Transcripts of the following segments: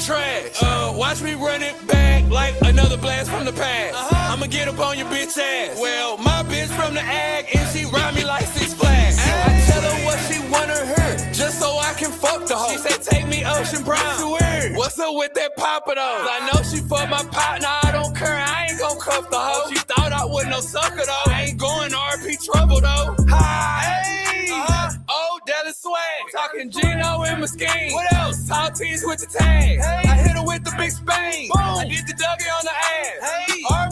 trash. Watch me run it back like another blast from the past. I'ma get up on your bitch ass. Well, my bitch from the ag and she ride me like Six Flags. I tell her what she wanna hear, just so I can fuck the hoe. She say take me Ocean Brown. What's up with that Papa though? I know she fuck my partner, I don't care, I ain't gon' cuff the hoe. She thought I was no sucker though. I ain't going to RP trouble though. Oh, Dallas swag. Talking Gino and Mesquite. What else? Tall tees with the tag. I hit her with the big Spain. Boom. I did the Dougie on the ass.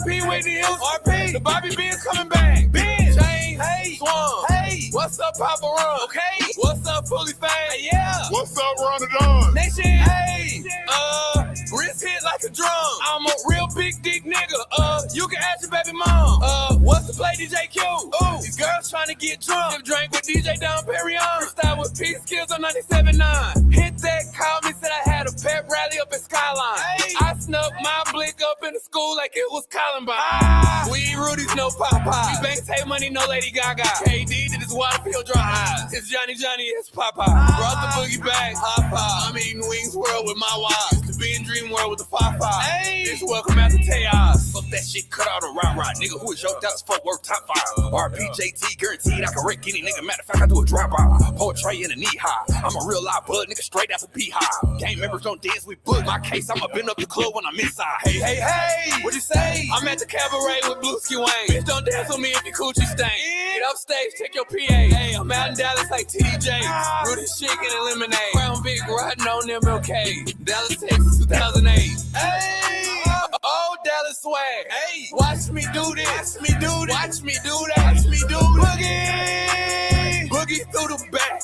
RP with the hills. RP. The Bobby Ben's coming back. Ben. Chain. Swung. What's up, Papa Ron? Okay. What's up, Fully Fade? Yeah. What's up, Ron the Don? Nation. Wrist hit like a drum. I'm a real big dick nigga. You can ask your baby mom. What's the play, DJ Q? Ooh, these girls trying to get drunk. Drink with DJ Don Perry on. Freestyle with P Skills on 97.9. Hit that, call me, said I had a pep rally up at Skyline. I snuck my blick up in the school like it was Columbine. We ain't Rudy's, no Popeye. We bank take money, no Lady Gaga. KD did his Waterfield dry eyes. It's Johnny, it's Popeye. Brought the boogie back, Popeye. I'm eating Wings World with my wife. Used to be in Dream World with the Popeye. It's welcome after chaos. Fuck that shit, cut out a rah-rah. Nigga who is yoked out as fuck, work top 5. RPJT guaranteed I can wreck any nigga. Matter of fact, I do a drop-out. Poetry in a knee high. I'm a real live bud, nigga, straight out the beehive. Gang members don't dance, we book. My case, I'ma bend up the club when I'm inside. Hey, what'd you say? I'm at the cabaret with Blueski Wayne. Bitch, don't dance with me if your coochie stank. Get upstage, check your PA. Hey, I'm out in Dallas like TJ. Rudy Chicken and Lemonade. Crown Vic riding on MLK. Dallas, Texas, 2008. Oh, Dallas swag. Watch me do this. Watch me do that. Boogie through the back.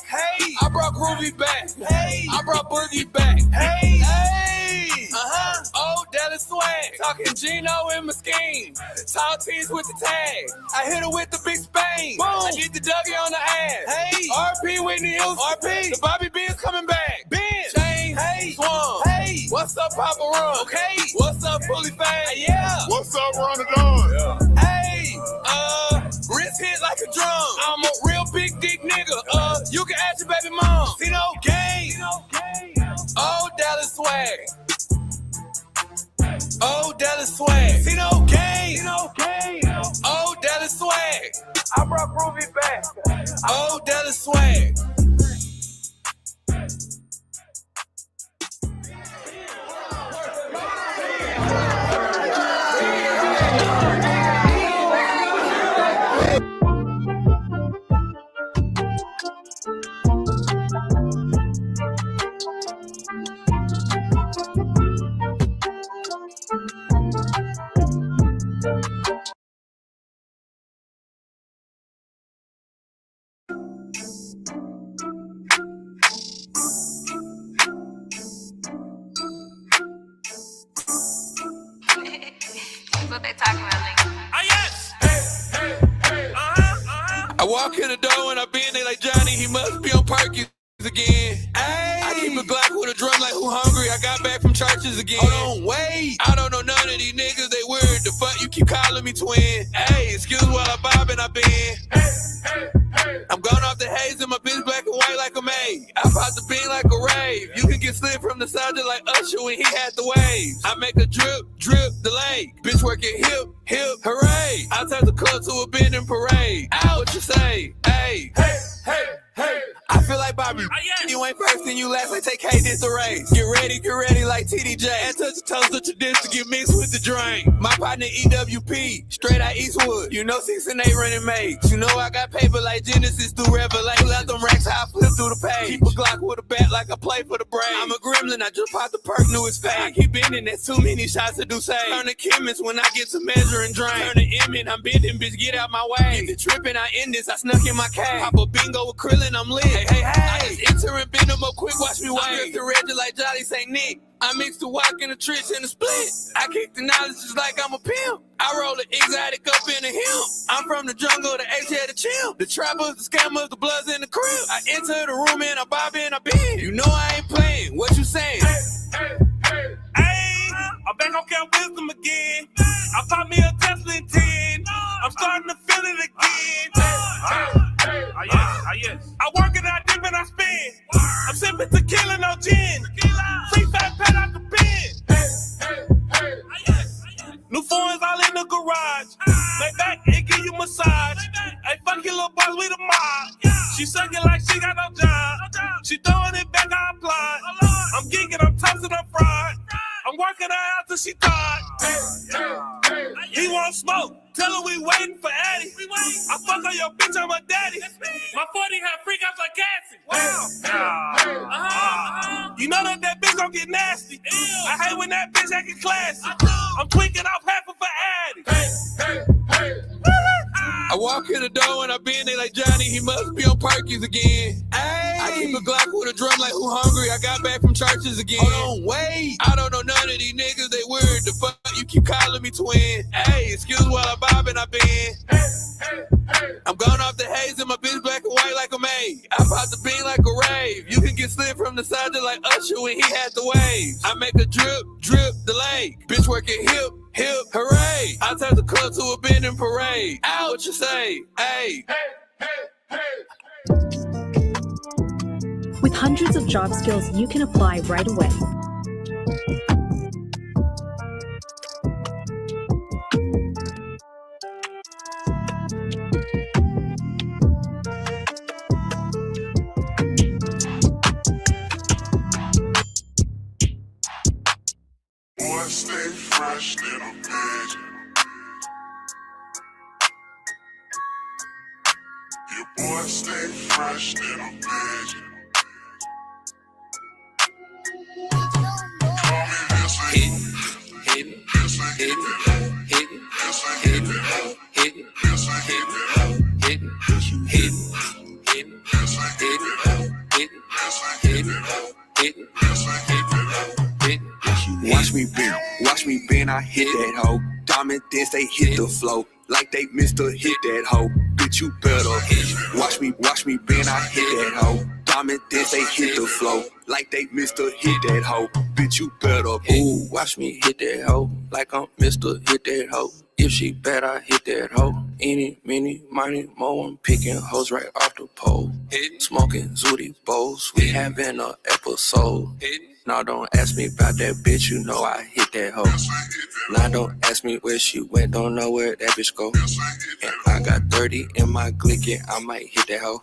I brought Groovy back. I brought Boogie back. Oh, Dallas swag. Talking Gino and Mesquite. Tall tees with the tag. I hit her with the big Spain. Boom. I did the Dougie on the ass. RP with the hills. RP. The Bobby Ben's coming back. Ben. Chain. Swung. What's up, Papa Ron? Okay. What's up, Fully Fade? Yeah. What's up, Ron the Don? Wrist hit like a drum. I'm a real big dick nigga. You can ask your baby mom. See no game. Oh, Dallas swag. Oh, Dallas swag. See no game. Oh, Dallas swag. I brought Groovy back. Oh, Dallas swag. What they talking about, nigga? Yes! I walk in the door and I been there like Johnny, he must be on Perkins again. I keep a Glock with a drum like who hungry. I got back from churches again. Hold on, wait. I don't know none of these niggas, they weird. The fuck you keep calling me twin? Hey, excuse while I bob and I been. I'm gone off the haze and my bitch black and white like a maid. I pop the bean like a rave. You can get slid from the side just like Usher when he had the waves. I make a drip, delay. Bitch working hip, hooray. I turn the club to a bending parade. Ow, what you say? Hey. I feel like Bobby. You ain't first and you last. Like take K this the race. Get ready like TDJ. And touch the toast of tradition. Get mixed with the drink. My partner EWP. Straight out Eastwood. You know 6 and 8 running mates. You know I got paper like Genesis through Revelation. Let them racks how I flip through the page. Keep a Glock with a bat like I play for the Braves. I'm a gremlin. I just popped the perk. Knew it's fake. I keep bending. That's too many shots to do save. Turn the chemist when I get to measure and drain. Turn the image. I'm bending. Bitch get out my way. Get the tripping. I end this. I snuck in my cave. Pop a bingo with Krillin. I'm lit. Hey. I just enter and bend them up quick, watch me wait. I grip the red like Jolly St. Nick. I mix the walk and the tricks and the split. I kick the knowledge just like I'm a pimp. I roll the exotic up in the hill. I'm from the jungle, the H had to chill. The trappers, the scammers, the bloods in the crib. I enter the room and I bob and I bend. You know I ain't playing, what you saying? Hey, I'm back on Camp Wisdom again. I pop me a Tesla in 10. I'm starting to feel it again. Yes. I work it, I dip and I spin. I'm sipping tequila, no gin. Free fat pat out the bin. sucking like she got no job. She throwing it back, I applaud. I'm geeking, I'm toasting, I'm fried. I'm working her out till she tired. He want smoke, tell her we waiting for Addie. I fuck on your bitch, I'm a daddy. My 40 had freak outs like Cassie. You know that bitch gon' get nasty. I hate when that bitch acting classy. I'm tweaking off half of her Addie. I walk in the door and I been there like Johnny, he must be on Perkins again. Ay. I keep a Glock with a drum like who hungry, I got back from churches again. Hold on, wait, I don't know none of these niggas, they weird. The fuck you keep calling me twin? Hey, excuse while I bobbing, I been. I'm gone off the haze and my bitch black and white like a maid. I pop the bean like a rave. You can get slid from the side just like Usher when he had the waves. I make a drip, drip the lake. Bitch working hip, hip, hooray. I turn the club to a bending parade. Ow, what you say? Hey. With hundreds of job skills you can apply right away. Boy, stay fresh, little bitch. Your boy stay fresh, little bitch. Call me Hitting, hitting, hitting, hitting, hitting, hitting, Watch me bend, I hit that hoe. Diamond dance, they hit the flow. Like they missed to hit that hoe. Bitch, you better. Watch me bend, I hit that hoe. Diamond dance, they hit the flow. Like they missed to hit that hoe. Bitch, you better. Ooh, watch me hit that hoe. Like I'm Mr. Hit that hoe. If she bad, I hit that hoe. Any, many, money, more. I'm picking hoes right off the pole. Smoking Zooty bowls. We having a episode. Now don't ask me about that bitch, you know I hit that hoe. Now don't ask me where she went, don't know where that bitch go. And I got 30 in my glick and I might hit that hoe.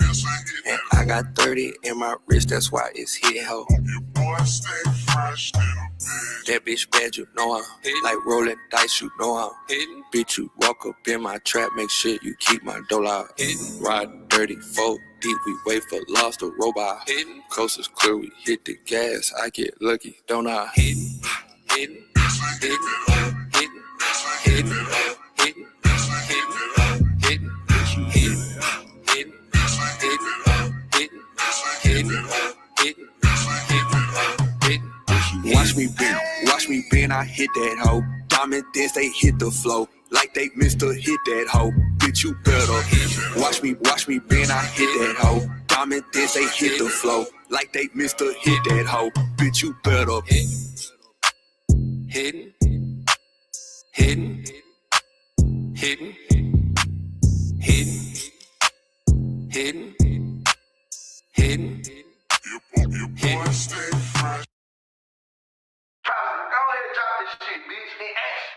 And I got 30 in my wrist, that's why it's hit hoe. Your boy stay fresh, little bitch. That bitch bad, you know I'm like rolling dice, you know I'm bitch, you walk up in my trap, make sure you keep my dough out. Ride dirty, 4 deep, we wait for lost a robot. Coast is clear, we hit the gas, I get lucky, don't I? Hitting, hitting, hitting, hitting, hitting, hitting, hitting, Watch me bend, I hit that hoe. Diamond dance, they hit the flow. Like they missed to hit that hoe. Bitch, you better. Watch me bend, I hit that hoe. Diamond dance, they hit the flow. Like they missed to hit that hoe. Bitch, you better. Hitting, hitting, hitting, hitting, hitting, hitting, Your boy stay fresh. Go ahead and drop this shit, bitch. In action.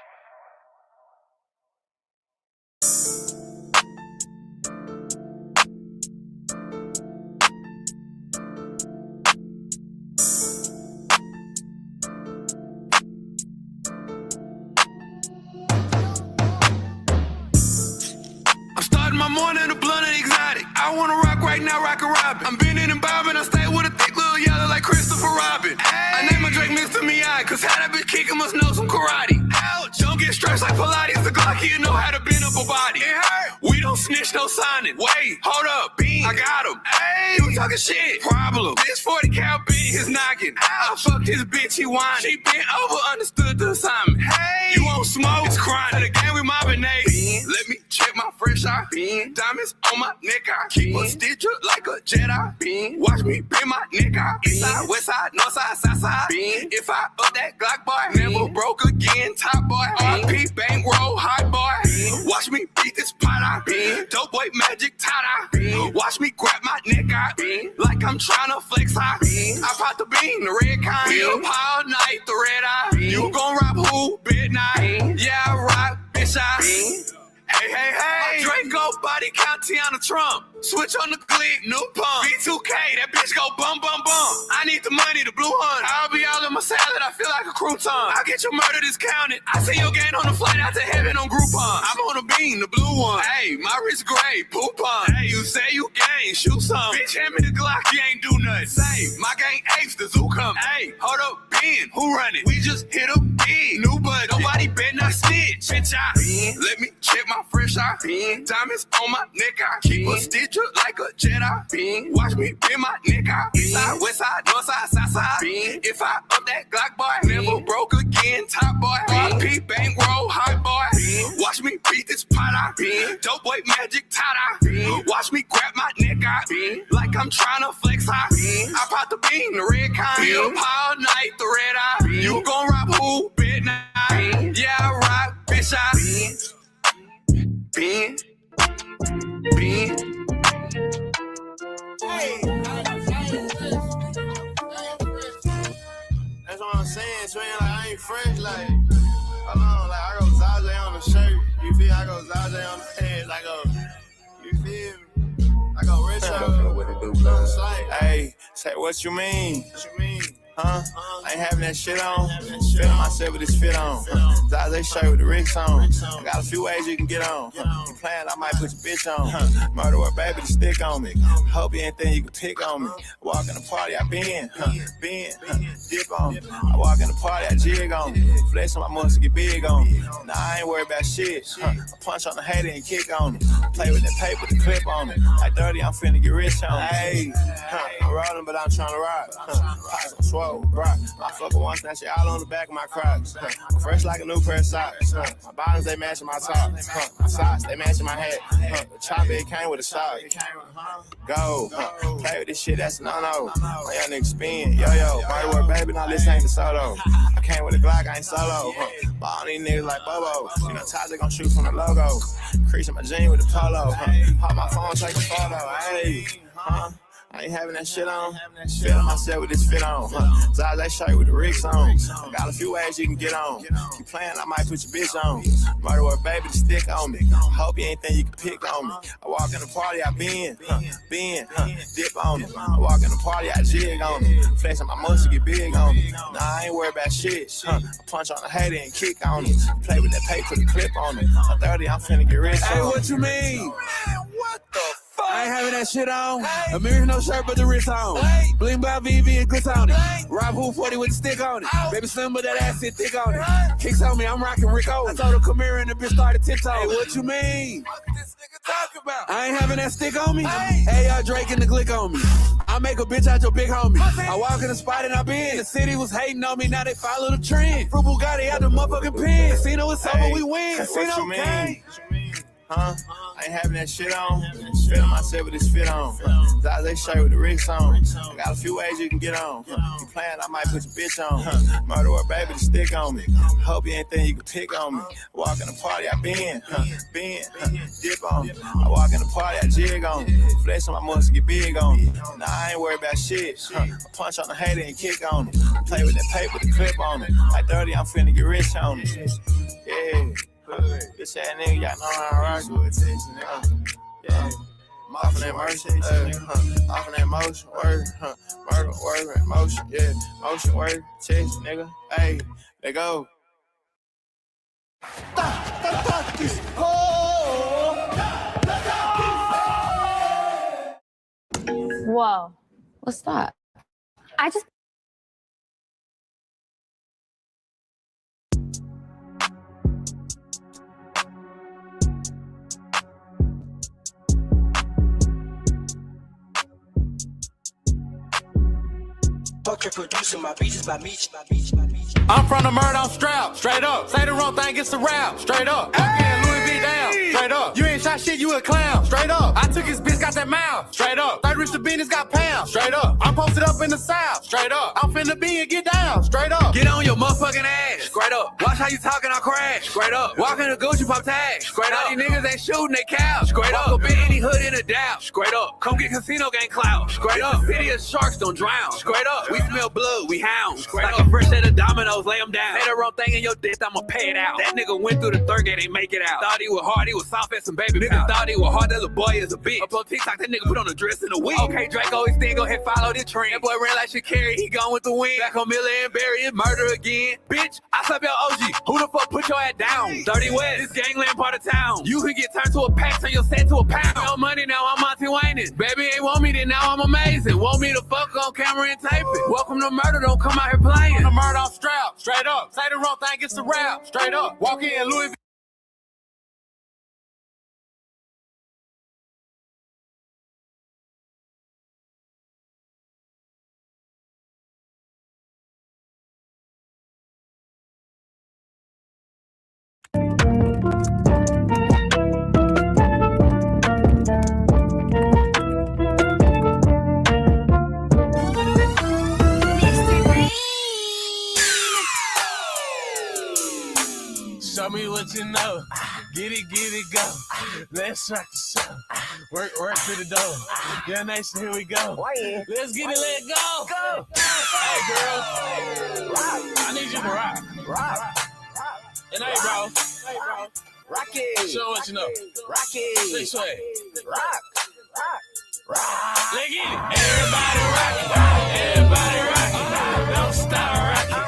I'm starting my morning a blunt and exotic. I wanna rock right now, rock a Robin. I'm bending and bobbing, I stay with a thick little yellow like Christopher Robin. I name my Drake Mr. Miyagi, cause how that bitch kickin' must know some karate. Ouch, don't get stressed like Pilates, the Glock here know how to bend up a body. It hurt, we don't snitch, no signing. Wait, hold up, bean, I got him. Hey, you talking shit, problem. This 40 cal beat his knocking. I fucked his bitch, he whining. She bent over, understood the assignment. Hey, you won't smoke, it's crying. The game we mobbing, let me check my fresh eye. Bean, diamonds on my neck, I keep a stitch up like a Jedi. Bean, watch me bend my neck, I east side, west side, north side, south side. Bean, if I up that Glock boy, never broke again, top boy. RP, bankroll, hot boy. Bean, watch me beat this pot out. Bean, dope boy, magic tie. Bean, watch me grab my neck out. Bean, like I'm trying to flex high. Bean, I pop the bean, the red kind. Bean, all night, the red eye. Bean, you gon' rob who? Midnight. Yeah, I rock, bitch, I. Bean, Hey, hey, hey. Draco body count Tiana Trump. Switch on the click, new pump. B2K, that bitch go bum, bum, bum. I need the money, the blue hunt. I'll be all in my salad, I feel like a crouton. I'll get your murder discounted. I see your gain on the flight out to heaven on Groupon. I'm on a bean, the blue one. Hey, my wrist gray, poop on. Hey, you say you gang, shoot some. Bitch, hand me the Glock, you ain't do nothing. Say, my gang apes, the zoo come. Hey, hold up, Ben, who run it? We just hit a big new bud. Nobody bet not snitch. Bitch, let me check my fresh eye. Diamonds on my neck, I keep a stitch like a Jedi. Watch me bend my neck out. East side, west side, north side, south side. If I up that Glock boy, never broke again. Top boy, RP bankroll, hot boy. Watch me beat this pot out. Dope boy magic tie. Watch me grab my neck out. Like I'm trying to flex high. I pop the bean, the red kind. Bill all night, the red eye. You gon' rob who? Bet night. Yeah, I rock, bitch, I Ben. That's what I'm saying, twin. Like, I ain't fresh. Like, hold on. Like, I go Zazé on the shirt. You feel? I go Zazé on the pants. I go, you feel me? I go retro. Hey, say what you mean? What you mean? Huh? I ain't having that shit on. Feeling myself with this fit on. Zazé shirt with the Ricks on. I got a few ways you can get on. You playing, I might put your bitch on. Murder or baby to stick on me. Hope you ain't think you can pick on me. I walk in the party, I bend, dip on me. I walk in the party, I jig on me. Flex on my muscle, get big on me. Nah, I ain't worried about shit. I punch on the hater and kick on it. Play with that paper, the clip on it. Like 30, I'm finna get rich on it. Hey, I'm rolling, but I'm trying to rock. Pots on swole. Rock. I fuck with one snatch it all on the back of my Crocs. I'm fresh like a new pair of socks. My bottoms, they matching my tops. My socks, they matching my hat. The chopper, it came with a sock. Go. Play with this shit, that's a no-no. My young nigga spin. Yo, party work, baby, now this ain't the solo. I came with a Glock, I ain't solo. But all these niggas like Bobo. You know, Taj, they gon' shoot from the logo. Creasing my jean with the polo. Pop my phone, take a photo. Hey, I ain't having that shit on. Feeling myself with this fit on. Zazé shirt with the Ricks on. I got a few ways you can get on. You playing, I might put your bitch on. Murder or baby to stick on me. Hope you ain't think you can pick on me. I walk in the party, I bend, dip on me. I walk in the party, I jig on me. Flexing my muscle, get big on me. Nah, I ain't worried about shit. I punch on the hater and kick on it. Play with that paper, the clip on it. At 30, I'm finna get rich on. Hey, what you mean? What the fuck? I ain't having that shit on. Amir no shirt but the wrist on. Bling by VV and glitz on it. Rob Who 40 with the stick on it. Baby slim but that ass sit thick on it. Kicks on me, I'm rocking Rick Owens. I told her come here and the bitch started tiptoe. Hey, what you mean? What this nigga talking about? I ain't having that stick on me. Hey, Drake and the glick on me. I make a bitch out your big homie. I walk in the spot and I been. The city was hating on me, now they follow the trend. Fruit Bugatti out the motherfucking pen. Casino is over, we win. Casino gang. I ain't having that shit on. Feeling myself with this fit on. Zazé shirt with the Ricks on. I got a few ways you can get on. You playing, I might put your bitch on. Murder or baby to stick on me. Hope you ain't think you can pick on me. I walk in the party, I bend, dip on me. I walk in the party, I jig on me. Flex on my muscle, get big on me. Nah, I ain't worried about shit. I punch on the hater and kick on it. Play with that paper, the clip on it. Like 30, I'm finna get rich on it. Yeah. Bitch ass nigga, y'all know how I rock with it, nigga. Yeah. Off of that motion, off of that motion, word, murder, word, motion, yeah. Motion, word, text, nigga. Hey, they go. Whoa. What's that? I just... Producing my beats, my beats. I'm from the murder, I'm strapped, straight up. Say the wrong thing, gets a rap, straight up. I'm getting Louis V down, straight up. You ain't shot shit, you a clown, straight up. I took his bitch, got that mouth, straight up. Third rich the business got pounds, straight up. I'm posted up in the south, straight up. I'm finna be and get down, straight up. Get on your motherfucking ass, straight up. Watch how you talking, I'll crash, straight up. Walk in the Gucci pop tag, straight up. These niggas ain't shooting they cows, straight up. Walk up in any hood in a doubt, straight up. Come get casino gang clout, straight up. City of sharks don't drown, straight up. We smell blood, we hound, straight up. Fresh set of dominoes, lay them down. Say the wrong thing in your dick, I'ma pay it out. That nigga went through the third gate, ain't make it out. Thought he was hard, he was was soft as some baby. Niggas thought he was hard, that little boy is a bitch. Up on TikTok, that nigga put on a dress in a wig. Okay, Draco, he still go ahead follow this trend. That boy ran like Shakari, he gone with the wind. Back on Miller and Barry, it's murder again. Bitch, I slap your OG. Who the fuck put your ass down? Dirty West, this gangland part of town. You can get turned to a pack, turn your set to a pound. No money now, I'm Monty Wayne. Baby ain't want me, then now I'm amazing. Want me to fuck on camera and tape it. Welcome to murder, don't come out here playing. On the murder off strap, straight up. Say the wrong thing, gets the rap, straight up. Walk in, Louis V. Show me what you know. Get it, go. Let's rock the show. Work to the door. Yeah, nation, here we go. Let's get it, let go. Hey, girl. I need you to rock. And hey, bro. Rock it. Show what you know. Rock it. This way. Rock. Let's get it. Everybody rock. Everybody rock. Don't stop rocking.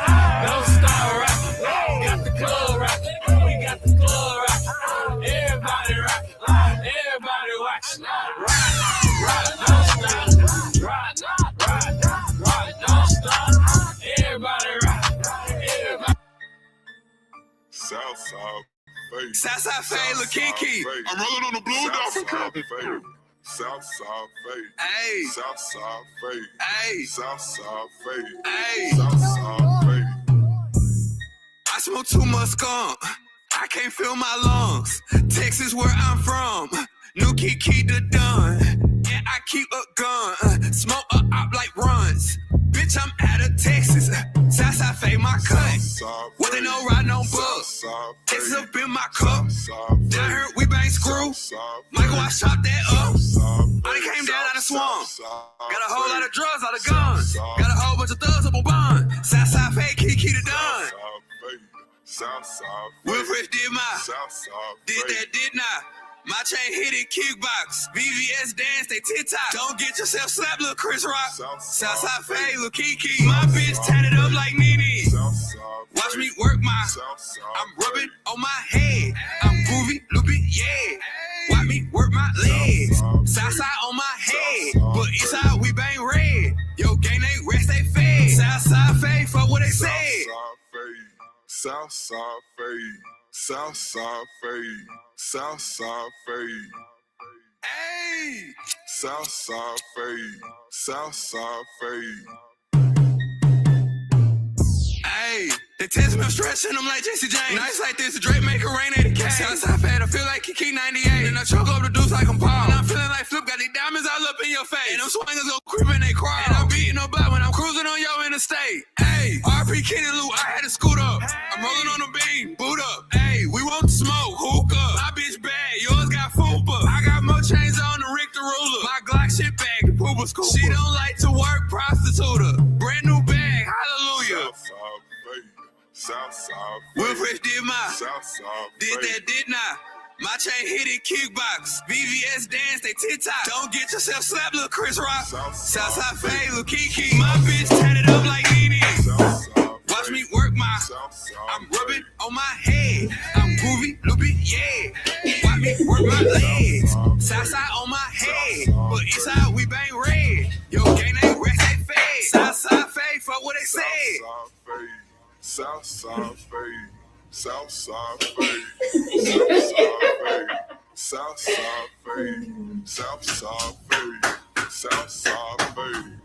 Don't stop rocking. Got the club rocking. We got the club rocking. Everybody rocking. Everybody watching. Rock, don't stop. Rock, don't stop. Everybody rock. Southside Fade. Southside Fade, Lil Kiki. I'm rolling on the blue Southside Fade. Southside Fade. Hey. Southside Fade. Hey. Southside Fade. Hey. Southside Fade. I smoke too much skunk. I can't feel my lungs. Texas where I'm from. New Kiki the Don. And I keep a gun. Smoke a op like runs. Bitch, I'm out of Texas. Southside Fade my cut. What they know riding on bus. Texas up in my cup. Down here we bang screw. Michael, I shot that up. I done came down out of swamp. Got a whole lot of drugs, lot of guns. Got a whole bunch of thugs up on bond. Southside Fade, Kiki the Don. Wilfred did my. Did that, did not. My chain hit it, kickbox. VVS dance, they TikTok. Don't get yourself slapped, little Chris Rock. Southside Fade, Lil Kiki. My bitch tatted up like Nene. Watch me work my. I'm rubbing on my head. I'm groovy, loopy, yeah. Watch me work my legs. Southside on my head. But inside we bang red. Yo, gang, they rest, they fed. Southside Fade, fuck what they said. Southside Fade. Southside Fade. Southside Fade. Hey! Southside Fade. Southside Fade. Hey! They test me, I'm stretching them like Jesse James. Nights like this, the Drake make it rain at the cave. Southside Fade, I feel like Kiki 98. And I choke up the deuce like I'm Paul. And I'm feeling like Flip, got these diamonds all up in your face. And them swingers go creep and they crawl. And I'm beating no butt when I'm cruising on your interstate. Hey! RP Kenny Lou, I had to scoot up. I'm rolling on the beam, boot up. Hey, we want to smoke, hook up. My bitch bad, yours got fupa. I got more chains on the Richter ruler. My Glock shit bag, the pooper scoop. She don't like to work, prostitute her. Brand new bag, hallelujah. Southside Fade. Wilfred did my. Southside Did that, did not. My chain hit it, kickbox. VVS dance, they TikTok. Don't get yourself slapped, little Chris Rock. Southside Fade, Lil Kiki. My bitch tatted up like Nene. Watch me work my. I'm rubbing on my head. I'm groovy, loopy, yeah. Watch me work my legs. Southside on my head. But inside we bang red. Yo, gang, they rest, they fed. Southside Fade, fuck what they said. Southside Fade. Southside Fade. Southside Fade. Southside Fade. Southside Fade. Southside Fade.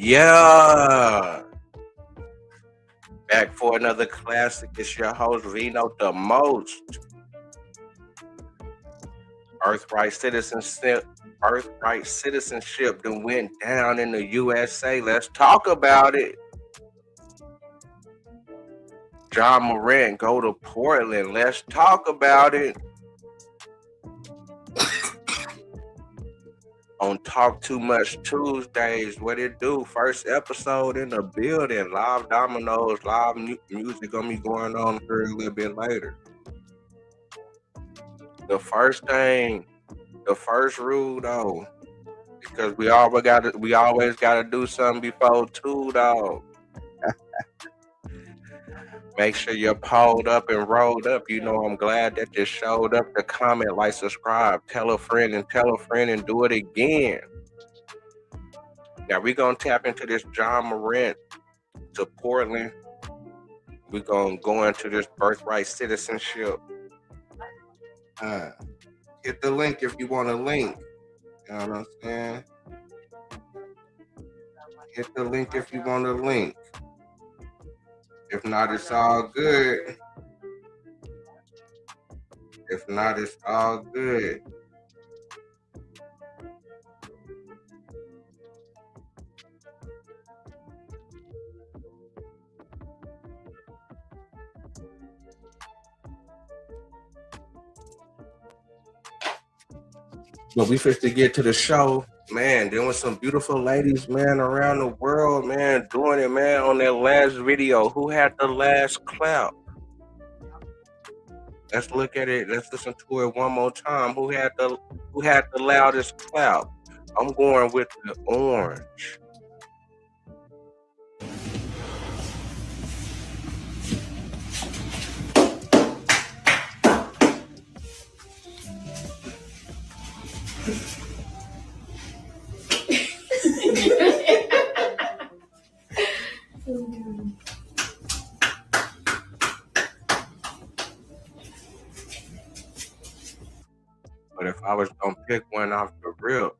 Yeah. Back for another classic. It's your host, Vino the Most. Birthright Citizenship that went down in the USA. Let's talk about it. Ja Morant go to Portland. Let's talk about it. On Talk Too Much Tuesdays, what it do? First episode in the building. Live Dominoes, live music gonna be going on here a little bit later. The first rule though, because we always gotta do something before 2 though. Make sure you're pulled up and rolled up. You know, I'm glad that you showed up to comment, like, subscribe, tell a friend, and do it again. Now, we're going to tap into this Ja Morant to Portland. We're going to go into this Birthright Citizenship. Hit the link if you want a link. You know what I'm saying? Hit the link if you want a link. If not, it's all good. If not, it's all good. But we fit to get to the show. Man, there was some beautiful ladies, man, around the world, man, doing it, man, on that last video. Who had the last clap? Let's look at it. Let's listen to it one more time. Who had the loudest clap? I'm going with the orange. But if I was gonna pick one off the rip,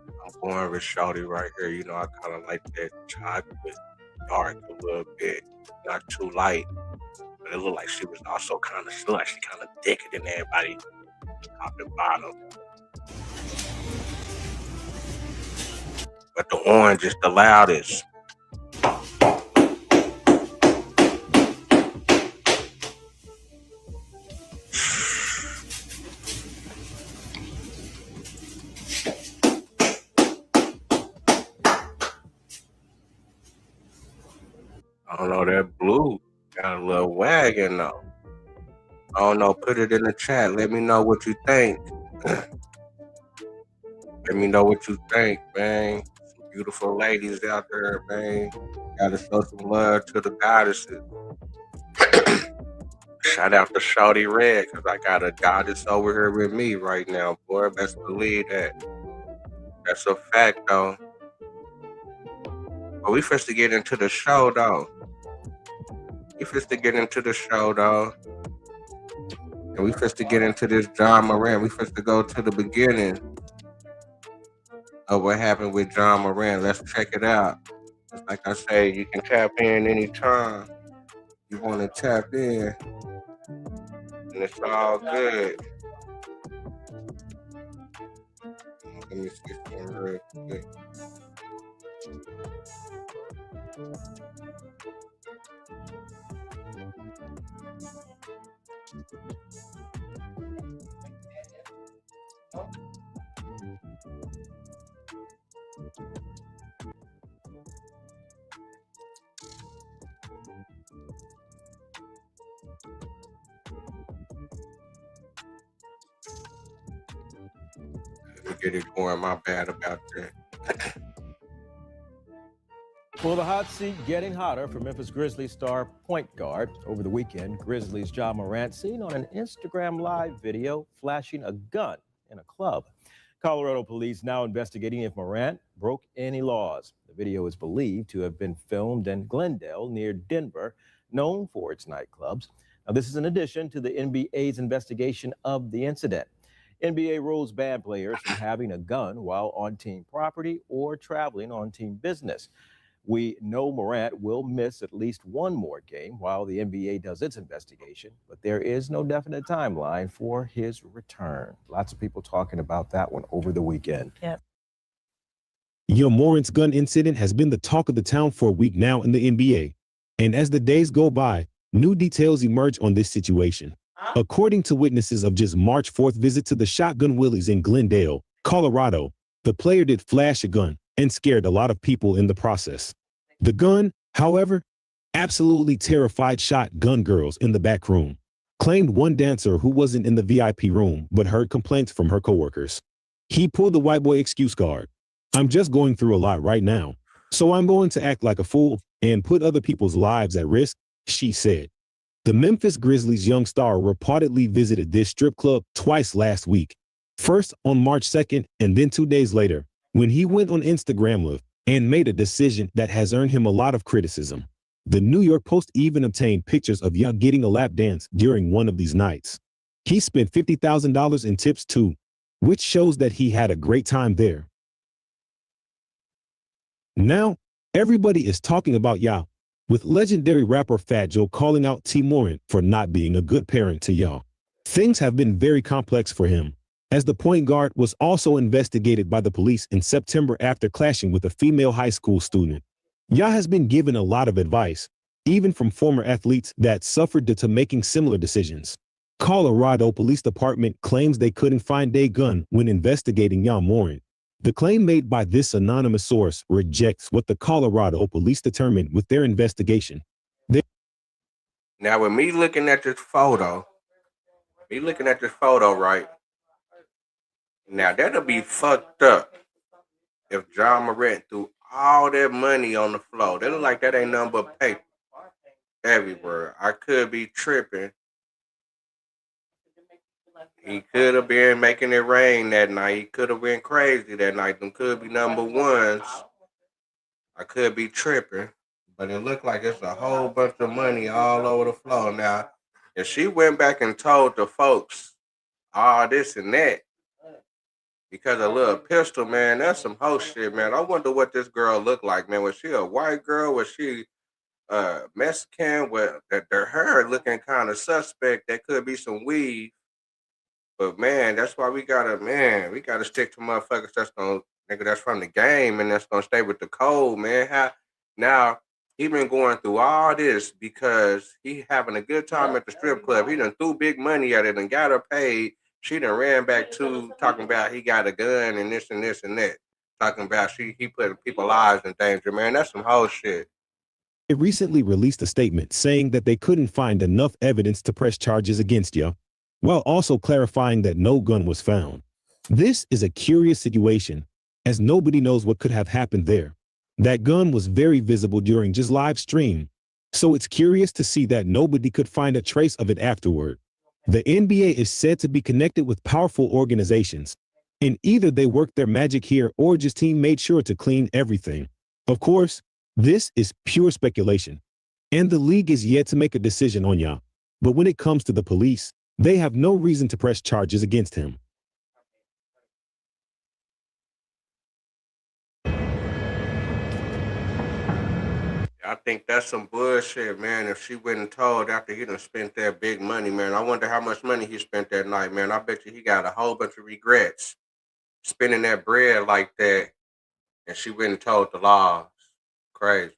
I'm going with Shawty right here. You know, I kind of like that chocolate dark a little bit, not too light. But it looked like she was also kind of slush, kind of thicker than everybody top and bottom. But the orange is the loudest. I don't know, that blue got a little wagon though. I don't know, put it in the chat. Let me know what you think. Let me know what you think, man. Some beautiful ladies out there, man. Gotta show some love to the goddesses. Shout out to Shawty Red, because I got a goddess over here with me right now, boy. Best believe that. That's a fact, though. But we first to get into the show, though. And we first to get into this Ja Morant. We first to go to the beginning of what happened with Ja Morant. Let's check it out. Just like I say, you can tap in anytime you want to tap in. And it's all good. Let me see something real quick. Let me get it going. My bad about that. Well, the hot seat getting hotter for Memphis Grizzlies star point guard. Over the weekend, Grizzlies' Ja Morant seen on an Instagram Live video flashing a gun in a club. Colorado police now investigating if Morant broke any laws. The video is believed to have been filmed in Glendale near Denver, known for its nightclubs. Now, this is in addition to the NBA's investigation of the incident. NBA rules ban players from having a gun while on team property or traveling on team business. We know Morant will miss at least one more game while the NBA does its investigation, but there is no definite timeline for his return. Lots of people talking about that one over the weekend. Yep. Morant's gun incident has been the talk of the town for a week now in the NBA. And as the days go by, new details emerge on this situation. According to witnesses of just March 4th visit to the Shotgun Willie's in Glendale, Colorado, the player did flash a gun and scared a lot of people in the process. The gun, however, absolutely terrified shotgun girls in the back room, claimed one dancer who wasn't in the VIP room but heard complaints from her coworkers. He pulled the white boy excuse card. I'm just going through a lot right now, so I'm going to act like a fool and put other people's lives at risk, she said. The Memphis Grizzlies young star reportedly visited this strip club twice last week, first on March 2nd and then 2 days later, when he went on Instagram Live and made a decision that has earned him a lot of criticism. The New York Post even obtained pictures of Young getting a lap dance during one of these nights. He spent $50,000 in tips too, which shows that he had a great time there. Now, everybody is talking about Ya, with legendary rapper Fat Joe calling out T. Morant for not being a good parent to Ya. Things have been very complex for him, as the point guard was also investigated by the police in September after clashing with a female high school student. Ya has been given a lot of advice, even from former athletes that suffered due to making similar decisions. Colorado Police Department claims they couldn't find a gun when investigating Ya Morant. The claim made by this anonymous source rejects what the Colorado police determined with their investigation. Now, with me looking at this photo, right? Now, that'll be fucked up if John Morant threw all that money on the floor. They look like that ain't nothing but paper everywhere. I could be tripping. He could have been making it rain that night. He could have been crazy that night. Them could be number ones. I could be tripping. But it looked like it's a whole bunch of money all over the floor. Now, if she went back and told the folks all this and that, because a little pistol, man, that's some hoe shit, man. I wonder what this girl looked like, man. Was she a white girl? Was she Mexican? With their hair looking kind of suspect. That could be some weave. But man, that's why we gotta stick to motherfuckers that's from the game and that's gonna stay with the code, man. Now he been going through all this because he having a good time at the strip club. He done threw big money at it and got her paid. She done ran back to talking about he got a gun and this and this and that. Talking about he put people's lives in danger, man. That's some whole shit. It recently released a statement saying that they couldn't find enough evidence to press charges against Ya, while also clarifying that no gun was found. This is a curious situation, as nobody knows what could have happened there. That gun was very visible during just live stream, so it's curious to see that nobody could find a trace of it afterward. The NBA is said to be connected with powerful organizations, and either they worked their magic here or just team made sure to clean everything. Of course, this is pure speculation, and the league is yet to make a decision on Ya. But when it comes to the police, they have no reason to press charges against him. I think that's some bullshit, man. If she went and told after he done spent that big money, man, I wonder how much money he spent that night, man. I bet you he got a whole bunch of regrets spending that bread like that, and she went and told the laws. Crazy.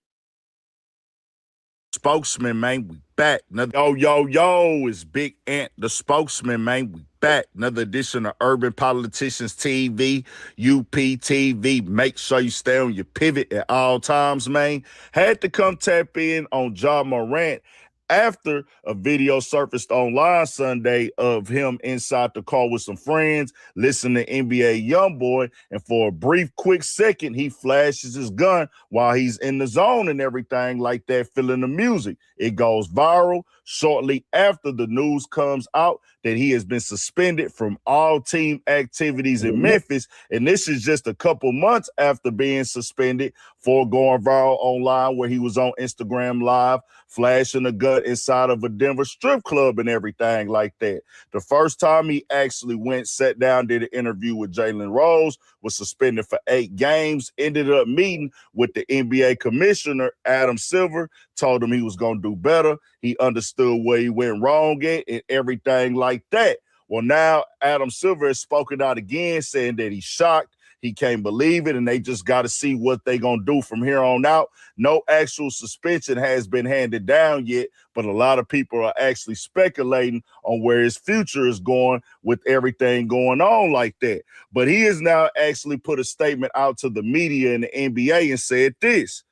Spokesman, man, we back. Yo, it's Big Ant, the spokesman, man, we back. Another edition of Urban Politicians TV, UPTV. Make sure you stay on your pivot at all times, man. Had to come tap in on Ja Morant after a video surfaced online Sunday of him inside the car with some friends, listening to NBA Youngboy, and for a brief, quick second, he flashes his gun while he's in the zone and everything like that, feeling the music. It goes viral. shortly after the news comes out that he has been suspended from all team activities in Memphis. And this is just a couple months after being suspended for going viral online, where he was on Instagram Live flashing a gun inside of a Denver strip club and everything like that. The first time he actually went, sat down, did an interview with Jalen Rose, was suspended for 8 games, ended up meeting with the NBA commissioner, Adam Silver, told him he was going to do better. He understood where he went wrong at and everything like that. Well, now Adam Silver has spoken out again, saying that he's shocked. He can't believe it, and they just got to see what they're going to do from here on out. No actual suspension has been handed down yet, but a lot of people are actually speculating on where his future is going with everything going on like that. But he has now actually put a statement out to the media in the NBA and said this: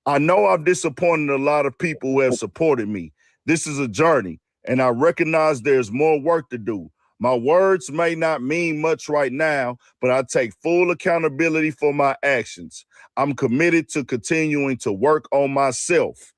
I know I've disappointed a lot of people who have supported me. This is a journey, and I recognize there's more work to do. My words may not mean much right now, but I take full accountability for my actions. I'm committed to continuing to work on myself.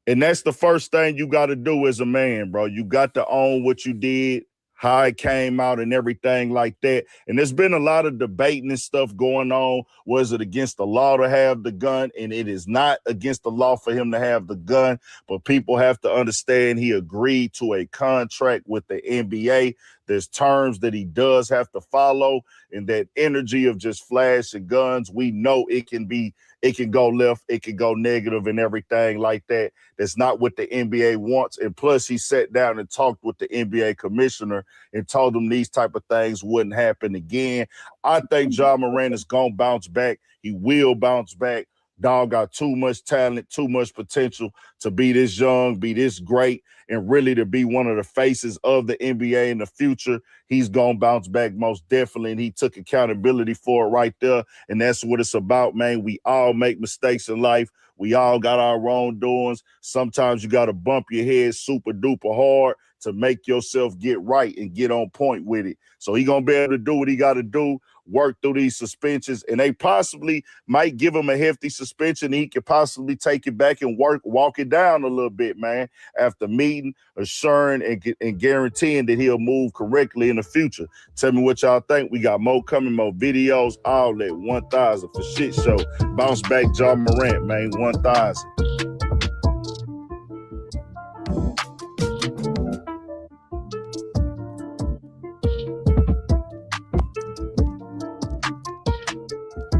And that's the first thing you got to do as a man, bro. You got to own what you did, how it came out and everything like that. And there's been a lot of debating and stuff going on. Was it against the law to have the gun? And it is not against the law for him to have the gun. But people have to understand he agreed to a contract with the NBA. There's terms that he does have to follow. And that energy of just flashing guns, we know it can go left, it can go negative and everything like that. That's not what the NBA wants. And plus, he sat down and talked with the NBA commissioner and told him these type of things wouldn't happen again. I think Ja Morant is going to bounce back. He will bounce back. Dog got too much talent, too much potential to be this young, be this great, and really to be one of the faces of the NBA in the future. He's going to bounce back most definitely, and he took accountability for it right there, and that's what it's about, man. We all make mistakes in life. We all got our wrongdoings. Sometimes you got to bump your head super duper hard to make yourself get right and get on point with it. So he going to be able to do what he got to do, work through these suspensions, and they possibly might give him a hefty suspension. He could possibly take it back and walk it down a little bit, man, after meeting, assuring, and guaranteeing that he'll move correctly in the future. Tell me what y'all think. We got more coming, more videos, all that. 1,000 for shit show. Bounce back Ja Morant, man, 1,000.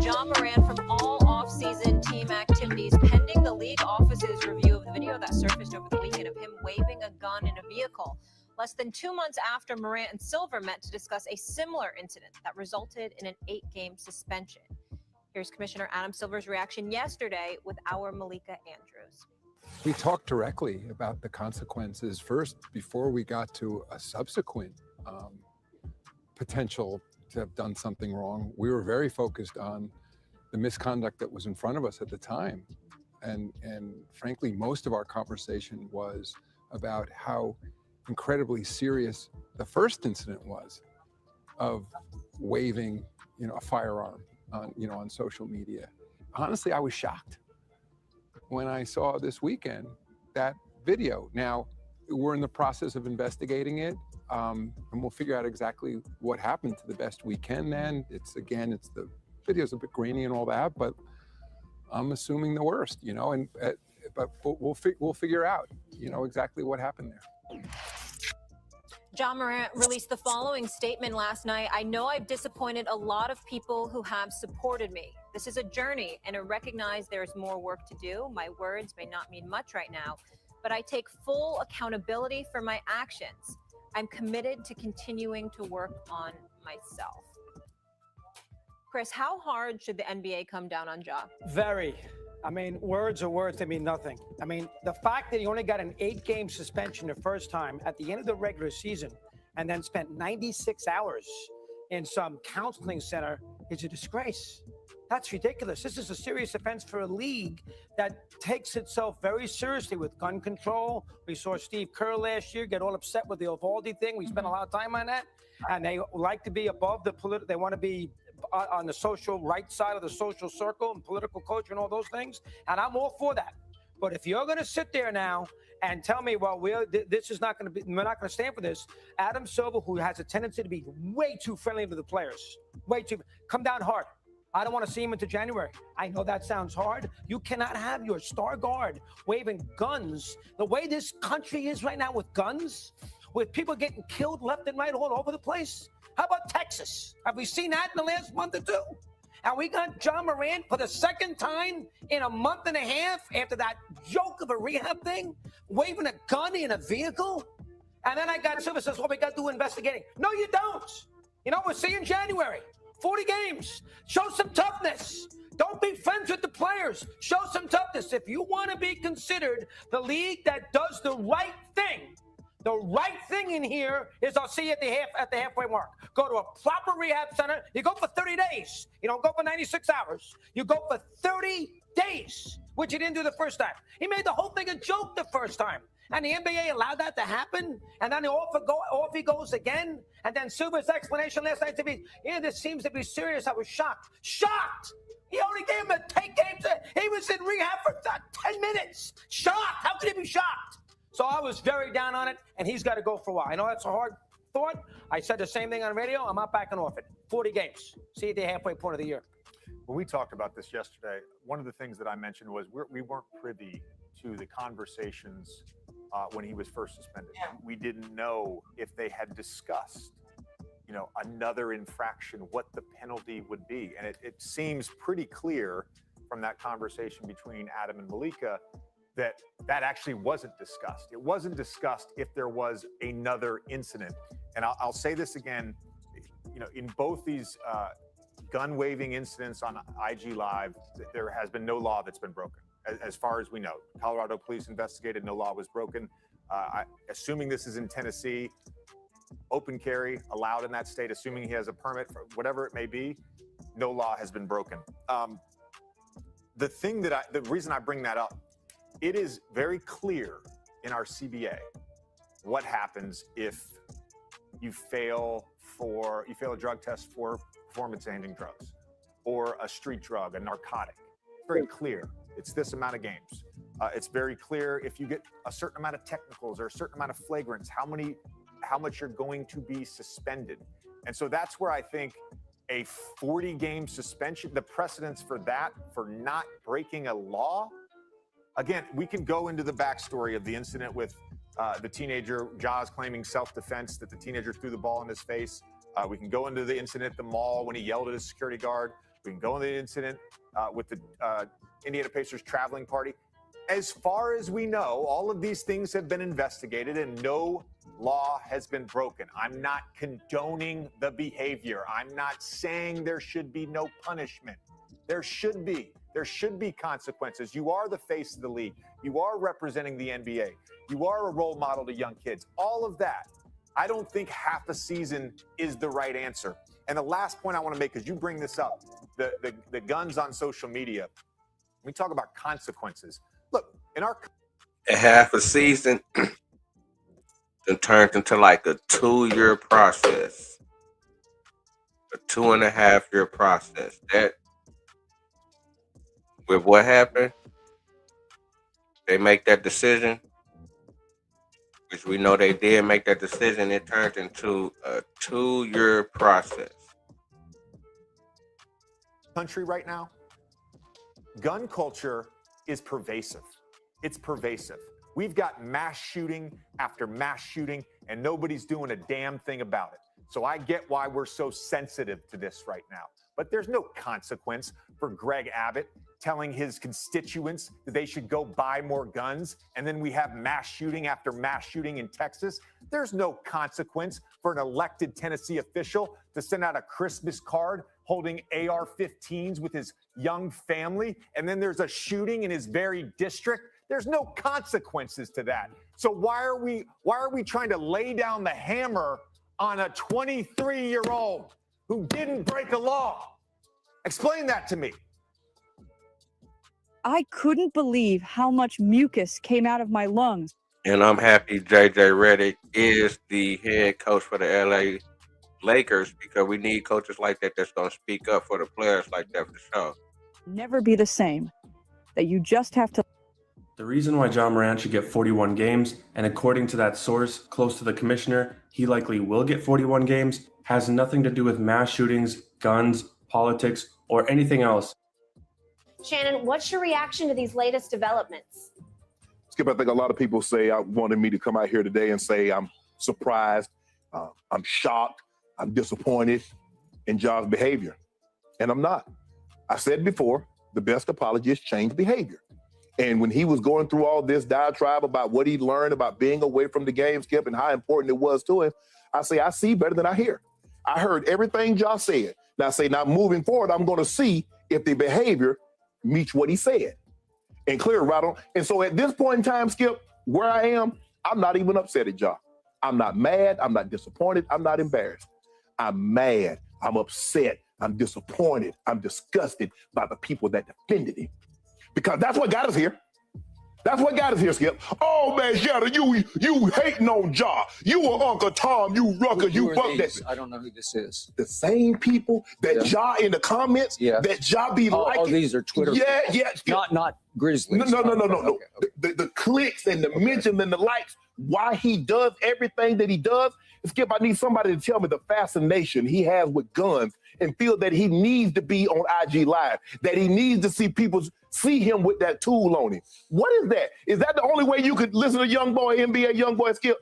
Ja Morant from all off-season team activities pending the league office's review of the video that surfaced over the weekend of him waving a gun in a vehicle. Less than 2 months after Morant and Silver met to discuss a similar incident that resulted in an 8-game suspension. Here's Commissioner Adam Silver's reaction yesterday with our Malika Andrews. We talked directly about the consequences first before we got to a subsequent potential to have done something wrong. We were very focused on the misconduct that was in front of us at the time. And frankly, most of our conversation was about how incredibly serious the first incident was of waving, a firearm on social media. Honestly, I was shocked when I saw this weekend that video. Now, we're in the process of investigating it, and we'll figure out exactly what happened to the best we can then. It's the video's a bit grainy and all that, but I'm assuming the worst, but we'll figure out, exactly what happened there. Ja Morant released the following statement last night. I know I've disappointed a lot of people who have supported me. This is a journey, and I recognize there's more work to do. My words may not mean much right now, but I take full accountability for my actions. I'm committed to continuing to work on myself. Chris, how hard should the NBA come down on Ja? Very. I mean, words are words that mean nothing. I mean, the fact that he only got an 8-game suspension the first time at the end of the regular season and then spent 96 hours in some counseling center is a disgrace. That's ridiculous. This is a serious offense for a league that takes itself very seriously with gun control. We saw Steve Kerr last year get all upset with the Uvalde thing. We spent a lot of time on that. And they like to be above the political. They want to be on the social right side of the social circle and political culture and all those things. And I'm all for that. But if you're going to sit there now and tell me, well, this is not going to be, we're not going to stand for this. Adam Silver, who has a tendency to be way too friendly to the players, way too, come down hard. I don't want to see him into January. I know that sounds hard. You cannot have your star guard waving guns the way this country is right now with guns, with people getting killed left and right all over the place. How about Texas? Have we seen that in the last month or two? And we got John Morant for the second time in a month and a half after that joke of a rehab thing, waving a gun in a vehicle. And then I got Silver says, well, we got to do investigating. No, you don't. You know, we'll see you in January. 40 games. Show some toughness. Don't be friends with the players. Show some toughness. If you want to be considered the league that does the right thing, the right thing in here is I'll see you at the halfway mark. Go to a proper rehab center. You go for 30 days. You don't go for 96 hours. You go for 30 days, which he didn't do the first time. He made the whole thing a joke the first time. And the NBA allowed that to happen. And then off he goes again. And then Silver's explanation last night to me, this seems to be serious. I was shocked. Shocked! He only gave him 10 games. He was in rehab for 10 minutes. Shocked! How could he be shocked? So I was very down on it, and he's got to go for a while. I know that's a hard thought. I said the same thing on radio. I'm not backing off it. 40 games. See you at the halfway point of the year. When we talked about this yesterday, one of the things that I mentioned was we weren't privy to the conversations when he was first suspended. We didn't know if they had discussed, another infraction, what the penalty would be. And it seems pretty clear from that conversation between Adam and Malika that actually wasn't discussed. It wasn't discussed if there was another incident. And I'll say this again, in both these gun waving incidents on IG Live, there has been no law that's been broken. As far as we know, Colorado police investigated, no law was broken. Assuming this is in Tennessee, open carry allowed in that state, assuming he has a permit for whatever it may be, no law has been broken. The reason I bring that up, it is very clear in our CBA what happens if you fail a drug test for performance-enhancing drugs or a street drug, a narcotic. It's very clear. It's this amount of games. It's very clear if you get a certain amount of technicals or a certain amount of flagrants, how much you're going to be suspended. And so that's where I think a 40-game suspension, the precedence for that, for not breaking a law. Again, we can go into the backstory of the incident with the teenager, Jaws claiming self-defense, that the teenager threw the ball in his face. We can go into the incident at the mall when he yelled at his security guard. We can go into the incident with the Indiana Pacers traveling party. As far as we know, all of these things have been investigated and no law has been broken. I'm not condoning the behavior. I'm not saying there should be no punishment. There should be. There should be consequences. You are the face of the league. You are representing the NBA. You are a role model to young kids. All of that. I don't think half a season is the right answer. And the last point I want to make, because you bring this up, the guns on social media. We talk about consequences. Look, in our half a season it turned into like a 2-year process, a 2.5-year process. That with what happened, they make that decision, which we know they did make that decision. It turned into a 2-year process. Country right now, gun culture is pervasive. It's pervasive. We've got mass shooting after mass shooting, and nobody's doing a damn thing about it. So I get why we're so sensitive to this right now. But there's no consequence for Greg Abbott telling his constituents that they should go buy more guns, and then we have mass shooting after mass shooting in Texas. There's no consequence for an elected Tennessee official to send out a Christmas card holding AR-15s with his young family, and then there's a shooting in his very district. There's no consequences to that. So why are we trying to lay down the hammer on a 23-year-old who didn't break a law? Explain that to me. I couldn't believe how much mucus came out of my lungs. And I'm happy JJ Redick is the head coach for the LA Lakers, because we need coaches like that that's going to speak up for the players like that for sure. Never be the same. That you just have to. The reason why Ja Morant should get 41 games, and according to that source close to the commissioner, he likely will get 41 games, has nothing to do with mass shootings, guns, politics, or anything else. Shannon, what's your reaction to these latest developments? Skip, I think a lot of people say I wanted me to come out here today and say I'm surprised, I'm shocked, I'm disappointed in Ja's behavior. And I'm not. I said before, the best apology is change behavior. And when he was going through all this diatribe about what he learned about being away from the game, Skip, and how important it was to him, I say, I see better than I hear. I heard everything Ja said. Now I say, now moving forward, I'm going to see if the behavior meets what he said. And clear, right on. And so at this point in time, Skip, where I am, I'm not even upset at Ja. I'm not mad. I'm not disappointed. I'm not embarrassed. I'm mad. I'm upset. I'm disappointed. I'm disgusted by the people that defended him. Because that's what got us here. That's what got us here, Skip. Oh, man, Shannon, you hating on Ja. You or Uncle Tom, you rucker, you fuck that. I don't know who this is. The same people that Ja in the comments, that Ja be liking. Oh, these are Twitter. Yeah, yeah. Skip. Not Grizzlies. No. Okay. The clicks and the mentions and the likes, why he does everything that he does. Skip, I need somebody to tell me the fascination he has with guns and feel that he needs to be on IG Live, that he needs to see people see him with that tool on him. What is that? Is that the only way you could listen to young boy, NBA young boy, Skip?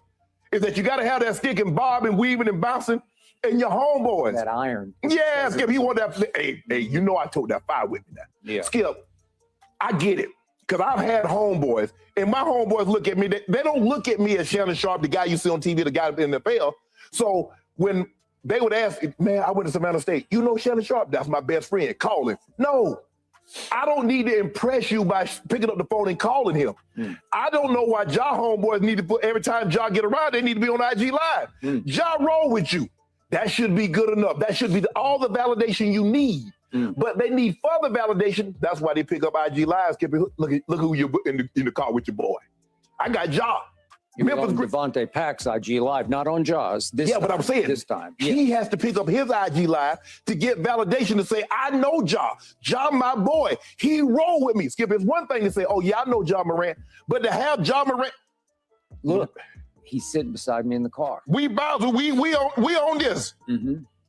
Is that you got to have that stick and bob and weaving and bouncing and your homeboys. That iron. Yeah, Skip, he want that. Hey, you know I told that fire with me now. Yeah. Skip, I get it. Because I've had homeboys, and my homeboys look at me, they don't look at me as Shannon Sharp, the guy you see on TV, the guy in the NFL. So when they would ask, man, I went to Savannah State. You know Shannon Sharp? That's my best friend. Call him. No, I don't need to impress you by picking up the phone and calling him. I don't know why Ja homeboys need to put, every time Ja get around, they need to be on IG Live. Ja roll with you. That should be good enough. That should be all the validation you need. But they need further validation. That's why they pick up IG Live. Look who you're in the car with your boy. I got Ja. You were on Devontae Pack's IG Live, not on Ja's. But I'm saying this time he has to pick up his IG Live to get validation to say, I know Ja. Ja, my boy. He roll with me. Skip, it's one thing to say, oh yeah, I know Ja Morant, but to have Ja Morant. Look, he's sitting beside me in the car. We on this.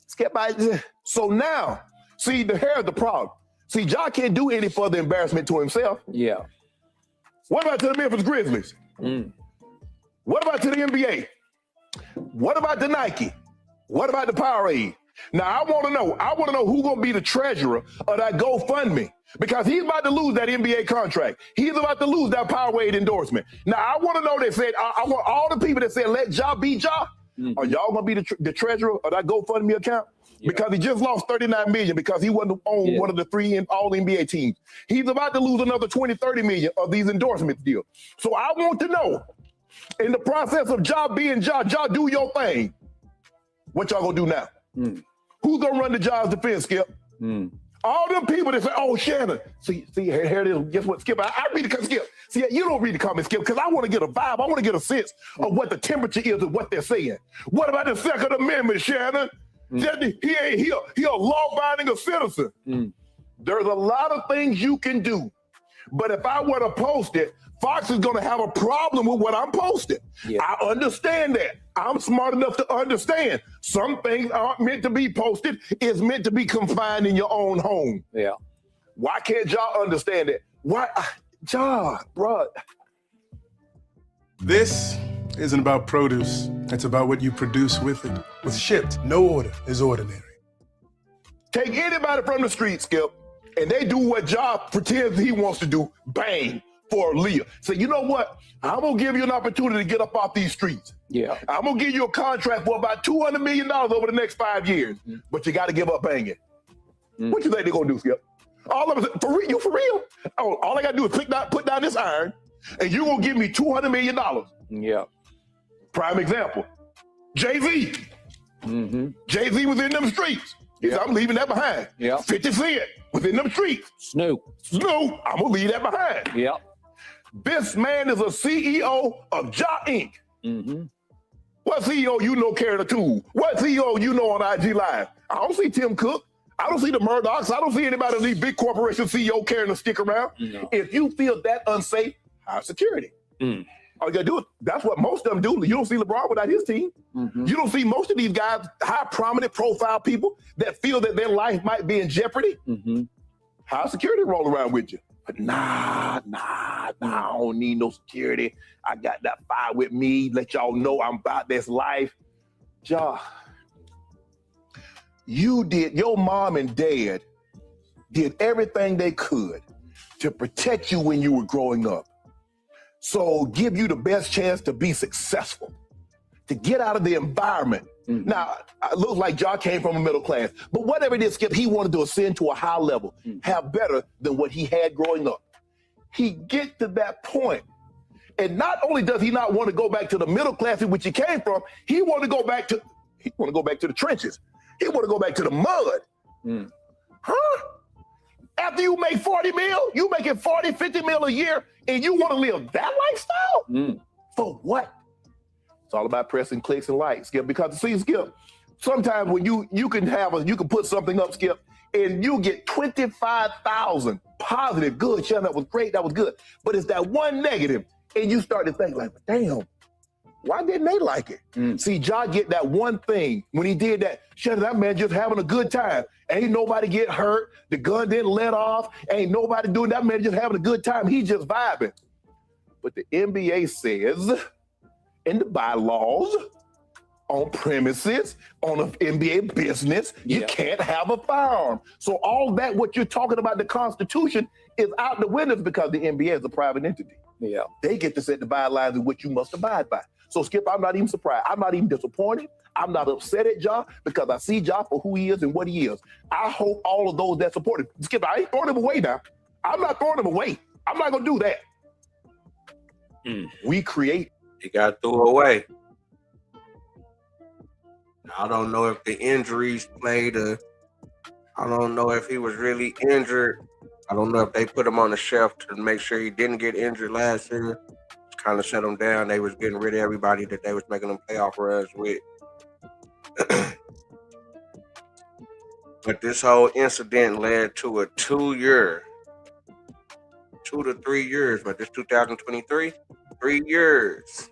Skip, so now, see, here's the problem. See, Ja can't do any further embarrassment to himself. Yeah. What about to the Memphis Grizzlies? What about to the NBA? What about the Nike? What about the Powerade? Now, I want to know who's going to be the treasurer of that GoFundMe, because he's about to lose that NBA contract. He's about to lose that Powerade endorsement. Now, I want to know, they said, I want all the people that said, let Ja be Ja. Are y'all going to be the treasurer of that GoFundMe account? Because he just lost $39 million because he wasn't on one of the 3 all-NBA teams. He's about to lose another $20-30 million of these endorsement deals. So I want to know, in the process of Ja being Ja, do your thing. What y'all gonna do now? Who's gonna run the Ja's defense, Skip? All them people that say, oh, Shannon. See, here it is. Guess what, Skip? I read the Skip. See, you don't read the comments, Skip, because I want to get a vibe. I want to get a sense of what the temperature is of what they're saying. What about the Second Amendment, Shannon? He a law-abiding citizen. There's a lot of things you can do. But if I were to post it, Fox is going to have a problem with what I'm posting. I understand that. I'm smart enough to understand some things aren't meant to be posted. It's meant to be confined in your own home. Yeah. Why can't y'all understand it? Why, Ja, bro? This isn't about produce. It's about what you produce with it. With Shipped, no order is ordinary. Take anybody from the street, Skip, and they do what Ja pretends he wants to do, bang, for Leah. Say, you know what? I'm going to give you an opportunity to get up off these streets. Yeah. I'm going to give you a contract for about $200 million over the next 5 years, but you got to give up banging. What you think they're going to do, Skip? All of us, for real? Oh, all I got to do is put down this iron, and you're going to give me $200 million. Yeah. Prime example, Jay-Z. Jay-Z was in them streets. Yeah. I'm leaving that behind. Yeah. 50 Cent was in them streets. Snoop, I'm going to leave that behind. Yeah. This man is a CEO of Ja Inc. What CEO you know carrying a tool? What CEO you know on IG Live? I don't see Tim Cook. I don't see the Murdochs. I don't see anybody of these big corporation CEO carrying a stick around. No. If you feel that unsafe, High security. All you gotta do is, that's what most of them do. You don't see LeBron without his team. You don't see most of these guys, high prominent profile people that feel that their life might be in jeopardy. High security roll around with you. But nah, I don't need no security. I got that fire with me. Let y'all know I'm about this life. Ja, your mom and dad did everything they could to protect you when you were growing up. So give you the best chance to be successful, to get out of the environment. Now, it looks like Ja came from a middle class, but whatever it is, Skip, he wanted to ascend to a high level, have better than what he had growing up. He get to that point, and not only does he not want to go back to the middle class in which he came from, he want to go back to the trenches. He want to go back to the mud. Huh? After you make 40 mil, you making 40, 50 mil a year, and you want to live that lifestyle? For what? It's all about pressing clicks and likes, Skip. Because see, Skip, sometimes when you can put something up, Skip, and you get 25,000 positive, good, Shannon, that was great, that was good. But it's that one negative, and you start to think like, damn, why didn't they like it? See, Ja get that one thing. When he did that, Shannon, that man just having a good time. Ain't nobody get hurt. The gun didn't let off. Ain't nobody doing that. Man just having a good time. He just vibing. But the NBA says in the bylaws, on premises, on an NBA business, you can't have a firearm. So all that, what you're talking about, the Constitution, is out the window because the NBA is a private entity. They get to set the guidelines in which you must abide by. So, Skip, I'm not even surprised. I'm not even disappointed. I'm not upset at Ja because I see Ja for who he is and what he is. I hope all of those that support him. Skip, I ain't throwing him away now. I'm not throwing him away. I'm not going to do that. We create. He got threw away. I don't know if the injuries played I don't know if he was really injured. I don't know if they put him on the shelf to make sure he didn't get injured last year. Kind of shut him down. They was getting rid of everybody that they was making them playoff runs with. But this whole incident led to a 2 to 3 years, but this 2023, 3 years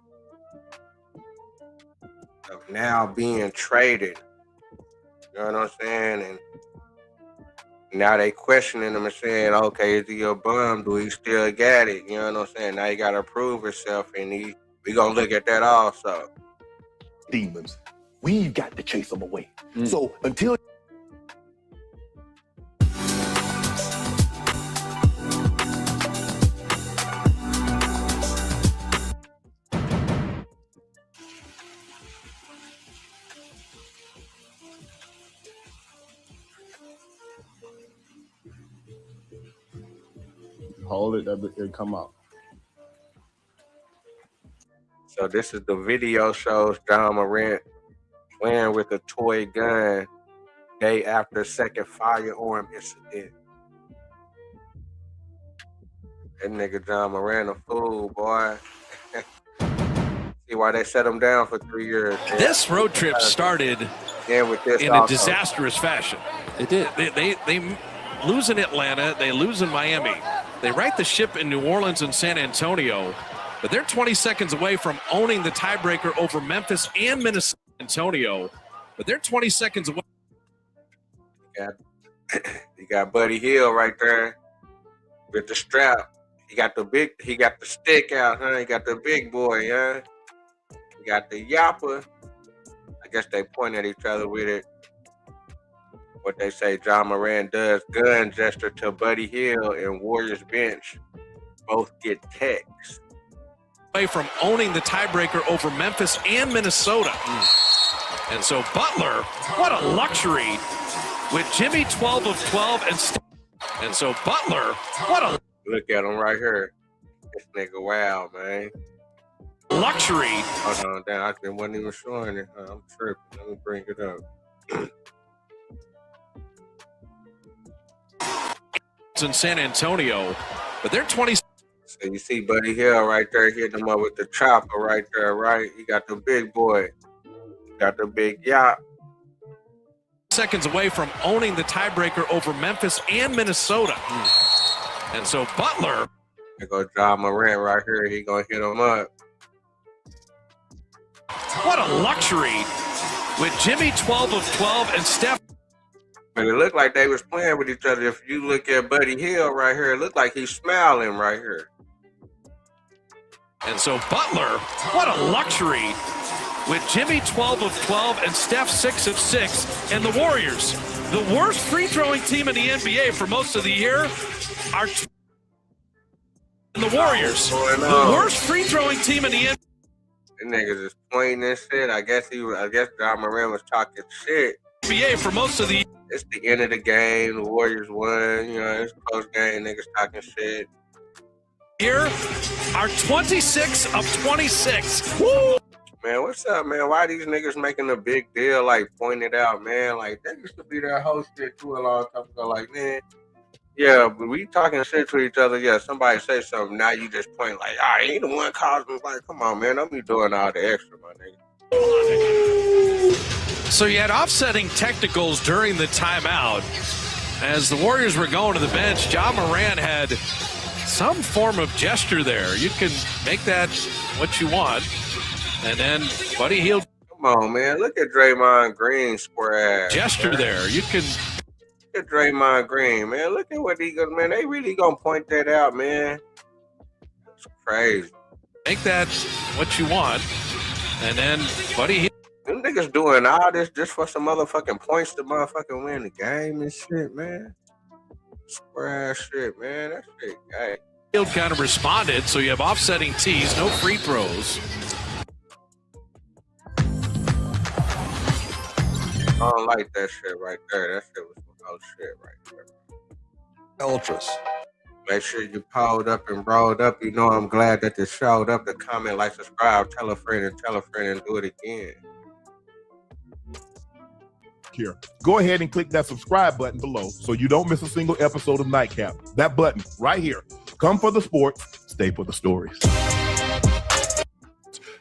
of now being traded. You know what I'm saying? And now they questioning him and saying, okay, is he a bum? Do he still got it? You know what I'm saying? Now he got to prove himself, and we going to look at that also. Demons. We've got to chase them away. So until... Hold it, it'll come out. So this is the video shows Ja Morant playing with a toy gun day after second firearm incident. That nigga Ja Morant a fool, boy. See why they set him down for 3 years. This road trip started with this in also. a disastrous fashion. It did. They lose in Atlanta. They lose in Miami. They right the ship in New Orleans and San Antonio, but they're 20 seconds away from owning the tiebreaker over Memphis and Minnesota. But they're 20 seconds away. You got Buddy Hield right there with the strap. He got the stick out, huh? He got the big boy, huh? He got the yapper. I guess they point at each other with it. What they say, Ja Morant does gun gesture to Buddy Hield and Warriors bench. Both get text. Away from owning the tiebreaker over Memphis and Minnesota. And so Butler, what a luxury with Jimmy 12 of 12 and so Butler, what a look at him right here. This nigga, wow, man. Luxury. Hold on, damn, I wasn't even showing it. I'm tripping. Let me bring it up. In San Antonio, but they're 20. So you see Buddy Hield right there hitting him up with the chopper right there, right? He got the big boy. Got the big yacht. Seconds away from owning the tiebreaker over Memphis and Minnesota. And so Butler. There go Ja Morant right here. He gonna hit him up. What a luxury with Jimmy 12 of 12 and Steph. But it looked like they was playing with each other. If you look at Buddy Hield right here, it looked like he's smiling right here. And so Butler, what a luxury with Jimmy 12 of 12 and Steph 6 of 6. And the Warriors, the worst free throwing team in the NBA for most of the year, are the Warriors, the worst free throwing team in the NBA. The niggas is pointing and shit. I guess Ja Morant was talking shit. NBA for most of the. It's the end of the game. The Warriors won. You know, it's a close game. Niggas talking shit. Here are 26 of 26. Woo! Man, what's up, man? Why these niggas making a big deal, like, pointing it out, man? Like, that used to be their whole shit too a long time ago. Like, man, yeah, but we talking shit to each other. Yeah, somebody say something. Now you just point like, I ain't the one causing. Like, come on, man. Don't be doing all the extra, my nigga. So you had offsetting technicals during the timeout. As the Warriors were going to the bench, Ja Morant had some form of gesture there. You can make that what you want. And then Buddy Hield. Come on, man. Look at Draymond Green square ass. Gesture there. You can. Look at Draymond Green, man. Look at what he goes, man. They really gonna point that out, man. That's crazy. Make that what you want. And then Buddy Hield. Them niggas doing all this just for some motherfucking points to motherfucking win the game and shit, man. Square ass shit, man. That shit gay. Hield kind of responded, so you have offsetting tees, no free throws. I don't like that shit right there. That shit was some old shit right there. Ultras. Make sure you pulled up and rolled up. You know I'm glad that you showed up. To comment, like, subscribe, tell a friend, and do it again. Here. Go ahead and click that subscribe button below so you don't miss a single episode of Nightcap. That button right here. Come for the sports, stay for the stories.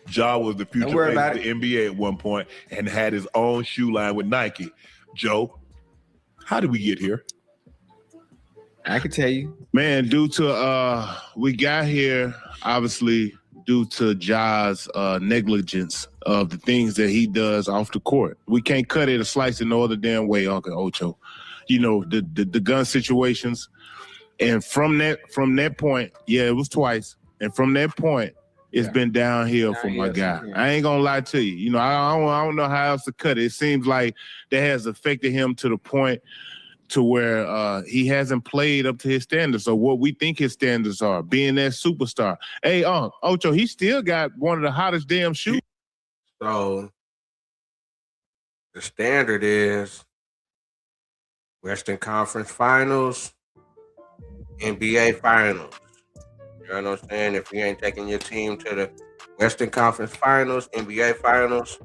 Ja was the future face of the NBA at one point and had his own shoe line with Nike. Joe, how did we get here? I can tell you. Man, due to we got here obviously due to Ja's negligence of the things that he does off the court. We can't cut it or slice it no other damn way, Uncle Ocho. You know, the gun situations. And from that point, yeah, it was twice. And from that point, it's been downhill for my guy. Yeah. I ain't gonna lie to you. You know, I don't know how else to cut it. It seems like that has affected him to the point to where he hasn't played up to his standards or what we think his standards are, being that superstar. Hey, Ocho, he still got one of the hottest damn shoes. So the standard is Western Conference Finals, NBA Finals. You know what I'm saying? If you ain't taking your team to the Western Conference Finals, NBA Finals,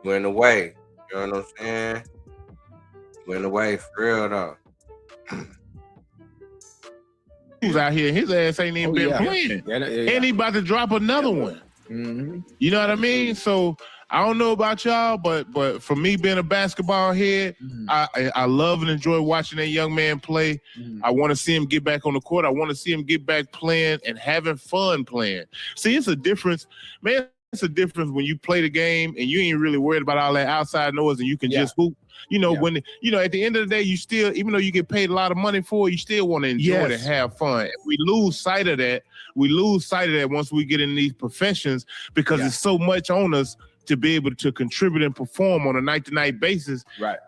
you in the way. You know what I'm saying? You in the way for real though. He's out here, his ass ain't even been playing. And he about to drop another one. Mm-hmm. You know what I mean? So I don't know about y'all, but for me being a basketball head, I love and enjoy watching that young man play. I want to see him get back on the court. I want to see him get back playing and having fun playing. See, it's a difference, man. It's a difference when you play the game and you ain't really worried about all that outside noise and you can just hoop. You know, when you know at the end of the day, you still, even though you get paid a lot of money for it, you still want to enjoy it and have fun. If we lose sight of that, once we get in these professions because it's so much on us to be able to contribute and perform on a night-to-night basis. Right.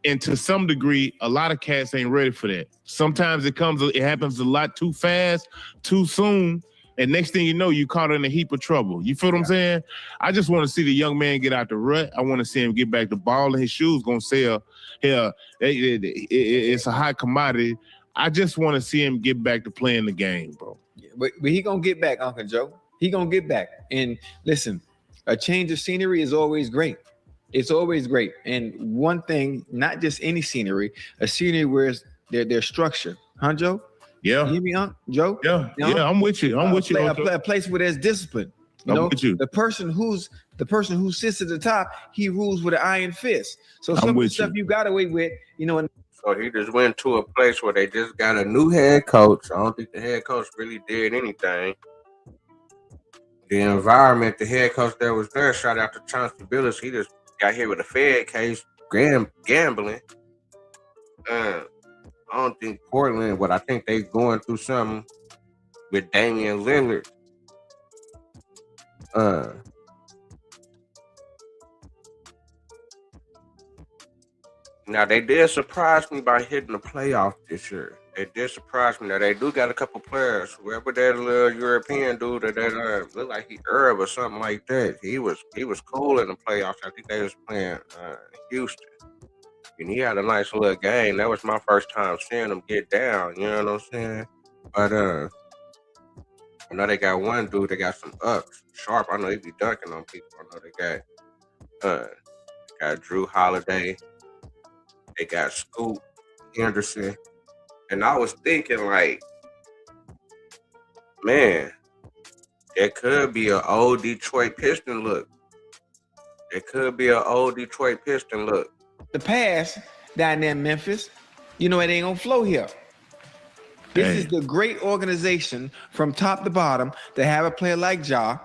And to some degree, a lot of cats ain't ready for that. Sometimes it happens a lot too fast, too soon. And next thing you know, you caught in a heap of trouble. You feel what I'm saying? I just want to see the young man get out the rut. I want to see him get back to ball, and his shoes gonna sell. Hell, it's a high commodity. I just want to see him get back to playing the game, bro. But he gonna get back, Uncle Joe. He gonna get back. And listen, a change of scenery is always great. It's always great. And one thing, not just any scenery, a scenery where there's structure, huh, Joe? Yeah. You hear me, Joe? Yeah. You know? Yeah, I'm with you. I'm with you. A place where there's discipline. You know, with you. The person who sits at the top, he rules with an iron fist. So some of the stuff you got away with, you know. So he just went to a place where they just got a new head coach. I don't think the head coach really did anything. The environment, the head coach that was there, shout out to Chauncey Billups. He just got hit with a Fed case, gambling. I don't think Portland, but I think they going through something with Damian Lillard. Now, they did surprise me by hitting the playoffs this year. They did surprise me. Now, they do got a couple players. Whoever that little European dude that looked like he Herb or something like that, he was cool in the playoffs. I think they was playing Houston. And he had a nice little game. That was my first time seeing him get down. You know what I'm saying? But I know they got one dude. They got some ups. Sharp. I know he be dunking on people. I know they got Drew Holiday. They got Scoot Henderson. And I was thinking, like, man, it could be an old Detroit Piston look. It could be an old Detroit Piston look. The pass down there in Memphis, you know, it ain't gonna flow here. This is the great organization from top to bottom to have a player like Ja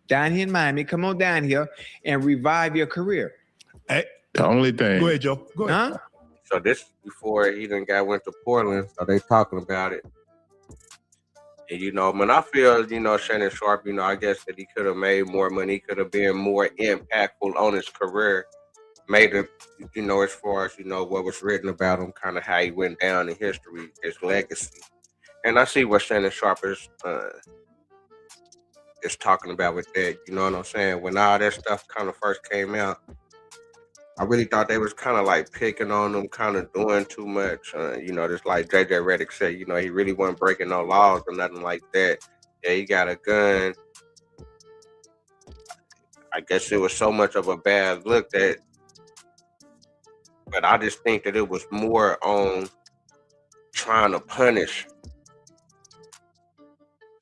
down here in Miami. Come on down here and revive your career. Hey, the only thing. Go ahead, Joe. Go ahead. Huh? So this is before he went to Portland, so they talking about it. And, you know, when I feel, you know, Shannon Sharp, you know, I guess that he could have made more money, he could have been more impactful on his career, made it, you know, as far as, you know, what was written about him, kind of how he went down in history, his legacy. And I see what Shannon Sharp is talking about with that, you know what I'm saying? When all that stuff kind of first came out, I really thought they was kind of like picking on him, kind of doing too much. You know, just like JJ Redick said, you know, he really wasn't breaking no laws or nothing like that. Yeah, he got a gun. I guess it was so much of a bad look that, but I just think that it was more on trying to punish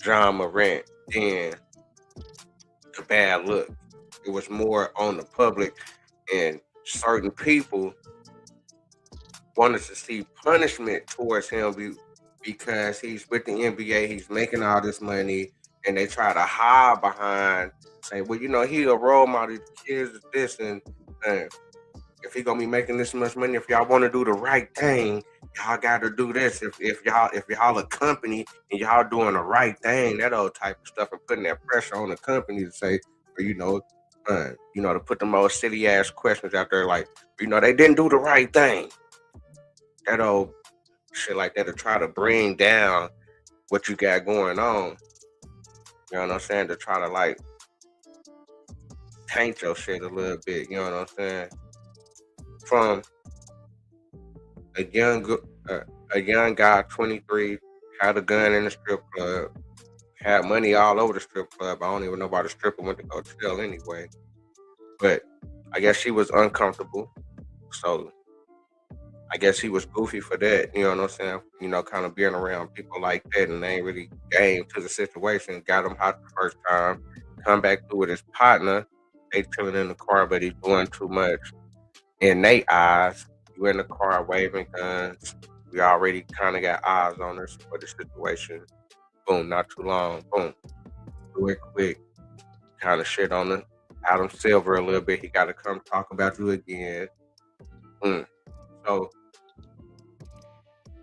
Ja Morant than the bad look. It was more on the public, and certain people wanted to see punishment towards him because he's with the NBA, he's making all this money, and they try to hide behind, say, well, you know, he a role model, kids is this, and if he gonna be making this much money, if y'all want to do the right thing, y'all got to do this. If y'all a company and y'all doing the right thing, that old type of stuff, and putting that pressure on the company to say, or, you know, to put the most silly ass questions out there, like, you know, they didn't do the right thing. That old shit like that to try to bring down what you got going on. You know what I'm saying? To try to like taint your shit a little bit. You know what I'm saying? From a young guy, 23, had a gun in the strip club, had money all over the strip club. I don't even know about the stripper went to go to jail anyway. But I guess she was uncomfortable. So I guess he was goofy for that. You know what I'm saying? You know, kind of being around people like that, and they ain't really game to the situation. Got him hot the first time. Come back through with his partner. They chilling in the car, but he's doing too much. In their eyes, you in the car waving guns. We already kind of got eyes on us for the situation. Boom, not too long. Boom. Do it quick. Kind of shit on the Adam Silver a little bit. He got to come talk about you again. So,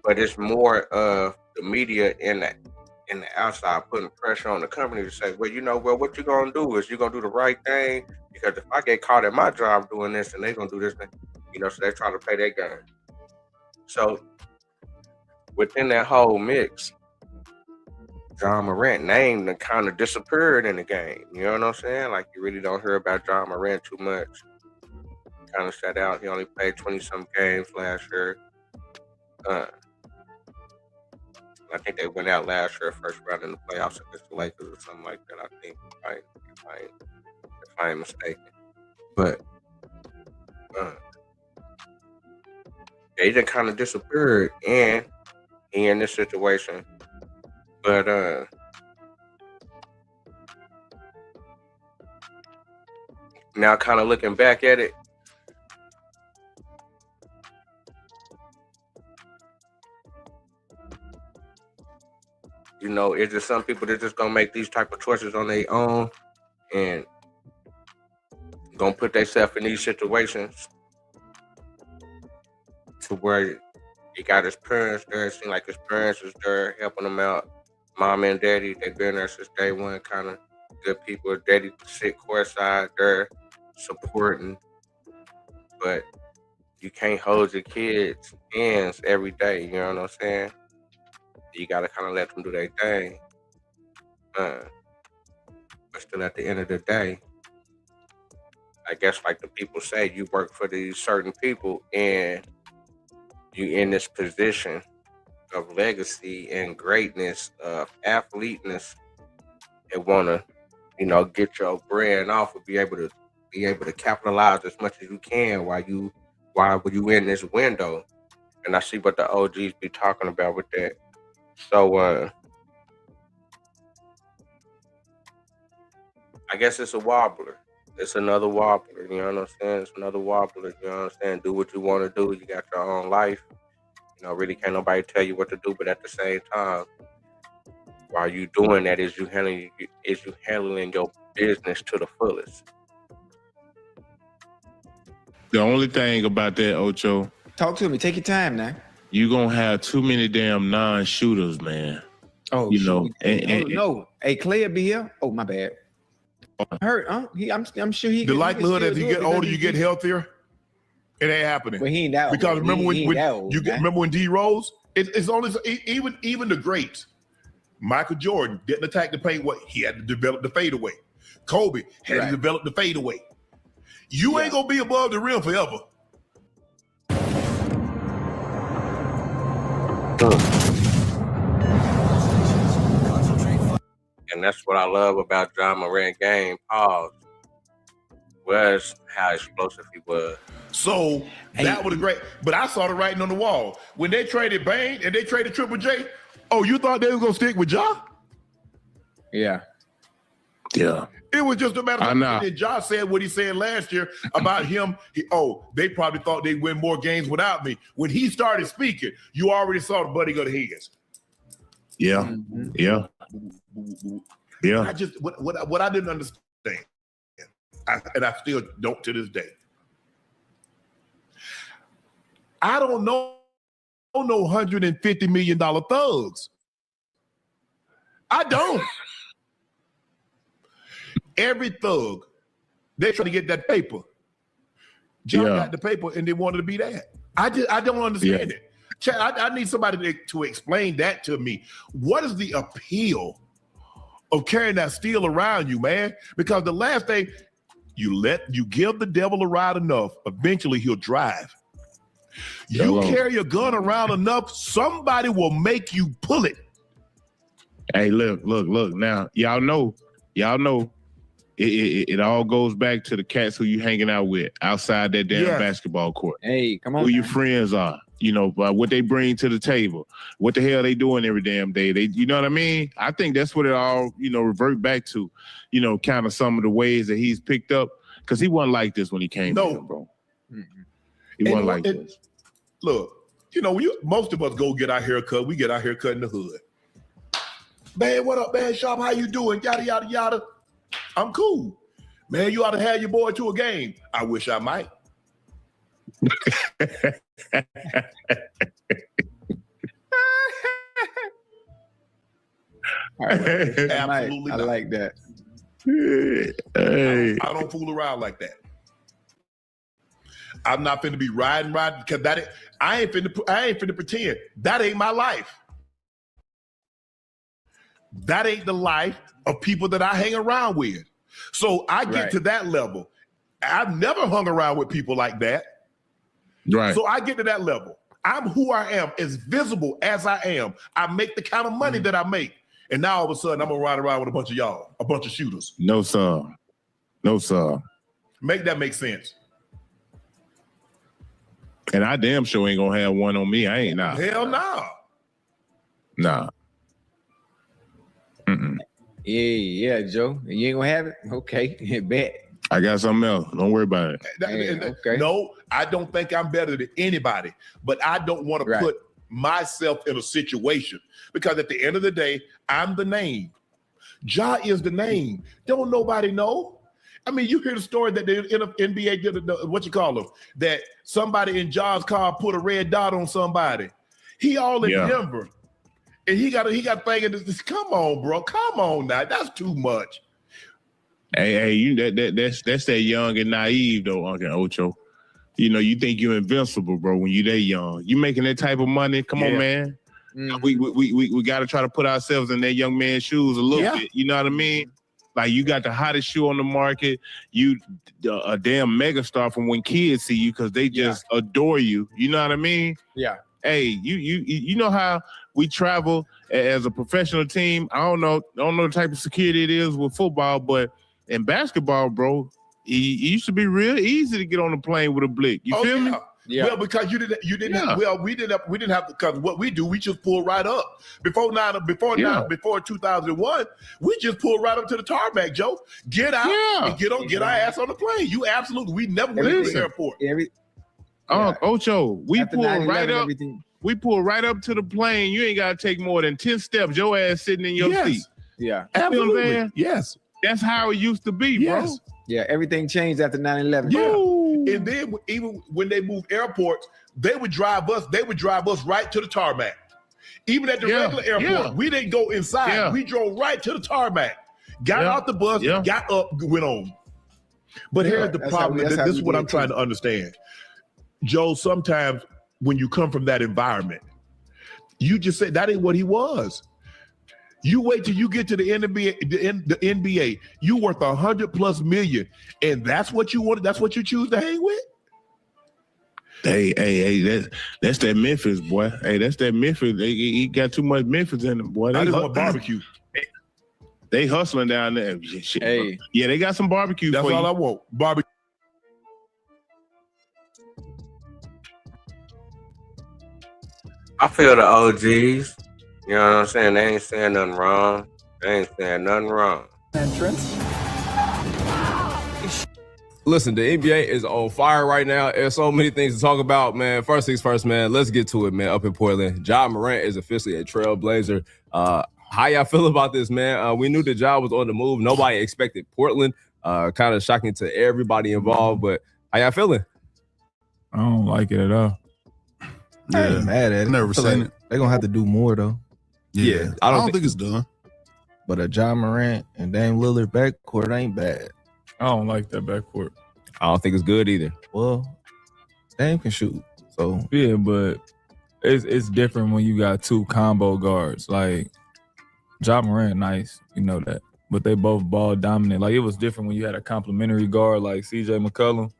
but it's more of the media in the outside putting pressure on the company to say, well, you know, well, what you gonna do is you gonna do the right thing, because if I get caught at my job doing this, and they gonna do this, you know, so they try to play their game. So within that whole mix, Ja Morant name that kind of disappeared in the game. You know what I'm saying? Like, you really don't hear about Ja Morant too much. Kind of sat out. He only played 20-some games last year. I think they went out last year, first round in the playoffs against the Lakers or something like that. I think, if I ain't mistaken. But they just kind of disappeared, and he in this situation. But now, kind of looking back at it, You know, it's just some people that just gonna make these type of choices on their own and gonna put themselves in these situations to where he got his parents there. It seemed like his parents was there helping him out. Mom and daddy, they've been there since day one, kind of good people. Daddy sit courtside there supporting, but you can't hold your kids' hands every day, you know what I'm saying? You gotta kind of let them do their thing. But still at the end of the day, I guess like the people say, you work for these certain people and you in this position of legacy and greatness, of athleteness, and want to, you know, get your brand off and be able to capitalize as much as you can while you in this window. And I see what the OGs be talking about with that. So I guess it's a wobbler. It's another wobbler, you know what I'm saying? It's another wobbler, you know what I'm saying? Do what you want to do. You got your own life. You know, really can't nobody tell you what to do, but at the same time, while you doing that, is you handling your business to the fullest. The only thing about that, Ocho, talk to me. Take your time now. You gonna have too many damn non-shooters, man. Oh, you know, no. Hey, Clay will be here. Oh, my bad. Hurt, huh? I'm sure he. The likelihood as you get older, you get healthier. It ain't happening. Well, he ain't that old. Because remember Remember when D Rose? It's only even the greats. Michael Jordan didn't attack the paint. What he had to develop the fadeaway. Kobe had to develop the fadeaway. You ain't gonna be above the rim forever. And that's what I love about John Morant game, pause, was how explosive he was. So that was great. But I saw the writing on the wall. When they traded Bane and they traded Triple J, oh, you thought they was gonna stick with Ja? Yeah. Yeah. It was just a matter of time that Ja said what he said last year about him. They probably thought they'd win more games without me. When he started speaking, you already saw the butting of the heads. Yeah. Yeah. Yeah. I just what I didn't understand, and I still don't to this day. I don't know $150 million thugs. I don't. Every thug, they try to get that paper. John got the paper and they wanted to be that. I don't understand it. Chad, I need somebody to explain that to me. What is the appeal of carrying that steel around you, man? Because the last thing you give the devil a ride enough, eventually he'll drive. You carry a gun around enough, somebody will make you pull it. Hey, look. Now, y'all know, it all goes back to the cats who you hanging out with outside that damn basketball court. Hey, come on. Who your friends are, you know, what they bring to the table, what the hell they doing every damn day. You know what I mean? I think that's what it all, you know, revert back to, you know, kind of some of the ways that he's picked up, because he wasn't like this when he came here, bro. He wasn't like this. Look, you know, most of us go get our hair cut. We get our hair cut in the hood. Man, what up, man? Sharp, how you doing? Yada, yada, yada. I'm cool. Man, you ought to have your boy to a game. I wish I might. Absolutely I like that. Hey. I don't fool around like that. I'm not finna be riding because I ain't finna pretend. That ain't my life. That ain't the life of people that I hang around with. So I get to that level. I've never hung around with people like that. Right. So I get to that level. I'm who I am, as visible as I am. I make the kind of money that I make. And now all of a sudden I'm gonna ride around with a bunch of y'all, a bunch of shooters. No, sir. No, sir. Make that make sense. And I damn sure ain't gonna have one on me. I ain't now. Hell no. Nah. Yeah, Joe. You ain't gonna have it? Okay, bet. I got something else. Don't worry about it. No, I don't think I'm better than anybody, but I don't want to put myself in a situation because at the end of the day, I'm the name. Ja is the name. Don't nobody know. I mean, you hear the story that the NBA did, that somebody in Ja's car put a red dot on somebody. He all in Denver. And he got thinking this. Come on, bro. Come on now. That's too much. Hey, that's that young and naive though, Uncle Ocho. You know, you think you're invincible, bro, when you that young. You making that type of money. Come on, man. We got to try to put ourselves in that young man's shoes a little bit. You know what I mean? Like, you got the hottest shoe on the market. You a damn megastar from when kids see you because they just adore you. You know what I mean? Yeah. Hey, you know how we travel as a professional team. I don't know the type of security it is with football, but in basketball, bro, it used to be real easy to get on the plane with a blick. You feel me? Yeah. Well, because you didn't have, well, we didn't have, because what we do, we just pull right up. Before 2001, we just pulled right up to the tarmac, Joe. Get out and get our ass on the plane. You absolutely, we never went to the airport. Ocho, we pull right up. We pull right up to the plane. You ain't gotta take more than 10 steps. Your ass sitting in your seat. Yeah. Absolutely. Yes. That's how it used to be, bro. Yeah, everything changed after 9/11. Yeah. And then even when they moved airports, they would drive us right to the tarmac. Even at the regular airport, we didn't go inside. We drove right to the tarmac. Got out the bus, got up, went on. But here's the problem. This is what I'm trying to understand. Joe, sometimes when you come from that environment, you just say that ain't what he was. You wait till you get to the NBA, you worth $100+ million, and that's what you want. That's what you choose to hang with. Hey, that's that Memphis, boy. Hey, that's that Memphis. He got too much Memphis in him, boy. I just want barbecue. They hustling down there. Hey, yeah, they got some barbecue. That's all I want. Barbecue. I feel the OGs. You know what I'm saying? They ain't saying nothing wrong. They ain't saying nothing wrong. Entrance. Listen, the NBA is on fire right now. There's so many things to talk about, man. First things first, man. Let's get to it, man. Up in Portland, Ja Morant is officially a Trailblazer. How y'all feel about this, man? We knew that Ja was on the move. Nobody expected Portland. Kind of shocking to everybody involved, but how y'all feeling? I don't like it at all. I ain't mad at it. Never seen it. They're going to have to do more, though. Yeah. I don't think it's done. But a Ja Morant and Dame Lillard backcourt ain't bad. I don't like that backcourt. I don't think it's good either. Well, Dame can shoot. So yeah, but it's different when you got two combo guards. Like Ja Morant, nice, you know that. But they both ball dominant. Like, it was different when you had a complimentary guard like CJ McCollum,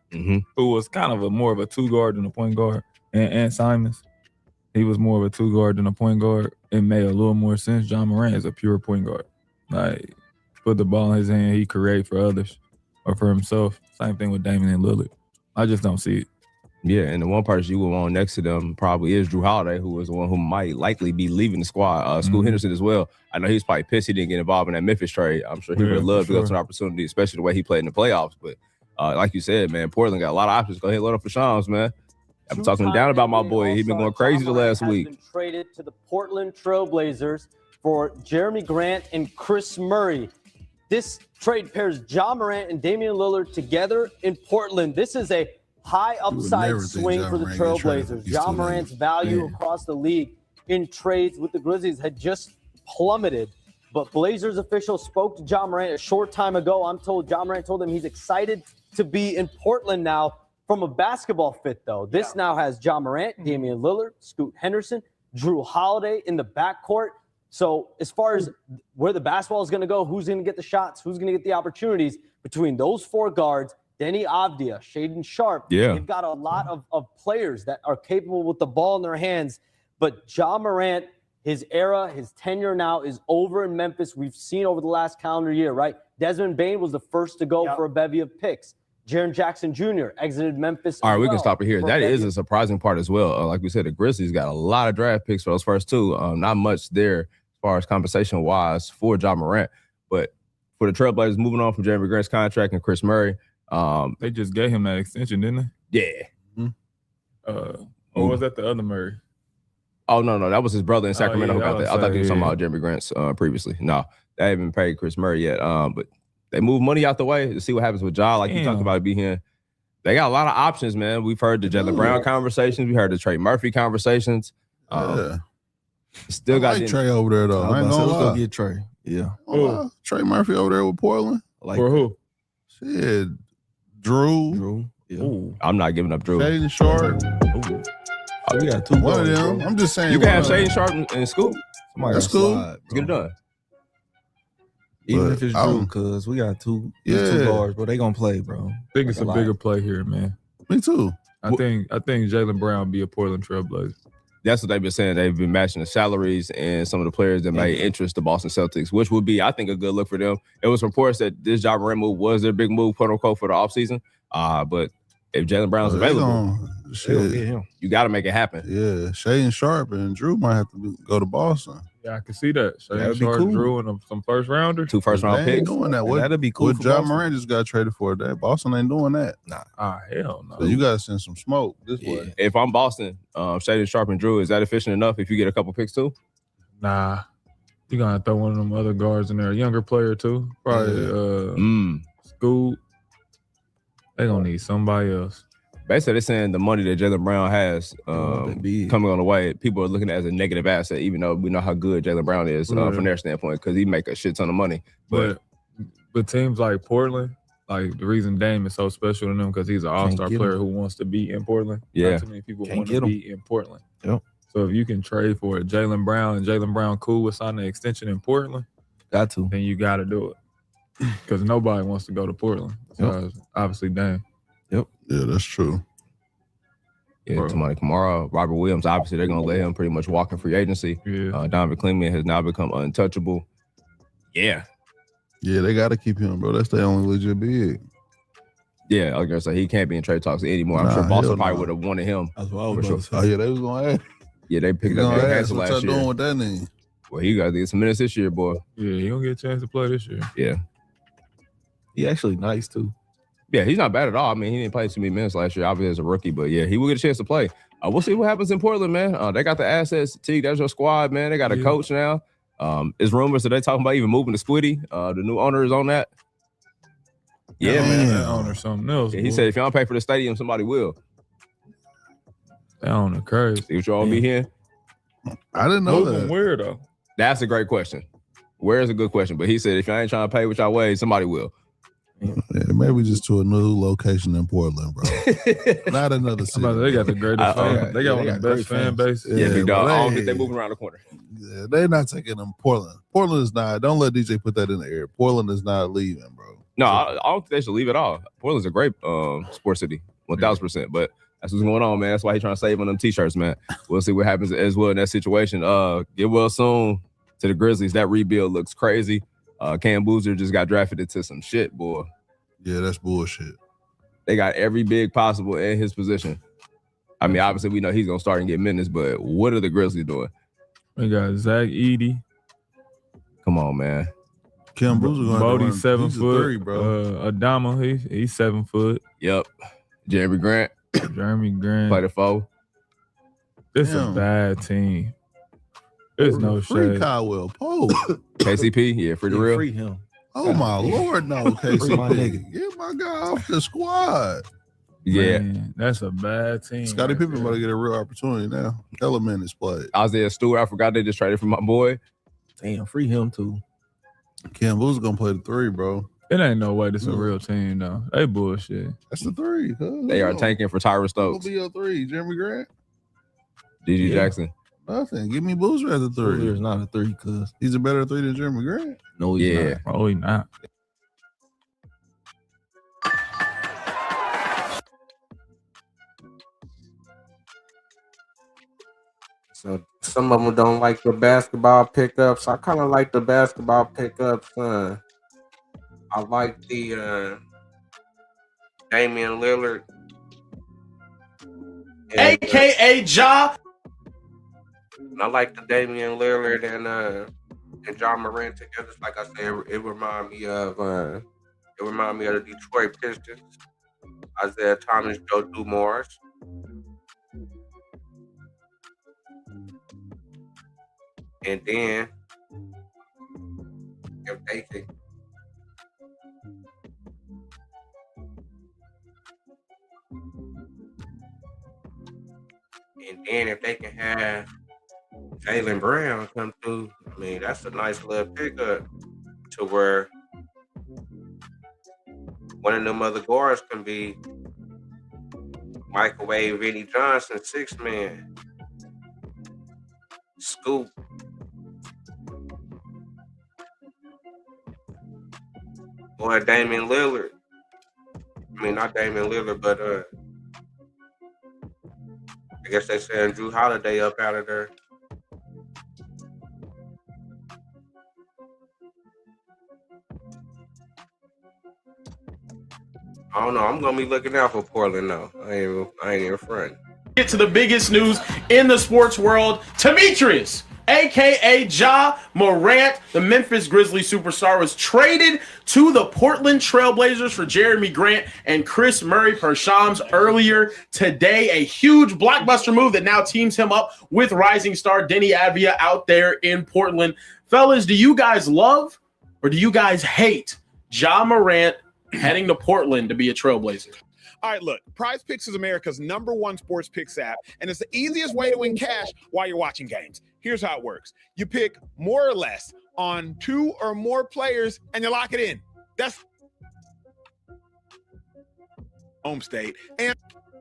who was kind of more of a two guard than a point guard, and Simons. He was more of a two guard than a point guard. It made a little more sense. Ja Morant is a pure point guard. Like, put the ball in his hand, he create for others or for himself. Same thing with Damian Lillard. I just don't see it. Yeah, and the one person you would want next to them probably is Drew Holiday, who is the one who might likely be leaving the squad. Scoot Henderson as well. I know he's probably pissed he didn't get involved in that Memphis trade. I'm sure he would love to go to an opportunity, especially the way he played in the playoffs. But like you said, man, Portland got a lot of options. Go ahead, load up for Shams, man. I've been talking down about my boy. He's been going crazy the last week. Been traded to the Portland Trailblazers for Jeremy Grant and Chris Murray. This trade pairs Ja Morant and Damian Lillard together in Portland. This is a high upside swing for the Trailblazers. Ja Morant's value across the league in trades with the Grizzlies had just plummeted. But Blazers officials spoke to Ja Morant a short time ago. I'm told Ja Morant told him he's excited to be in Portland now. From a basketball fit, though, this now has Ja Morant, Damian Lillard, Scoot Henderson, Drew Holiday in the backcourt. So as far as where the basketball is going to go, who's going to get the shots, who's going to get the opportunities between those four guards, Denny Avdia, Shaedon Sharpe, they've got a lot of players that are capable with the ball in their hands. But Ja Morant, his era, his tenure now is over in Memphis. We've seen over the last calendar year, right? Desmond Bane was the first to go for a bevy of picks. Jaren Jackson Jr. exited Memphis. All right, we can stop it here. That is a surprising part as well. Like we said, the Grizzlies got a lot of draft picks for those first two. Not much there as far as compensation-wise for Ja Morant. But for the Trailblazers, moving on from Jeremy Grant's contract and Chris Murray. They just gave him that extension, didn't they? Yeah. Or was that the other Murray? Oh no, that was his brother in Sacramento who got that. I thought he was talking about Jeremy Grant's previously. No, they haven't paid Chris Murray yet. But they move money out the way to see what happens with Ja. Like you talked about, be here. They got a lot of options, man. We've heard the Jaylen Brown conversations. We heard the Trey Murphy conversations. Still got Trey over there though. I ain't gonna lie. Go get Trey. Yeah. Trey Murphy over there with Portland. For who? Shit. Drew. Yeah. I'm not giving up Drew. Shaden Sharp. Oh, we got two. One of them. I'm just saying. You can have Shaden Sharp and Scoop. That's cool. Let's get it done. Even if it's Drew, because we got two guards, but they gonna play, bro. I think it's a bigger play here, man. Me too. I think Jaylen Brown be a Portland Trailblazer. That's what they've been saying. They've been matching the salaries and some of the players that may interest the Boston Celtics, which would be, I think, a good look for them. It was reports that this Ja Morant move was their big move, quote unquote, for the offseason. But if Jaylen Brown's available, you got to make it happen. Yeah, Shaden Sharp and Drew might have to go to Boston. Yeah, I can see that. That'd Shaden be Sharp, cool. Drew, and some first rounders. 2 first-round They ain't picks. doing that. That'd be cool What for Ja Boston. Morant just got traded for that. Boston ain't doing that. Nah. Hell no. So you gotta send some smoke this way. If I'm Boston, Shaden Sharp and Drew, is that efficient enough if you get a couple picks too? Nah. You're going to throw one of them other guards in there. A younger player, too. Probably Scoot. They're going to need somebody else. Basically, they're saying the money that Jaylen Brown has coming on the way, people are looking at it as a negative asset, even though we know how good Jaylen Brown is from their standpoint, because he make a shit ton of money. But teams like Portland, like the reason Dame is so special to them because he's an all-star player who wants to be in Portland. Yeah. Not too many people want to be in Portland. Yep. So if you can trade for Jaylen Brown and Jaylen Brown cool with signing an extension in Portland, got to. Then you got to do it because nobody wants to go to Portland. So obviously Dame. Yep. Yeah, that's true. Yeah, Tamani Kamara, Robert Williams, obviously they're going to let him pretty much walk in free agency. Yeah. Donovan Klingman has now become untouchable. Yeah. Yeah, they got to keep him, bro. That's their only legit big. Yeah, I was going to say he can't be in trade talks anymore. I'm sure Boston probably would have wanted him. That's what I was about to say. Oh, yeah, they was going to ask. Yeah, they picked up Nick Hansel what last y'all year. doing with that name? Well, he got to get some minutes this year, boy. Yeah, he going to get a chance to play this year. Yeah. He actually nice, too. Yeah, he's not bad at all. I mean, he didn't play too many minutes last year, obviously as a rookie, but yeah, he will get a chance to play. We'll see what happens in Portland, man. They got the assets. Teague, that's your squad, man. They got a coach now. It's rumors that they're talking about even moving to Squiddy. The new owner is on that. Yeah, man. That owner something else. Yeah, he said if y'all don't pay for the stadium, somebody will. That owner crazy. See what y'all be here? I didn't know Moving that. where though? That's a great question. Where is a good question? But he said if y'all ain't trying to pay what y'all weigh, somebody will. Yeah, maybe just to a new location in Portland, bro. Not another city. They got the greatest fan. They got one of the best fan bases. Yeah, big dog. but I don't think they're moving around the corner. Yeah, they're not taking them. Portland is not. Don't let DJ put that in the air. Portland is not leaving, bro. No, I don't think they should leave at all. Portland's a great sports city, 1,000%. But that's what's going on, man. That's why he's trying to save on them t-shirts, man. We'll see what happens as well in that situation. Get well soon to the Grizzlies. That rebuild looks crazy. Cam Boozer just got drafted into some shit, boy. Yeah, that's bullshit. They got every big possible in his position. I mean, obviously, we know he's going to start and get minutes, but what are the Grizzlies doing? We got Zach Edey. Come on, man. Cam Boozer Bodie 7 foot. Three, bro. Adama, he's 7 foot. Yep. Jeremy Grant. Play the 4. It's a bad team. There's no Free shade. Caldwell Pope. KCP, yeah, free to real. Free him. Oh my Lord, no, KCP. my nigga. Get my guy off the squad. Yeah. Man, that's a bad team. Scottie Pippen about to get a real opportunity now. Element is played. Isaiah Stewart, I forgot they just traded for my boy. Damn, free him too. Cam Boozer gonna play the 3, bro. It ain't no way this is a real team, though. They bullshit. That's the 3. Huh? They are tanking for Tyra Who'll Stokes. be your 3? Jeremy Grant? DG Jackson. Nothing. Give me Boozer as a 3. Boozer's not a 3, cuz. He's a better 3 than Jeremy Grant. No, he's Yeah. not. Oh, he not. So some of them don't like the basketball pickups. I kind of like the basketball pickups. I like the Damian Lillard. AKA Ja. And I like the Damian Lillard and Ja Morant together. Like I said, it remind me of the Detroit Pistons. Isaiah Thomas, Joe Dumars. And then if they can have Jaylen Brown come through, I mean, that's a nice little pickup to where one of them other guards can be microwave Vinnie Johnson, 6-man. Scoop. Or Damian Lillard. I mean, not Damian Lillard, but I guess they saying Drew Holiday up out of there. I don't know. I'm gonna be looking out for Portland though. I ain't even front. Get to the biggest news in the sports world. Demetrius, aka Ja Morant, the Memphis Grizzlies superstar, was traded to the Portland Trailblazers for Jeremy Grant and Chris Murray per Shams earlier today. A huge blockbuster move that now teams him up with rising star Denny Avdia out there in Portland. Fellas, do you guys love or do you guys hate Ja Morant heading to Portland to be a Trailblazer? All right, look, Prize Picks is America's #1 sports picks app, and it's the easiest way to win cash while you're watching games. Here's how it works. You pick more or less on 2 or more players, and you lock it in. That's home state. And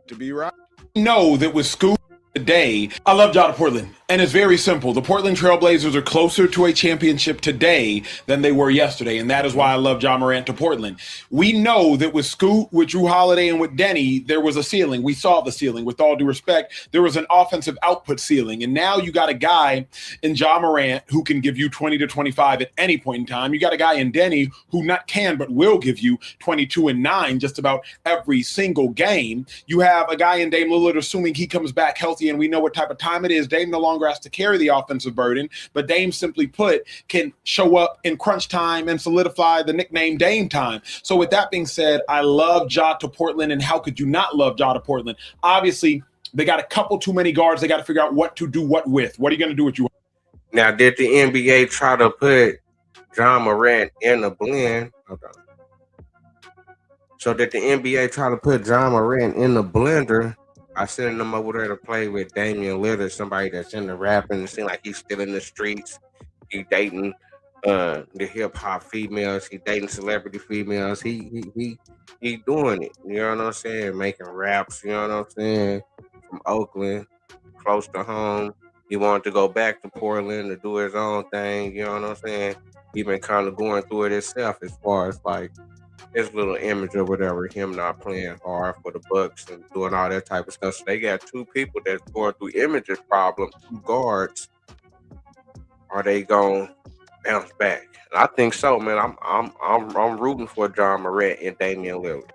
to be right. Know that with Scoop today, I love Ja to Portland, and it's very simple. The Portland Trailblazers are closer to a championship today than they were yesterday, and that is why I love Ja Morant to Portland. We know that with Scoot, with Drew Holiday, and with Denny, there was a ceiling. We saw the ceiling. With all due respect, there was an offensive output ceiling, and now you got a guy in Ja Morant who can give you 20 to 25 at any point in time. You got a guy in Denny who not can but will give you 22 and 9 just about every single game. You have a guy in Dame Lillard, assuming he comes back healthy, and we know what type of time it is. Dame no longer has to carry the offensive burden, but Dame, simply put, can show up in crunch time and solidify the nickname Dame time. So with that being said, I love Ja to Portland, and how could you not love Ja to Portland? Obviously, they got a couple too many guards. They got to figure out what to do what with. What are you going to do with you? Now, did the NBA try to put Ja Morant in the blend? Okay. So did the NBA try to put Ja Morant in the blender? I sent him over there to play with Damian Lillard, somebody that's in the rapping. It seems like he's still in the streets. He dating the hip hop females. He dating celebrity females. He doing it. You know what I'm saying? Making raps. You know what I'm saying? From Oakland, close to home. He wanted to go back to Portland to do his own thing. You know what I'm saying? He been kind of going through it himself as far as like his little image or whatever, him not playing hard for the Bucks and doing all that type of stuff. So they got two people that's going through images problems, 2 guards. Are they gonna bounce back? And I think so, man. I'm rooting for Ja Morant and Damian Lillard.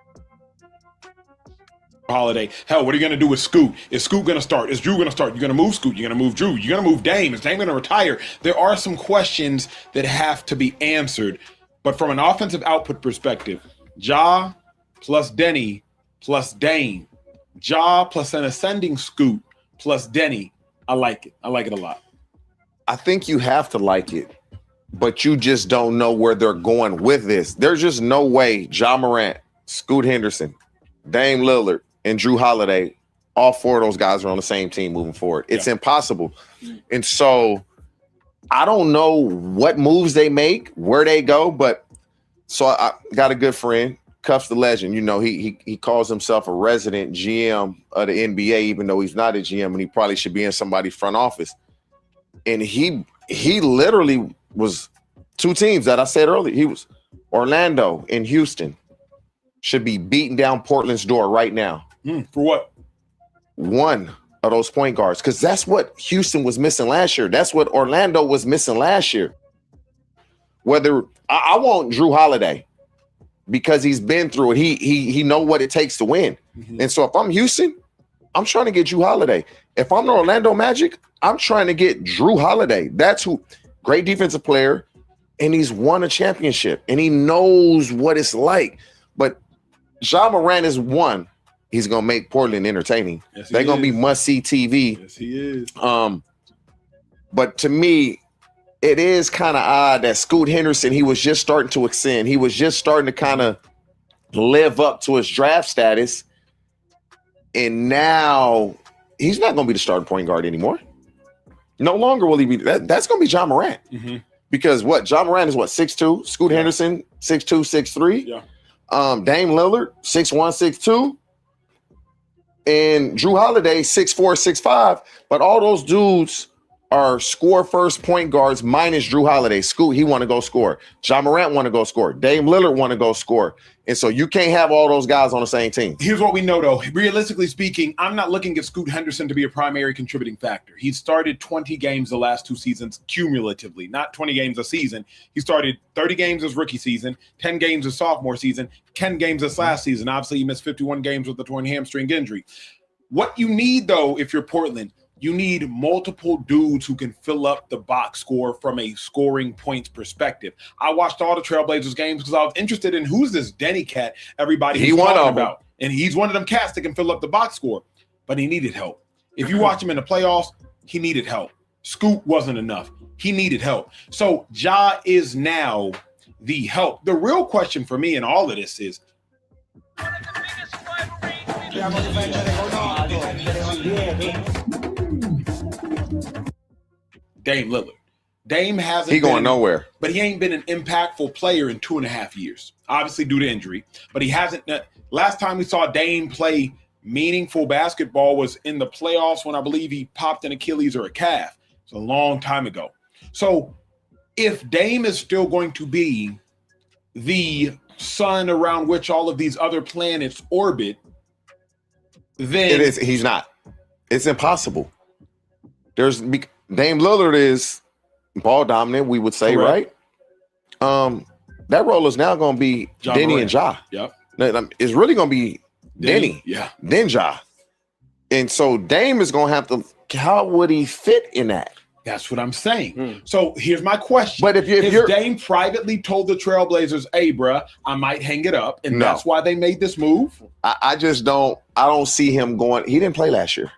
Holiday. Hell, what are you going to do with Scoot? Is Scoot going to start? Is Drew going to start? You're going to move Scoot. You're going to move Drew. You're going to move Dame. Is Dame going to retire? There are some questions that have to be answered. But from an offensive output perspective, Ja plus Denny plus Dame, Ja plus an ascending Scoot plus Denny, I like it. I like it a lot. I think you have to like it, but you just don't know where they're going with this. There's just no way Ja Morant, Scoot Henderson, Dame Lillard, and Drew Holiday, all 4 of those guys are on the same team moving forward. It's impossible. And so I don't know what moves they make, where they go, but so I got a good friend, Cuffs the Legend. You know, he calls himself a resident GM of the NBA, even though he's not a GM, and he probably should be in somebody's front office. And he literally was 2 teams that I said earlier. He was Orlando and Houston should be beating down Portland's door right now. For what? 1 of those point guards, because that's what Houston was missing last year. That's what Orlando was missing last year. Whether I want Drew Holiday because he's been through it. He know what it takes to win. And so if I'm Houston, I'm trying to get Drew Holiday. If I'm the Orlando Magic, I'm trying to get Drew Holiday. That's who, great defensive player, and he's won a championship, and he knows what it's like. But Ja Morant is one. He's gonna make Portland entertaining. They're gonna be must-see TV. Yes, he is. But to me, it is kind of odd that Scoot Henderson, he was just starting to ascend. He was just starting to kind of live up to his draft status. And now he's not going to be the starting point guard anymore. No longer will he be. That's going to be John Morant. Mm-hmm. Because John Morant is 6'2", Scoot Henderson 6'2", 6'3". Yeah. Dame Lillard 6'1", 6'2", and Drew Holiday 6'4", 6'5". But all those dudes are score first point guards minus Drew Holiday. Scoot, he want to go score. John Morant want to go score. Dame Lillard want to go score. And so you can't have all those guys on the same team. Here's what we know, though. Realistically speaking, I'm not looking at Scoot Henderson to be a primary contributing factor. He started 20 games the last 2 seasons cumulatively, not 20 games a season. He started 30 games his rookie season, 10 games his sophomore season, 10 games this last season. Obviously, he missed 51 games with a torn hamstring injury. What you need, though, if you're Portland, you need multiple dudes who can fill up the box score from a scoring points perspective. I watched all the Trailblazers games because I was interested in who's this Denny cat everybody's talking about. And he's one of them cats that can fill up the box score, but he needed help. If you watch him in the playoffs, he needed help. Scoot wasn't enough. He needed help. So Ja is now the help. The real question for me in all of this is, Dame Lillard. Dame hasn't. He going nowhere. But he ain't been an impactful player in 2.5 years, obviously due to injury. But he hasn't. Last time we saw Dame play meaningful basketball was in the playoffs when I believe he popped an Achilles or a calf. It's a long time ago. So if Dame is still going to be the sun around which all of these other planets orbit, then it is. He's not. It's impossible. Dame Lillard is ball dominant, we would say, correct, right? That role is now going to be Denny and Ja. Yep. It's really going to be Denny, then Ja. And so Dame is going to have to. How would he fit in that? That's what I'm saying. So here's my question. But if Dame privately told the Trailblazers, hey, bruh, I might hang it up, and that's why they made this move? I just don't. I don't see him going. He didn't play last year.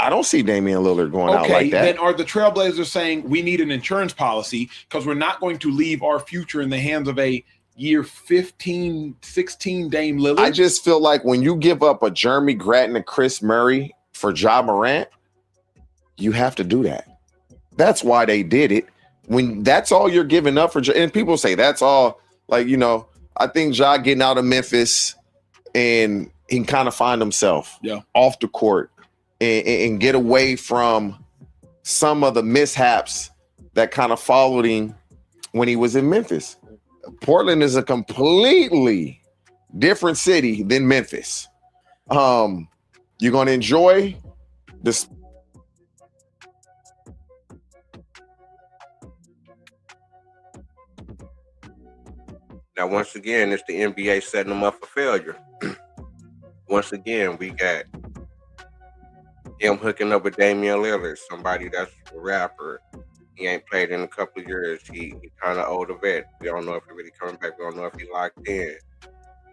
I don't see Damian Lillard going out like that. Then are the Trailblazers saying we need an insurance policy because we're not going to leave our future in the hands of a year 15, 16 Dame Lillard? I just feel like when you give up a Jeremy Grant and a Chris Murray for Ja Morant, you have to do that. That's why they did it. When that's all you're giving up for, and people say that's all, like, you know, I think Ja getting out of Memphis and he can kind of find himself off the court and get away from some of the mishaps that kind of followed him when he was in Memphis. Portland is a completely different city than Memphis. You're going to enjoy this. Now, once again, it's the NBA setting them up for failure. Once again, we got him hooking up with Damian Lillard, somebody that's a rapper. He ain't played in a couple of years. He kind of older vet. We don't know if he really coming back. We don't know if he locked in.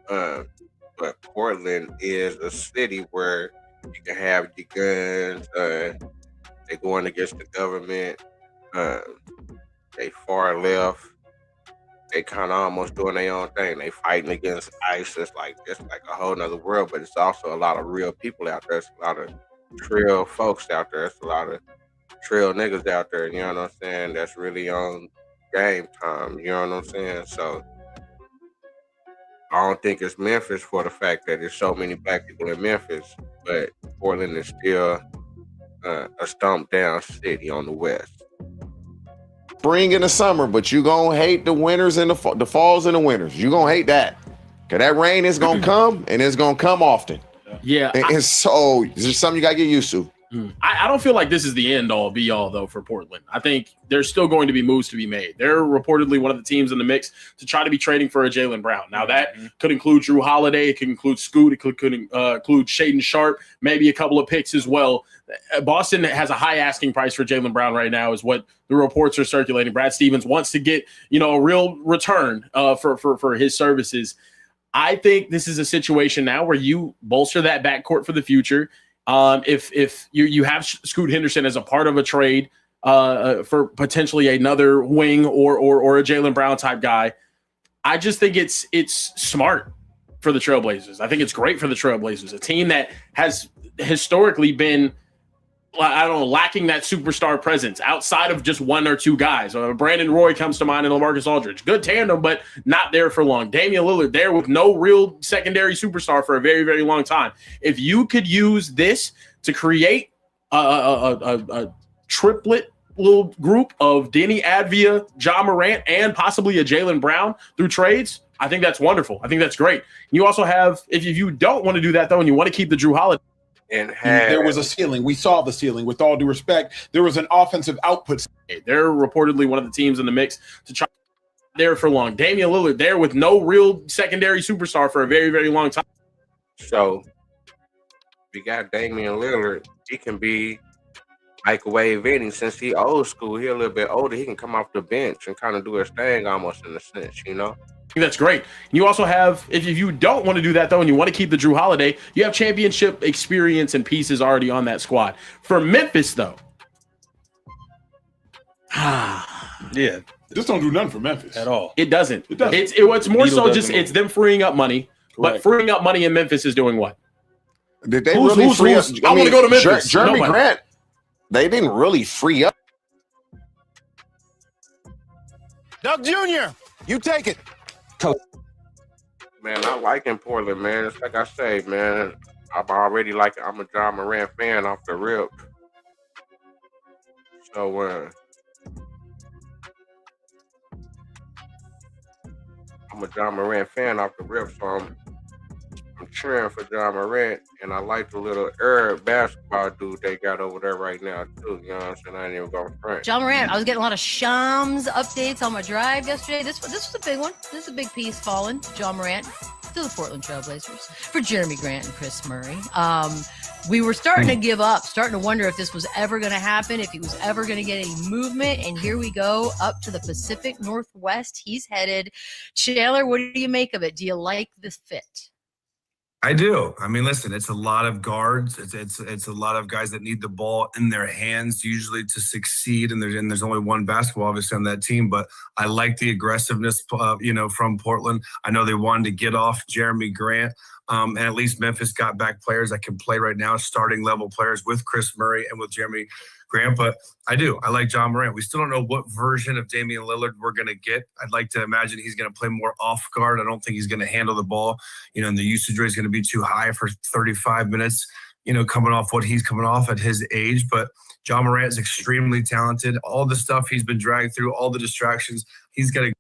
But Portland is a city where you can have your guns. They going against the government. They far left. They kind of almost doing their own thing. They fighting against ISIS. It's like a whole nother world. But it's also a lot of real people out there. It's a lot of trail folks out there. It's a lot of trail niggas out there. You know what I'm saying? That's really on game time. You know what I'm saying? So I don't think it's Memphis for the fact that there's so many black people in Memphis, but Portland is still a stomped down city on the west. Spring and the summer, but you gonna hate the winters and the falls and the winters. You gonna hate that, cause that rain is gonna come and it's gonna come often. Yeah, and so it's just something you gotta get used to. I don't feel like this is the end all be all though for Portland. I think there's still going to be moves to be made. They're reportedly one of the teams in the mix to try to be trading for a Jaylen Brown. Now that could include Drew Holiday, it could include Scoot, it could include Shaedon Sharpe, maybe a couple of picks as well. Boston has a high asking price for Jaylen Brown right now, is what the reports are circulating. Brad Stevens wants to get a real return for his services. I think this is a situation now where you bolster that backcourt for the future. If you have Scoot Henderson as a part of a trade, for potentially another wing or a Jaylen Brown type guy. I just think it's smart for the Trailblazers. I think it's great for the Trailblazers, a team that has historically been, I don't know, lacking that superstar presence outside of just one or two guys. Brandon Roy comes to mind and LaMarcus Aldridge. Good tandem, but not there for long. Damian Lillard there with no real secondary superstar for a very, very long time. If you could use this to create a triplet little group of Denny Advia, Ja Morant, and possibly a Jaylen Brown through trades, I think that's wonderful. I think that's great. You also have, if you don't want to do that, though, and you want to keep the Drew Holiday, and there was a ceiling. We saw the ceiling. With all due respect, there was an offensive output. They're reportedly one of the teams in the mix to try there for long. Damian Lillard there with no real secondary superstar for a very, very long time. So we got Damian Lillard. He can be microwave inning since he old school. He a little bit older. He can come off the bench and kind of do his thing almost in a sense, you know? I think that's great. You also have, if you don't want to do that, though, and you want to keep the Drew Holiday, you have championship experience and pieces already on that squad. For Memphis, though. Yeah. This don't do nothing for Memphis. At all. It doesn't. It's more so just it's them freeing up money. Correct. But freeing up money in Memphis is doing what? Did they really free up? I want to go to Memphis. Jeremy Grant, they didn't really free up. Doug Jr., you take it. Man, I like in Portland, man. It's like I say, man. I'm a Ja Morant fan off the rip. So I'm a Ja Morant fan off the rip, so I'm cheering for Ja Morant, and I like the little Arab basketball dude they got over there right now too. You know what I'm saying? I ain't even going front. Ja Morant, I was getting a lot of Shams updates on my drive yesterday. This was a big one. This is a big piece falling. Ja Morant to the Portland Trailblazers for Jeremy Grant and Chris Murray. We were starting to give up, starting to wonder if this was ever going to happen, if he was ever going to get any movement. And here we go up to the Pacific Northwest. He's headed. Chandler, what do you make of it? Do you like this fit? I do. I mean, listen, it's a lot of guards. It's a lot of guys that need the ball in their hands usually to succeed. And there's only one basketball obviously on that team. But I like the aggressiveness, from Portland. I know they wanted to get off Jeremy Grant. And at least Memphis got back players that can play right now, starting level players with Chris Murray and with Jeremy Grant. But I do. I like Ja Morant. We still don't know what version of Damian Lillard we're going to get. I'd like to imagine he's going to play more off guard. I don't think he's going to handle the ball, and the usage rate is going to be too high for 35 minutes, coming off what he's coming off at his age. But Ja Morant is extremely talented. All the stuff he's been dragged through, all the distractions, he's got to.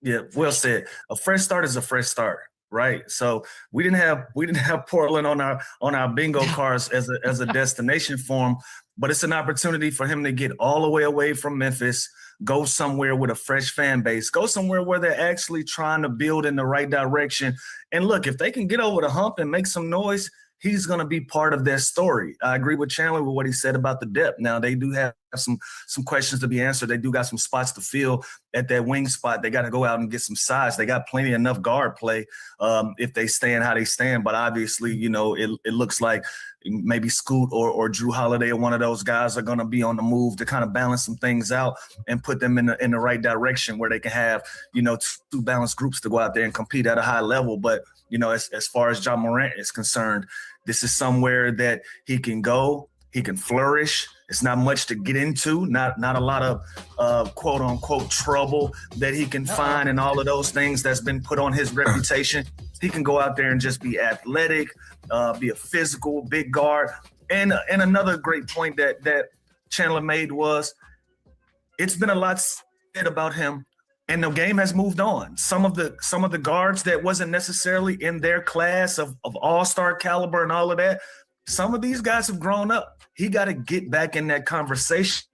Yeah, well said. A fresh start is a fresh start. Right. So we didn't have Portland on our bingo cards as a destination for him, but it's an opportunity for him to get all the way away from Memphis, go somewhere with a fresh fan base, go somewhere where they're actually trying to build in the right direction. And look, if they can get over the hump and make some noise, he's going to be part of their story. I agree with Chandler with what he said about the depth. Now, they do have some questions to be answered. They do got some spots to fill at that wing spot. They got to go out and get some size. They got plenty enough guard play if they stand how they stand. But obviously, it looks like maybe Scoot or Drew Holiday or one of those guys are going to be on the move to kind of balance some things out and put them in the right direction where they can have, two balanced groups to go out there and compete at a high level. But, as far as Ja Morant is concerned, this is somewhere that he can go, he can flourish. It's not much to get into, not a lot of quote unquote trouble that he can find and all of those things that's been put on his reputation. He can go out there and just be athletic, be a physical big guard. And another great point that Chandler made was it's been a lot said about him. And the game has moved on. Some of the guards that wasn't necessarily in their class of all-star caliber and all of that, some of these guys have grown up. He got to get back in that conversation.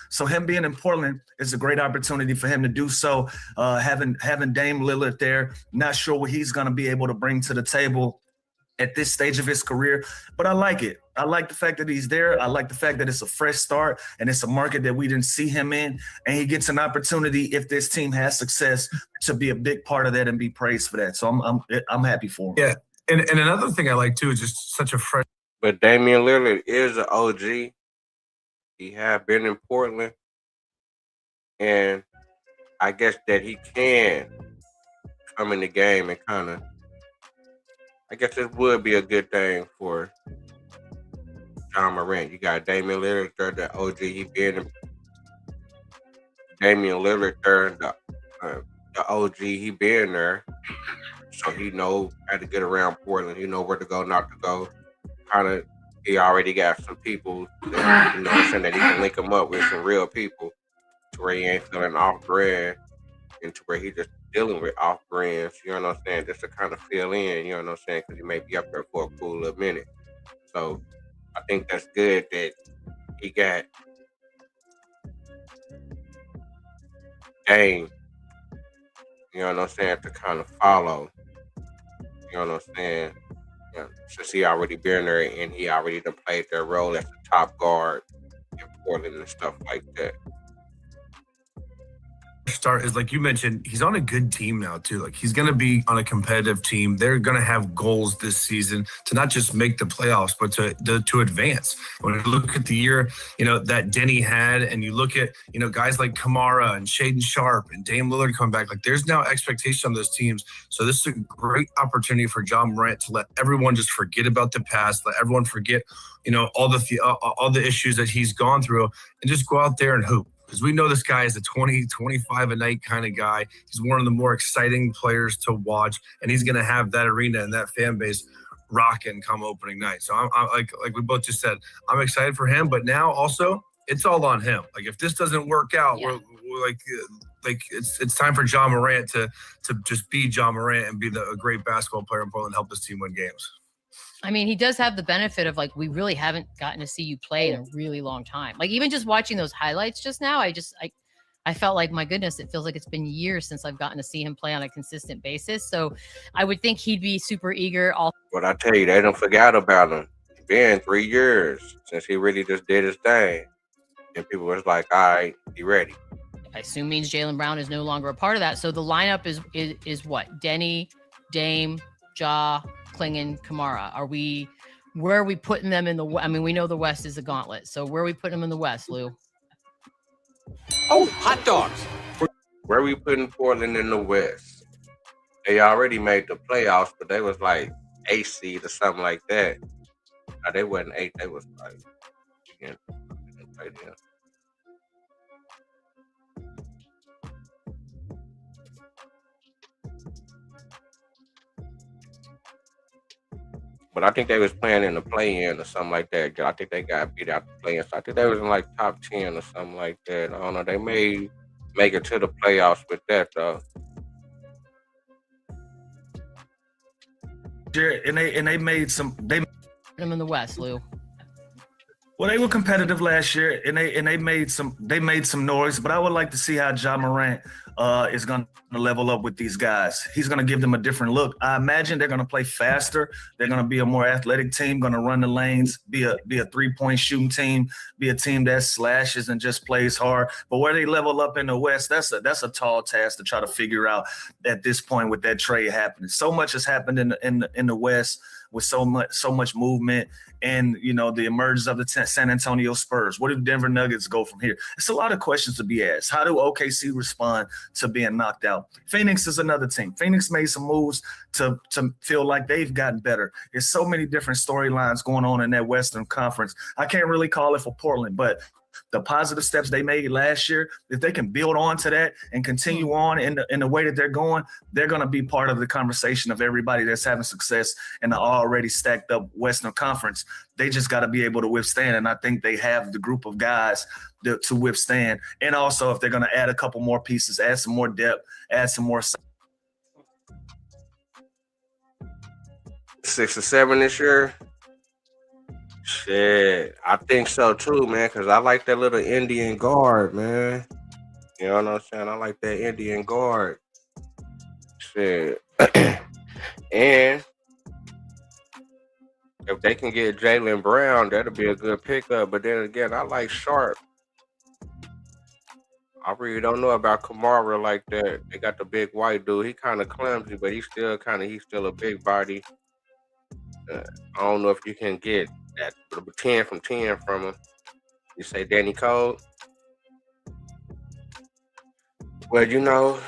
So him being in Portland is a great opportunity for him to do so. Having Dame Lillard there, not sure what he's going to be able to bring to the table at this stage of his career, but I like it. I like the fact that he's there. I like the fact that it's a fresh start and it's a market that we didn't see him in, and he gets an opportunity if this team has success to be a big part of that and be praised for that. So I'm happy for him. Yeah, and another thing I like too is just such a fresh. But Damian Lillard is an OG. He had been in Portland. and I guess that he can come in the game and kind of. I guess this would be a good thing for John Morant. You got Damian Lillard, the OG. He been Damian Lillard, the OG. He been there, so he know how to get around Portland. He know where to go, not to go. Kind of, he already got some people that, you know what I'm saying, that he can link him up with some real people to where he ain't feeling off brand and to where he just dealing with off brands, you know what I'm saying, just to kind of fill in, you know what I'm saying, because he may be up there for a cool little minute. So I think that's good that he got Dame, you know what I'm saying, to kind of follow, you know what I'm saying, you know, since he already been there and he already done played their role as the top guard in Portland and stuff like that. Start is like you mentioned, he's on a good team now too. Like he's going to be on a competitive team. They're going to have goals this season to not just make the playoffs, but to advance. When you look at the year, you know, that Denny had, and you look at, you know, guys like Kamara and Shaden Sharp and Dame Lillard come back, like there's now expectation on those teams. So this is a great opportunity for John Morant to let everyone just forget about the past, let everyone forget, you know, all the issues that he's gone through, and just go out there and hoop. Because we know this guy is a 20, 25 a night kind of guy. He's one of the more exciting players to watch, and he's going to have that arena and that fan base rocking come opening night. So I'm like we both just said, I'm excited for him, but now also it's all on him. Like if this doesn't work out, we're like it's time for John Morant to just be John Morant and be a great basketball player in Portland and help his team win games. I mean, he does have the benefit of like, we really haven't gotten to see you play in a really long time. Like even just watching those highlights just now, I felt like, my goodness, it feels like it's been years since I've gotten to see him play on a consistent basis. So I would think he'd be super eager. But I tell you, they don't forget about him. It's been 3 years since he really just did his thing. And people was like, all right, he ready. I assume means Jaylen Brown is no longer a part of that. So the lineup is what? Denny, Dame, Ja, Klingon, Kamara. Where are we putting them in the? I mean, we know the West is a gauntlet. So where are we putting them in the West, Lou? Oh, hot dogs. Where are we putting Portland in the West? They already made the playoffs, but they was like 8th seed or something like that. No, they wasn't 8. They was like, yeah, right there. But I think they was playing in the play-in or something like that. I think they got beat out the play-in. So I think they was in like top 10 or something like that. I don't know. They may make it to the playoffs with that though. And they made some. They put them in the West, Lou. Well, they were competitive last year, and they made some noise. But I would like to see how John Morant is going to level up with these guys. He's going to give them a different look. I imagine they're going to play faster. They're going to be a more athletic team, going to run the lanes, be a 3-point shooting team, be a team that slashes and just plays hard. But where they level up in the West, that's a tall task to try to figure out at this point with that trade happening. So much has happened in the West with so much movement. And, you know, the emergence of the San Antonio Spurs. Where do Denver Nuggets go from here? It's a lot of questions to be asked. How do OKC respond to being knocked out? Phoenix is another team. Phoenix made some moves to feel like they've gotten better. There's so many different storylines going on in that Western Conference. I can't really call it for Portland, but the positive steps they made last year, if they can build on to that and continue on in the way that they're going to be part of the conversation of everybody that's having success in the already stacked up Western Conference. They just got to be able to withstand, and I think they have the group of guys to withstand. And also, if they're going to add a couple more pieces, add some more depth, add some more. 6 or 7 this year. Shit, I think so too, man, because I like that little Indian guard, man. You know what I'm saying? I like that Indian guard. Shit. And if they can get Jaylen Brown, that'll be a good pickup. But then again, I like Sharp. I really don't know about Kamara like that. They got the big white dude. He kind of clumsy, but he's still a big body. I don't know if you can get that 10 from 10 from him. You say Danny Cole? Well, you know,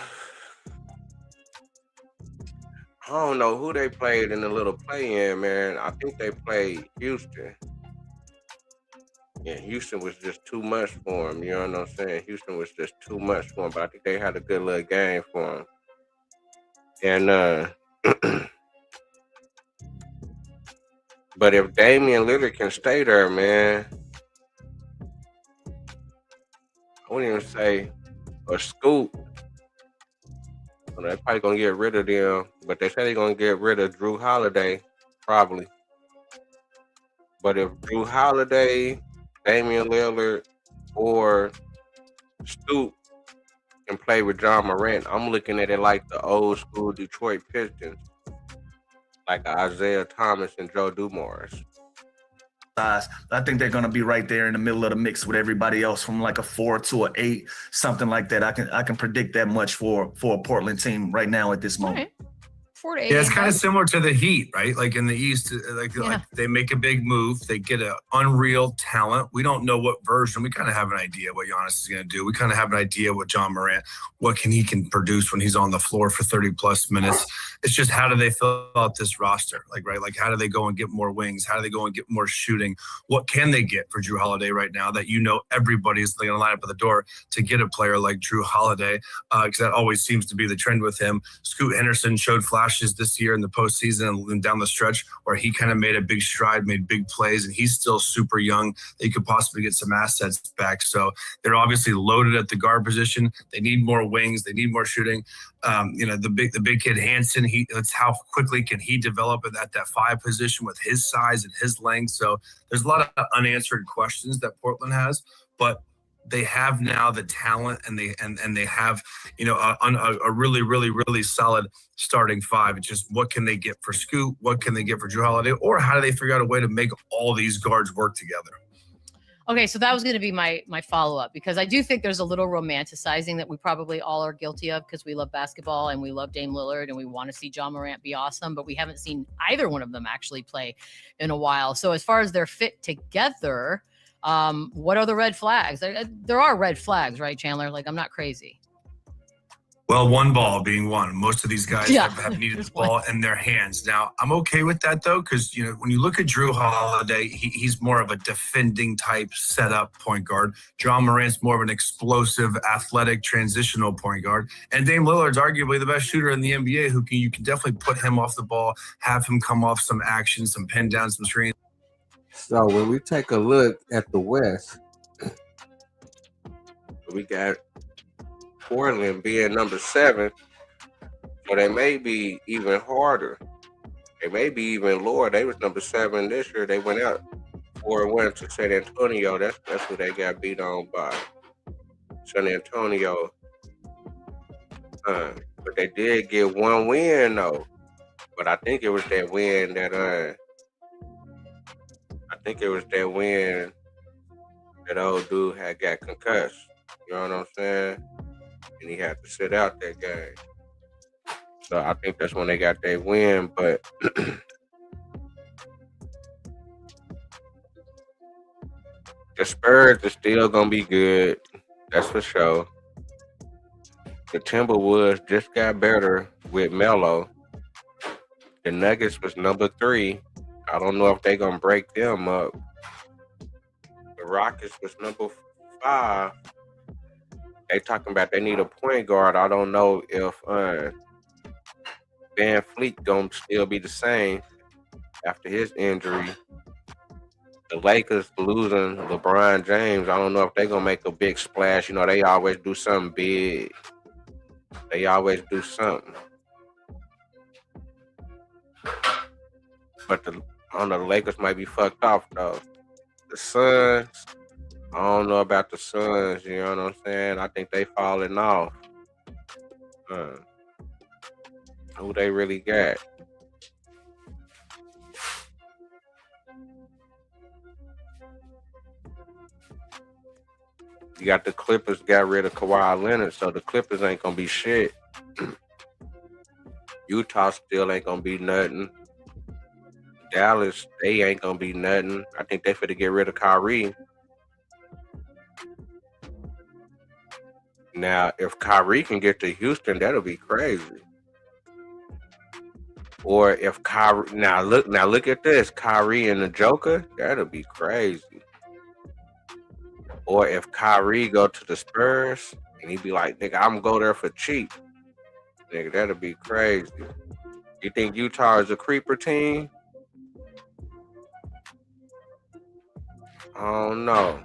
I don't know who they played in the little play-in, man. I think they played Houston. Yeah, Houston was just too much for him. You know what I'm saying? Houston was just too much for him, but I think they had a good little game for him. And but if Damian Lillard can stay there, man, I wouldn't even say a scoop. Well, they're probably gonna get rid of them, but they say they're gonna get rid of Drew Holiday, probably. But if Drew Holiday, Damian Lillard, or Scoop can play with John Morant, I'm looking at it like the old school Detroit Pistons, like Isaiah Thomas and Joe Dumars. I think they're going to be right there in the middle of the mix with everybody else, from like a 4 to an 8, something like that. I can predict that much for a Portland team right now at this moment. 4 to 8. Yeah, it's kind of similar to the Heat, right? Like in the East, like they make a big move, they get an unreal talent. We don't know what version. We kind of have an idea what Giannis is going to do. We kind of have an idea what John Morant, what he can produce when he's on the floor for 30 plus minutes. It's just how do they fill out this roster? Like, right? Like how do they go and get more wings? How do they go and get more shooting? What can they get for Drew Holiday right now that everybody's going to line up at the door to get a player like Drew Holiday? Because that always seems to be the trend with him. Scoot Henderson showed flashes this year in the postseason and down the stretch where he kind of made a big stride, made big plays, and he's still super young. They could possibly get some assets back. So they're obviously loaded at the guard position. They need more wings. They need more shooting. The big kid Hansen, that's how quickly can he develop at that 5 position with his size and his length. So there's a lot of unanswered questions that Portland has, but they have now the talent and they have a really, really, really solid starting 5. It's just what can they get for Scoot? What can they get for Drew Holiday? Or how do they figure out a way to make all these guards work together? Okay, so that was going to be my follow-up, because I do think there's a little romanticizing that we probably all are guilty of because we love basketball and we love Dame Lillard and we want to see John Morant be awesome, but we haven't seen either one of them actually play in a while. So as far as their fit together, what are the red flags? There are red flags, right, Chandler? Like, I'm not crazy. Well, one ball being one. Most of these guys have needed the ball in their hands. Now, I'm okay with that, though, because, when you look at Drew Holiday, he's more of a defending type setup point guard. John Morant's more of an explosive, athletic, transitional point guard. And Dame Lillard's arguably the best shooter in the NBA, you can definitely put him off the ball, have him come off some action, some pin down, some screens. So when we take a look at the West, we got Portland being number 7, so they may be even harder. They may be even lower. They was number 7 this year. They went out 4-1 to San Antonio. That's who they got beat on by, San Antonio. But they did get one win though. But I think it was that win that old dude had got concussed. You know what I'm saying? And he had to sit out that game. So I think that's when they got their win. But the Spurs are still gonna be good. That's for sure. The Timberwolves just got better with Melo. The Nuggets was number 3. I don't know if they're gonna break them up. The Rockets was number 5. They talking about they need a point guard. I don't know if Van Fleet gonna still be the same after his injury. The Lakers losing LeBron James. I don't know if they're gonna make a big splash. They always do something big. They always do something. But the Lakers might be fucked off though. The Suns, I don't know about the Suns, you know what I'm saying? I think they falling off. Who they really got? You got the Clippers got rid of Kawhi Leonard, so the Clippers ain't gonna be shit. Utah still ain't gonna be nothing. Dallas, they ain't gonna be nothing. I think they finna get rid of Kyrie. Now, if Kyrie can get to Houston, that'll be crazy. Or if Kyrie, now look at this, Kyrie and the Joker, that'll be crazy. Or if Kyrie go to the Spurs and he be like, nigga, I'm gonna go there for cheap. Nigga, that'll be crazy. You think Utah is a creeper team? I don't know.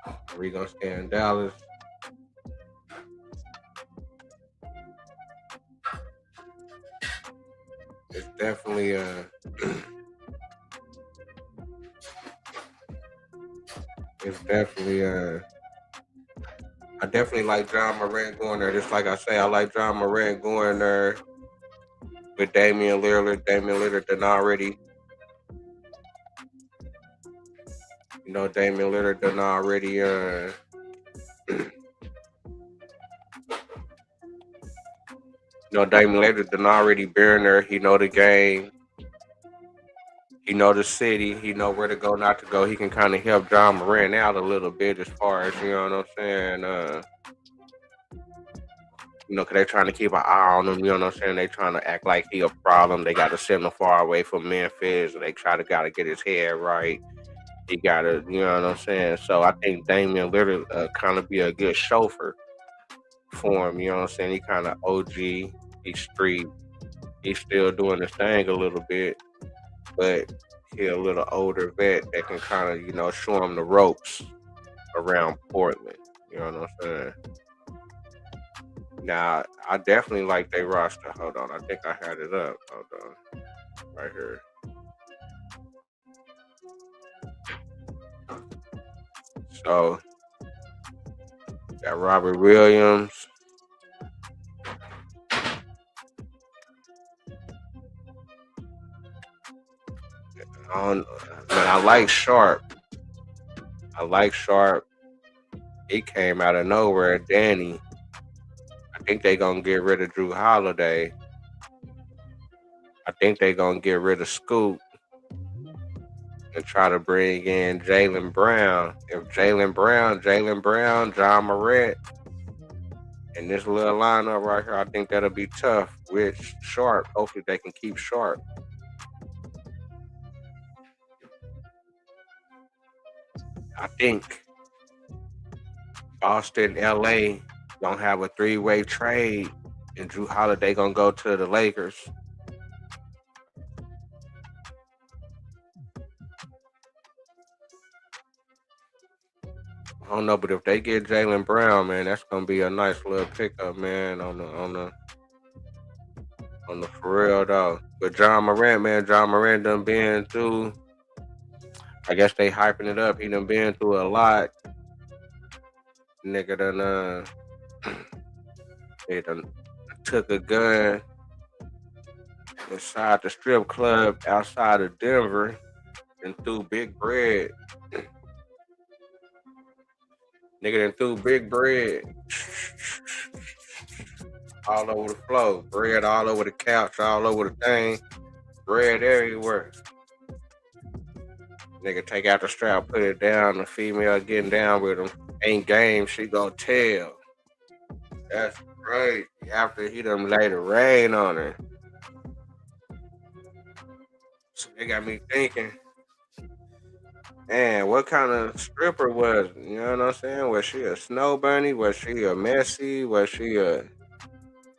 Are we gonna stay in Dallas? It's definitely I definitely like John Morant going there. Just like I say, I like John Morant going there with Damian Lillard. Damian Lillard done already, Damian Lillard done already Damian Lillard done already been there. He know the game. He know the city. He know where to go, not to go. He can kind of help John Morant out a little bit as far as, you know what I'm saying? Because they trying to keep an eye on him, you know what I'm saying? They trying to act like he a problem. They got to send him far away from Memphis. They gotta get his head right. He got to, you know what I'm saying? So I think Damian Lillard kind of be a good chauffeur for him, you know what I'm saying? He kind of OG. He's street. He's still doing his thing a little bit. But he a little older vet that can kind of, show him the ropes around Portland. You know what I'm saying? Now, I definitely like their roster. Hold on. I think I had it up. Hold on. Right here. So, got Robert Williams. I like Sharp. He came out of nowhere. Danny. I think they gonna get rid of Drew Holiday. I think they gonna get rid of Scoot and try to bring in Jaylen Brown. If Jaylen Brown, John Morant, and this little lineup right here, I think that'll be tough with Sharp. Hopefully they can keep Sharp. I think Boston, LA gonna have a three-way trade, and Drew Holiday gonna go to the Lakers. I don't know, but if they get Jaylen Brown, man, that's gonna be a nice little pickup, man, on the for real though. But John Morant done been through. I guess they hyping it up. He done been through a lot. Nigga done they done took a gun inside the strip club outside of Denver and threw big bread. Nigga done threw big bread all over the floor. Bread all over the couch, all over the thing. Bread everywhere. Nigga take out the strap, put it down. The female getting down with him. Ain't game, she gon' tell. That's right. After he done laid the rain on her. So they got me thinking, man, what kind of stripper was it? You know what I'm saying? Was she a snow bunny? Was she a Messi? Was she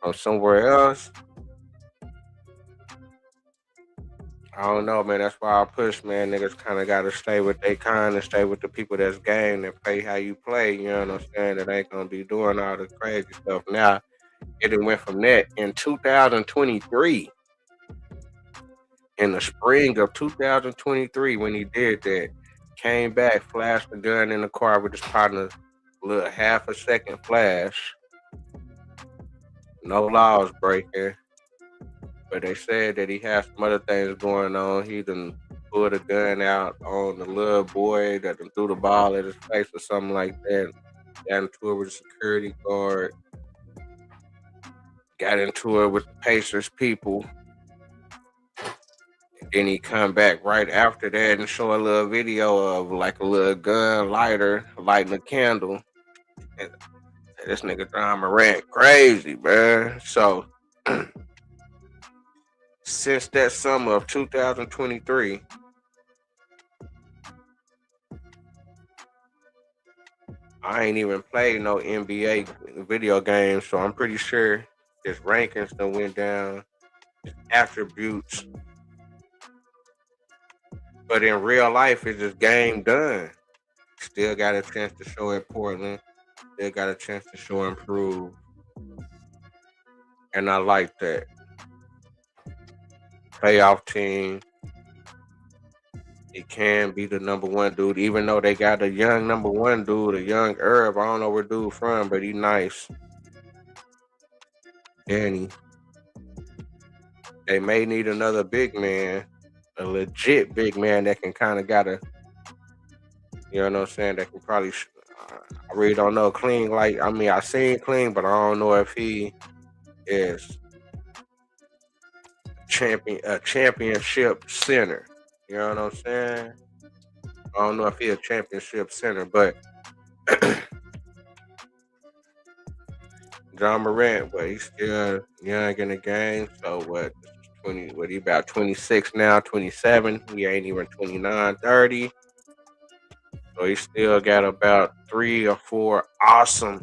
from somewhere else? I don't know, man. That's why I push, man. Niggas kind of got to stay with they kind and stay with the people that's game and play how you play. You know what I'm saying? That ain't going to be doing all the crazy stuff. Now, it went from that in 2023. In the spring of 2023, when he did that, came back, flashed the gun in the car with his partner, little half a second flash. No laws breaking. But they said that he had some other things going on. He done pulled a gun out on the little boy that done threw the ball at his face or something like that. Got into it with a security guard. Got into it with the Pacers people. Then he come back right after that and show a little video of like a little gun lighter lighting a candle. And this nigga John Morant crazy, man. So since that summer of 2023, I ain't even played no NBA video games, so I'm pretty sure his rankings done went down, his attributes. But in real life, it's just game done. Still got a chance to show at Portland. Still got a chance to show and prove. And I like that. Playoff team. He can be the number one dude, even though they got a young number one dude, a young Herb. I don't know where dude from, but he nice. Danny. They may need another big man, a legit big man that can kind of gotta, you know what I'm saying, that can probably, I really don't know Clean. Like, I mean, I seen Clean, but I don't know if he is a championship center. You know what I'm saying? I don't know if he's a championship center, but John Morant, but he's still young in the game. So what? 20? What he about 26 now? 27. He ain't even 29, 30. So he still got about 3 or 4 awesome.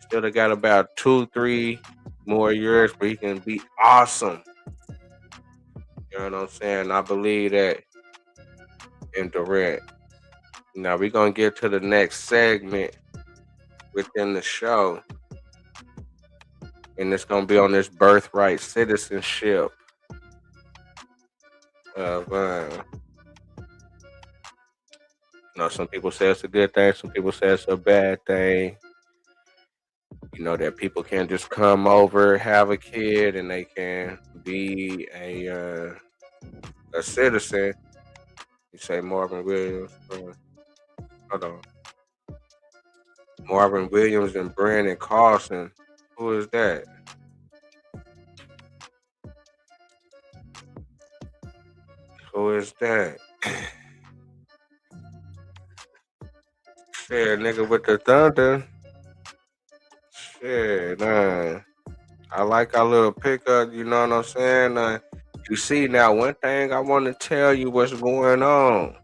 Still got about 2-3 more years where he can be awesome. You know what I'm saying? I believe that in Durant. Now we're gonna get to the next segment within the show. And it's gonna be on this Birthright Citizenship of some people say it's a good thing, some people say it's a bad thing. You know, that people can just come over, have a kid, and they can be a citizen. You say Marvin Williams. Hold on. Marvin Williams and Brandon Carlson. Who is that? Who is that? Shit, nigga with the Thunder. Shit, man. I like our little pickup, you know what I'm saying? You see, now one thing I want to tell you what's going on.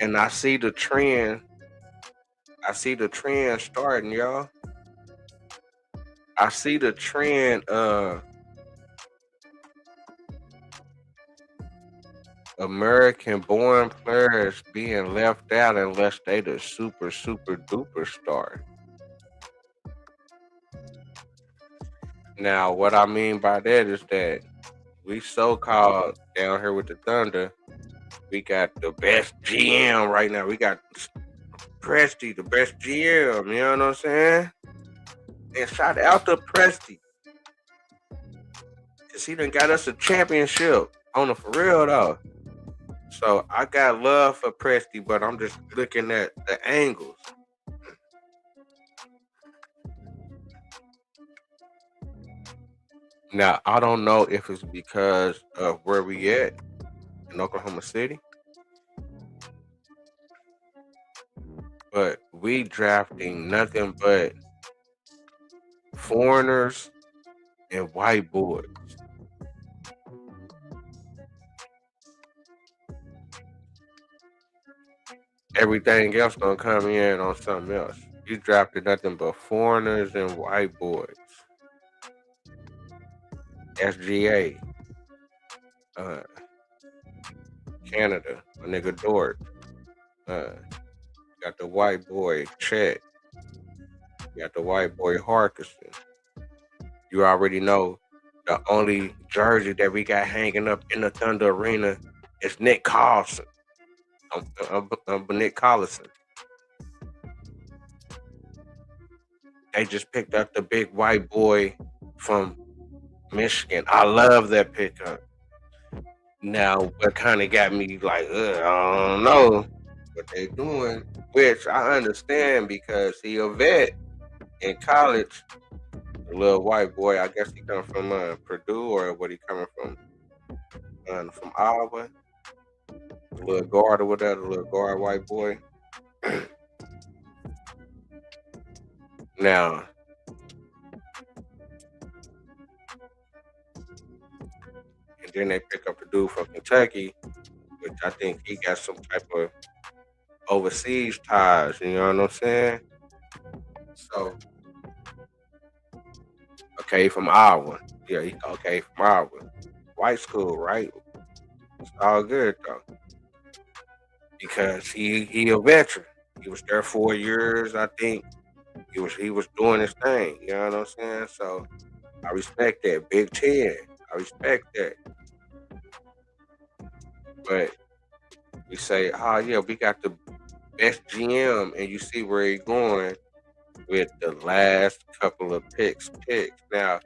And I see the trend. I see the trend starting, y'all. I see the trend of American-born players being left out unless they the super, super duper star. Now, what I mean by that is that we so-called down here with the Thunder, we got the best GM right now. We got Presti, the best GM, you know what I'm saying? And shout out to Presti. Because he done got us a championship on the for real, though. So I got love for Presti, but I'm just looking at the angles. Now, I don't know if it's because of where we at in Oklahoma City, but we drafting nothing but foreigners and white boys. Everything else gonna come in on something else. You drafted nothing but foreigners and white boys. SGA, Canada, a nigga Dort. Got the white boy Chet. Got the white boy Harkison. You already know the only jersey that we got hanging up in the Thunder Arena is Nick Collison. Nick Collison. They just picked up the big white boy from Michigan. I love that pickup. Now, what kind of got me like, I don't know what they're doing, which I understand because he a vet in college. The little white boy, I guess he come from Purdue, or what he coming from? From Iowa. The little guard or whatever, the little guard white boy. Now, and then they pick up the dude from Kentucky, which I think he got some type of overseas ties, you know what I'm saying? So, okay, from Iowa. Yeah, okay, from Iowa. White school, right? It's all good, though. Because he a veteran. He was there 4 years, I think. He was doing his thing, you know what I'm saying? So, I respect that. Big 10. I respect that. But we say, oh yeah, we got the best GM, and you see where he's going with the last couple of picks. Now,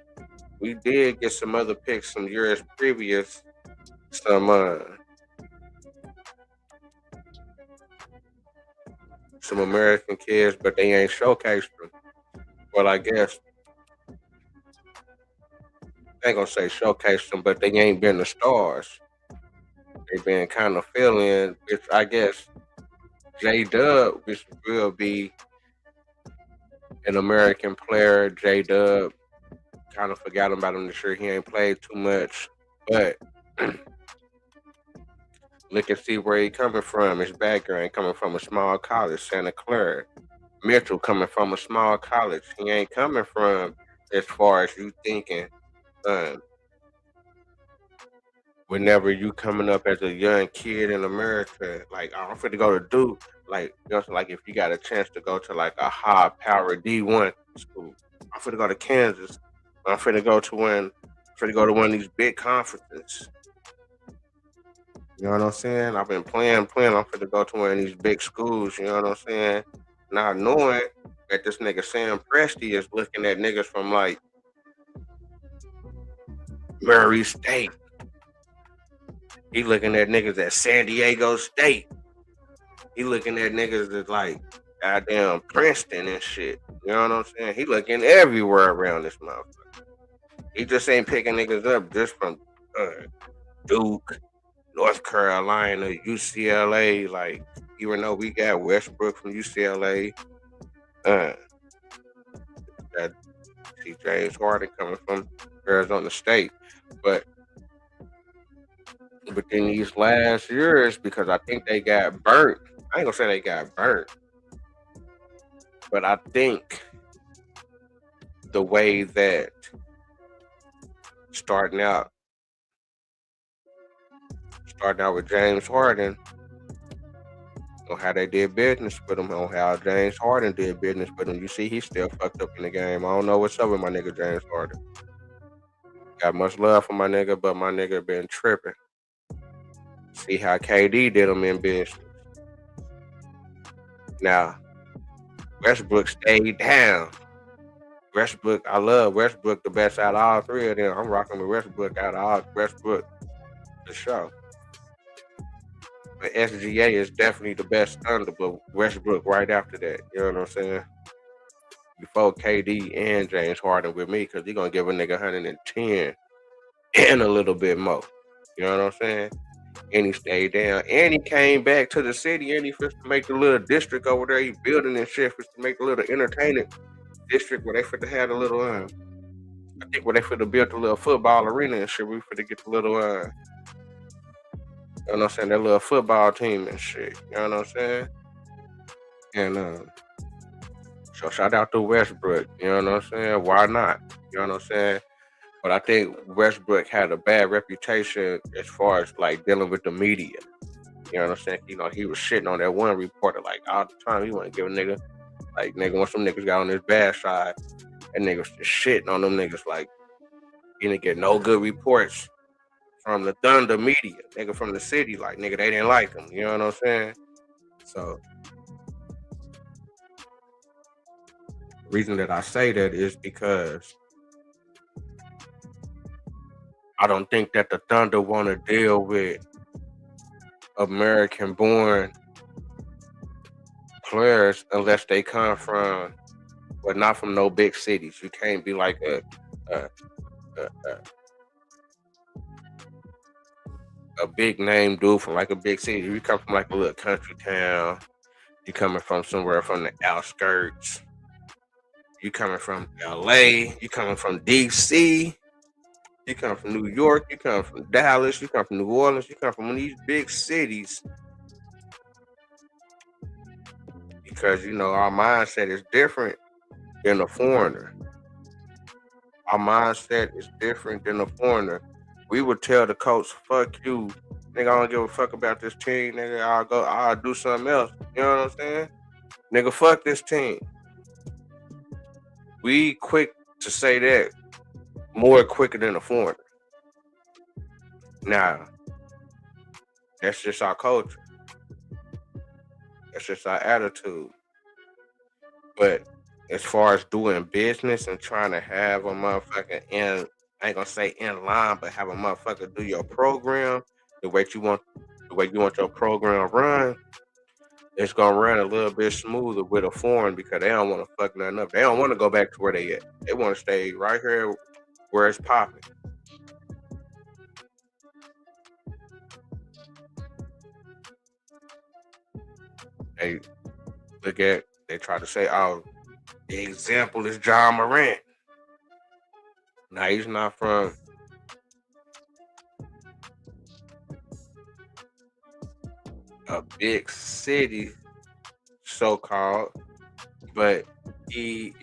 we did get some other picks some years previous, some American kids, but they ain't showcased them. Well, I guess I ain't gonna say showcased them, but they ain't been the stars. They've been kind of fill-in, which I guess J-Dub, which will be an American player. J-Dub, kind of forgot about him this year. He ain't played too much, but look and see where he coming from. His background coming from a small college, Santa Clara. Mitchell coming from a small college. He ain't coming from as far as you thinking. Whenever you coming up as a young kid in America, like I'm finna go to Duke, like just like if you got a chance to go to like a high power D1 school, I'm finna go to Kansas. I'm finna go to one of these big conferences. You know what I'm saying? I've been playing. I'm finna go to one of these big schools. You know what I'm saying? Not knowing that this nigga Sam Presti is looking at niggas from like Murray State. He looking at niggas at San Diego State. He looking at niggas that's like goddamn Princeton and shit. You know what I'm saying? He looking everywhere around this motherfucker. He just ain't picking niggas up just from Duke, North Carolina, UCLA. Like, even though we got Westbrook from UCLA, that see James Harden coming from Arizona State, but in these last years, because I think they got burnt. I ain't gonna say they got burnt, but I think the way that starting out with James Harden, on how they did business with him, on how James Harden did business with him. You see, he's still fucked up in the game. I don't know what's up with my nigga James Harden. Got much love for my nigga, but my nigga been tripping. See how KD did him in business. Now, Westbrook stayed down. Westbrook, I love Westbrook the best out of all three of them. I'm rocking with Westbrook out of all Westbrook for sure. But SGA is definitely the best Thunder, but Westbrook right after that. You know what I'm saying? Before KD and James Harden with me, because he's going to give a nigga 110 and a little bit more. You know what I'm saying? And he stayed down. And he came back to the city, and he fit to make the little district over there. He building and shit fit to make a little entertainment district where they fit to have a little, I think where they fit to build a little football arena and shit. We fit to get the little, you know what I'm saying, that little football team and shit. You know what I'm saying? And so shout out to Westbrook. You know what I'm saying? Why not? You know what I'm saying? But I think Westbrook had a bad reputation as far as like dealing with the media. You know what I'm saying? You know, he was shitting on that one reporter like all the time. He wasn't giving nigga, like nigga, when some niggas got on his bad side, and niggas just shitting on them niggas like he didn't get no good reports from the Thunder media, nigga from the city, like nigga, they didn't like him. You know what I'm saying? So the reason that I say that is because I don't think that the Thunder want to deal with American-born players unless they come from but not from no big cities. You can't be like a big name dude from like a big city. You come from like a little country town. You coming from somewhere from the outskirts. You coming from LA. You coming from DC. You come from New York. You come from Dallas. You come from New Orleans. You come from one of these big cities. Because our mindset is different than a foreigner. Our mindset is different than a foreigner. We would tell the coach, "Fuck you, nigga. I don't give a fuck about this team, nigga. I'll do something else." You know what I'm saying? Nigga, fuck this team. We quick to say that more quicker than a foreigner. Now, that's just our culture. That's just our attitude. But as far as doing business and trying to have a motherfucker I ain't gonna say in line, but have a motherfucker do your program the way you want your program run, it's gonna run a little bit smoother with a foreign because they don't want to fuck nothing up. They don't want to go back to where they at. They want to stay right here where it's popping. They try to say, "Oh, the example is John Morant." Now he's not from a big city, so-called, but he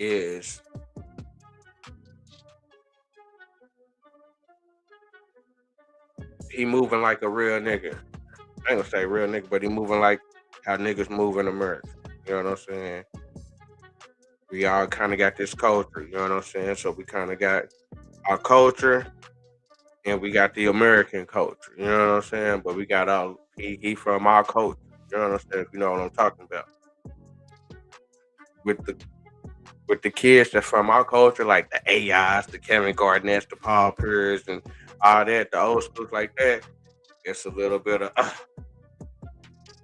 moving like a real nigga. I ain't gonna say real nigga, but he moving like how niggas move in America. You know what I'm saying? We all kind of got this culture, you know what I'm saying? So we kind of got our culture and we got the American culture, you know what I'm saying? But we got he from our culture, you know what I'm saying? If you know what I'm talking about. With the kids that's from our culture, like the AIs, the Kevin Garnett's, the Paul Pierce, and all that, the old schools like that, it's a little bit of,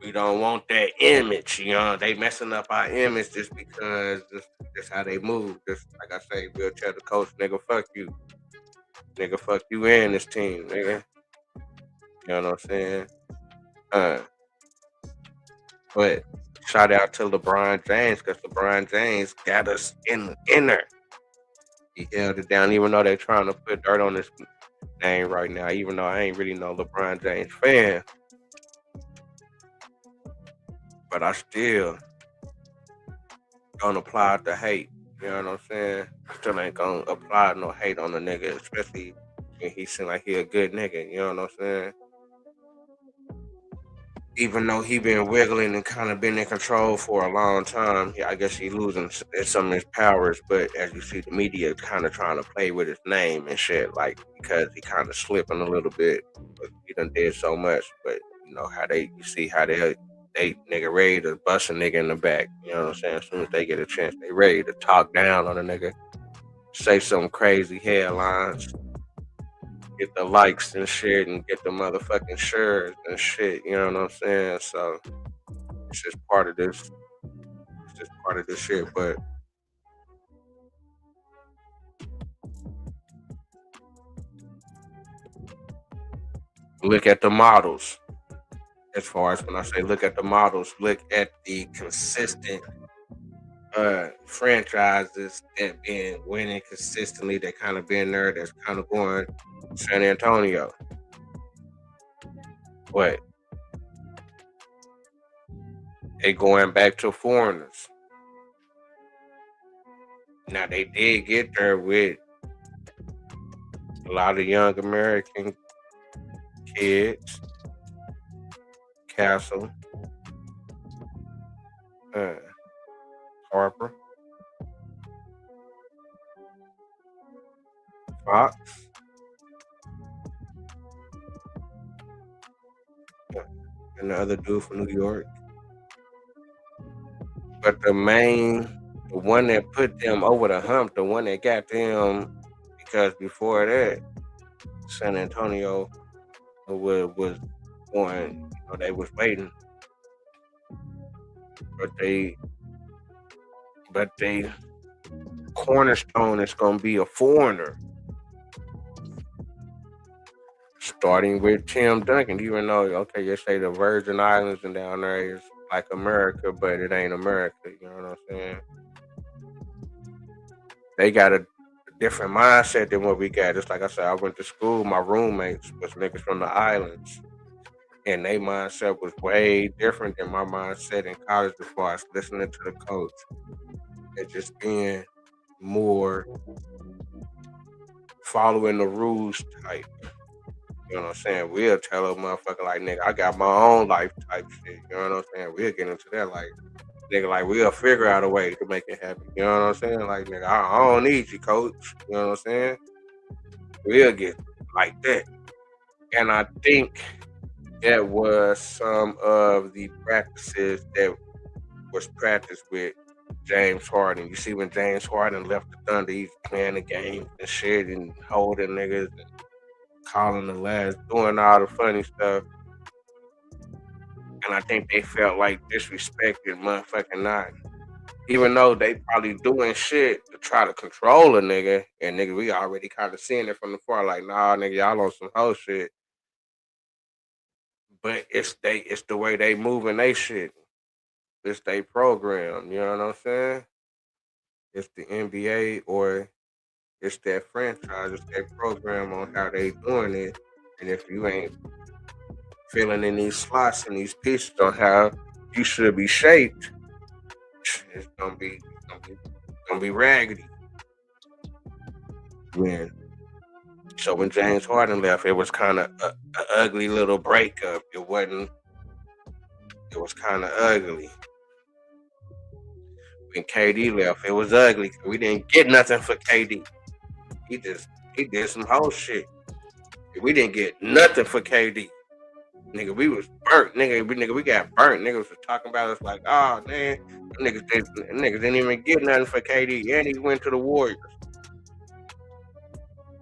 we don't want that image, they messing up our image just because that's how they move. Just like I say, we'll tell the coach, nigga, fuck you. Nigga, fuck you and this team, nigga. You know what I'm saying? But shout out to LeBron James, because LeBron James got us in there. He held it down, even though they're trying to put dirt on his name right now, even though I ain't really no LeBron James fan. But I still don't apply the hate. You know what I'm saying? I still ain't gonna apply no hate on the nigga, especially when he seem like he a good nigga. You know what I'm saying? Even though he been wiggling and kind of been in control for a long time, I guess he losing some of his powers. But as you see, the media kind of trying to play with his name and shit, like because he kind of slipping a little bit. But he done did so much. But you know how you see how they nigga ready to bust a nigga in the back. You know what I'm saying? As soon as they get a chance, they ready to talk down on a nigga, say some crazy headlines, get the likes and shit, and get the motherfucking shares and shit. You know what I'm saying? So it's just part of this. It's just part of this shit. But look at the models. As far as when I say look at the models, look at the consistent franchises that been winning consistently, that kind of been there, that's kind of going San Antonio. But they going back to foreigners. Now they did get there with a lot of young American kids. Castle, Harper, Fox, and the other dude from New York. But the one that put them over the hump, the one that got them, because before that, San Antonio was going, they was waiting, but they cornerstone is going to be a foreigner. Starting with Tim Duncan, even though, okay, you say the Virgin Islands and down there is like America, but it ain't America. You know what I'm saying? They got a different mindset than what we got. Just like I said, I went to school. My roommates was niggas from the islands, and their mindset was way different than my mindset in college as far as listening to the coach and just being more following the rules type. You know what I'm saying? We'll tell a motherfucker like, nigga, I got my own life type shit. You know what I'm saying? We'll get into that like, nigga, like we'll figure out a way to make it happen. You know what I'm saying? Like, nigga, I don't need you, coach. You know what I'm saying? We'll get like that. And I think that was some of the practices that was practiced with James Harden. You see when James Harden left the Thunder, he's playing the game and shit and holding niggas and calling the lads, doing all the funny stuff. And I think they felt like disrespected motherfucking not. Even though they probably doing shit to try to control a nigga, and nigga, we already kind of seeing it from the far, like, nah, nigga, y'all on some hoe shit. But it's the way they moving they shit. It's they program, you know what I'm saying? It's the NBA or it's that franchise, it's their program on how they doing it. And if you ain't filling in these slots and these pieces on how you should be shaped, it's gonna be raggedy. Man. So when James Harden left, it was kind of an ugly little breakup. It was kind of ugly. When KD left, it was ugly. We didn't get nothing for KD. He did some whole shit. We didn't get nothing for KD. Nigga, we was burnt. Nigga, we got burnt. Niggas was talking about us like, oh man, niggas didn't even get nothing for KD, and he went to the Warriors.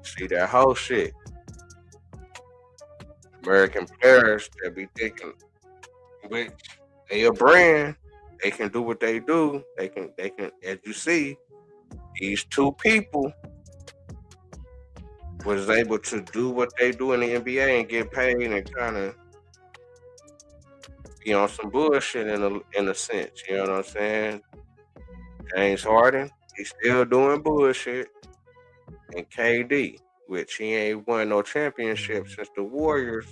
See that whole shit. American players that be thinking, which they a brand, they can do what they do. They can, as you see, these two people was able to do what they do in the NBA and get paid and kind of be on some bullshit in a sense. You know what I'm saying? James Harden, he's still doing bullshit. And KD, which he ain't won no championship since the Warriors.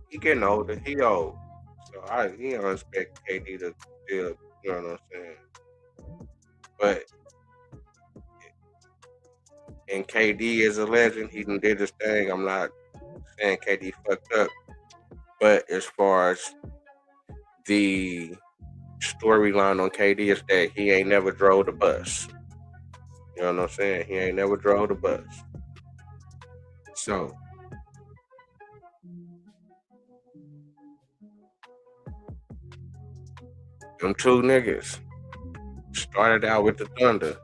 He getting older. He old. So he don't expect KD to still, you know what I'm saying? But and KD is a legend. He done did his thing. I'm not saying KD fucked up. But as far as the storyline on KD is that he ain't never drove the bus. You know what I'm saying? He ain't never drove the bus. So them two niggas started out with the Thunder.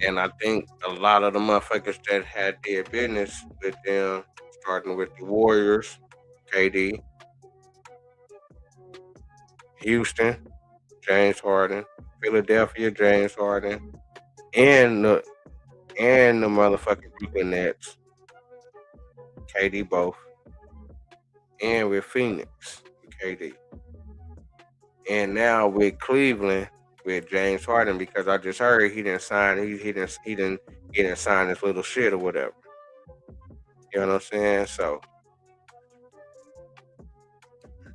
And I think a lot of the motherfuckers that had their business with them, starting with the Warriors, KD, Houston, James Harden, Philadelphia, James Harden, and the motherfucking Brooklyn Nets, KD both, and with Phoenix, KD, and now with Cleveland with James Harden, because I just heard he didn't sign his little shit or whatever. You know what I'm saying? So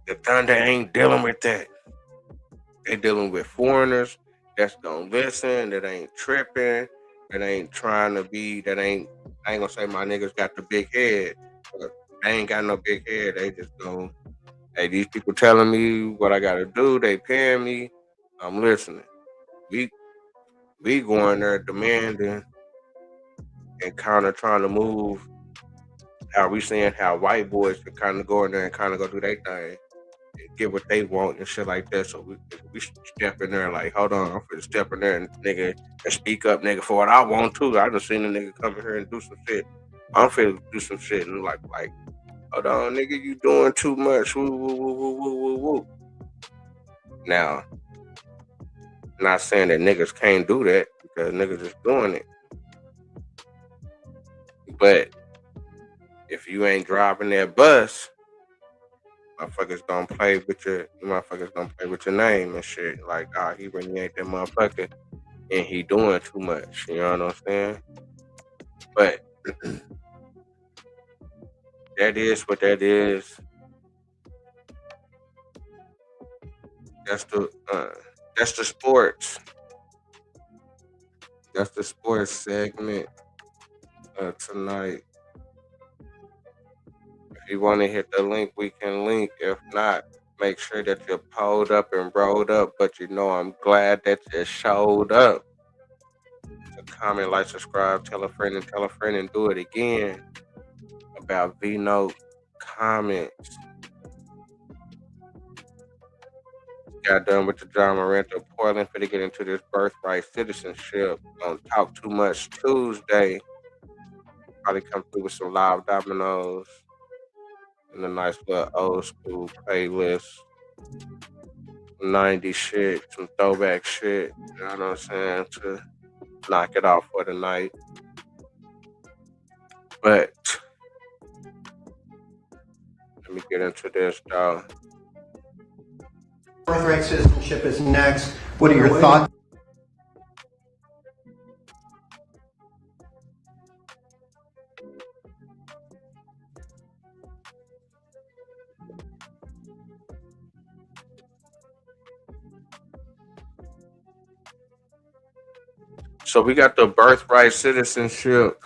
the Thunder ain't dealing with that. They dealing with foreigners that's gonna listen, that ain't tripping, that ain't trying to be, I ain't gonna say my niggas got the big head, but they ain't got no big head. They just go, hey, these people telling me what I gotta do, they paying me, I'm listening. We going there demanding and kind of trying to move how we seeing how white boys can kind of go in there and kind of go do their thing and get what they want and shit like that. So we step in there like, hold on, I'm finna step in there and nigga and speak up, nigga, for what I want to. I just seen a nigga come in here and do some shit. I'm finna do some shit and like, hold on, nigga, you doing too much. Woo, woo, woo, woo, woo, woo, woo. Now, not saying that niggas can't do that because niggas is doing it. But if you ain't driving that bus, motherfuckers don't play with your name and shit. Like, he really ain't that motherfucker and he doing too much. You know what I'm saying? But that is what that is. That's the sports. That's the sports segment tonight. If you want to hit the link, we can link. If not, make sure that you're pulled up and rolled up. But I'm glad that you showed up. So comment, like, subscribe, tell a friend, and do it again. About V-Note comments. Got done with the John Morant of Portland. Finna get into this Birthright Citizenship on Talk Too Much Tuesday. Probably come through with some live DOMINOS and a nice little old school playlist. 90s shit, some throwback shit. You know what I'm saying? To knock it off for the night. But let me get into this, dog. Birthright Citizenship is next. What are your thoughts? So we got the Birthright Citizenship,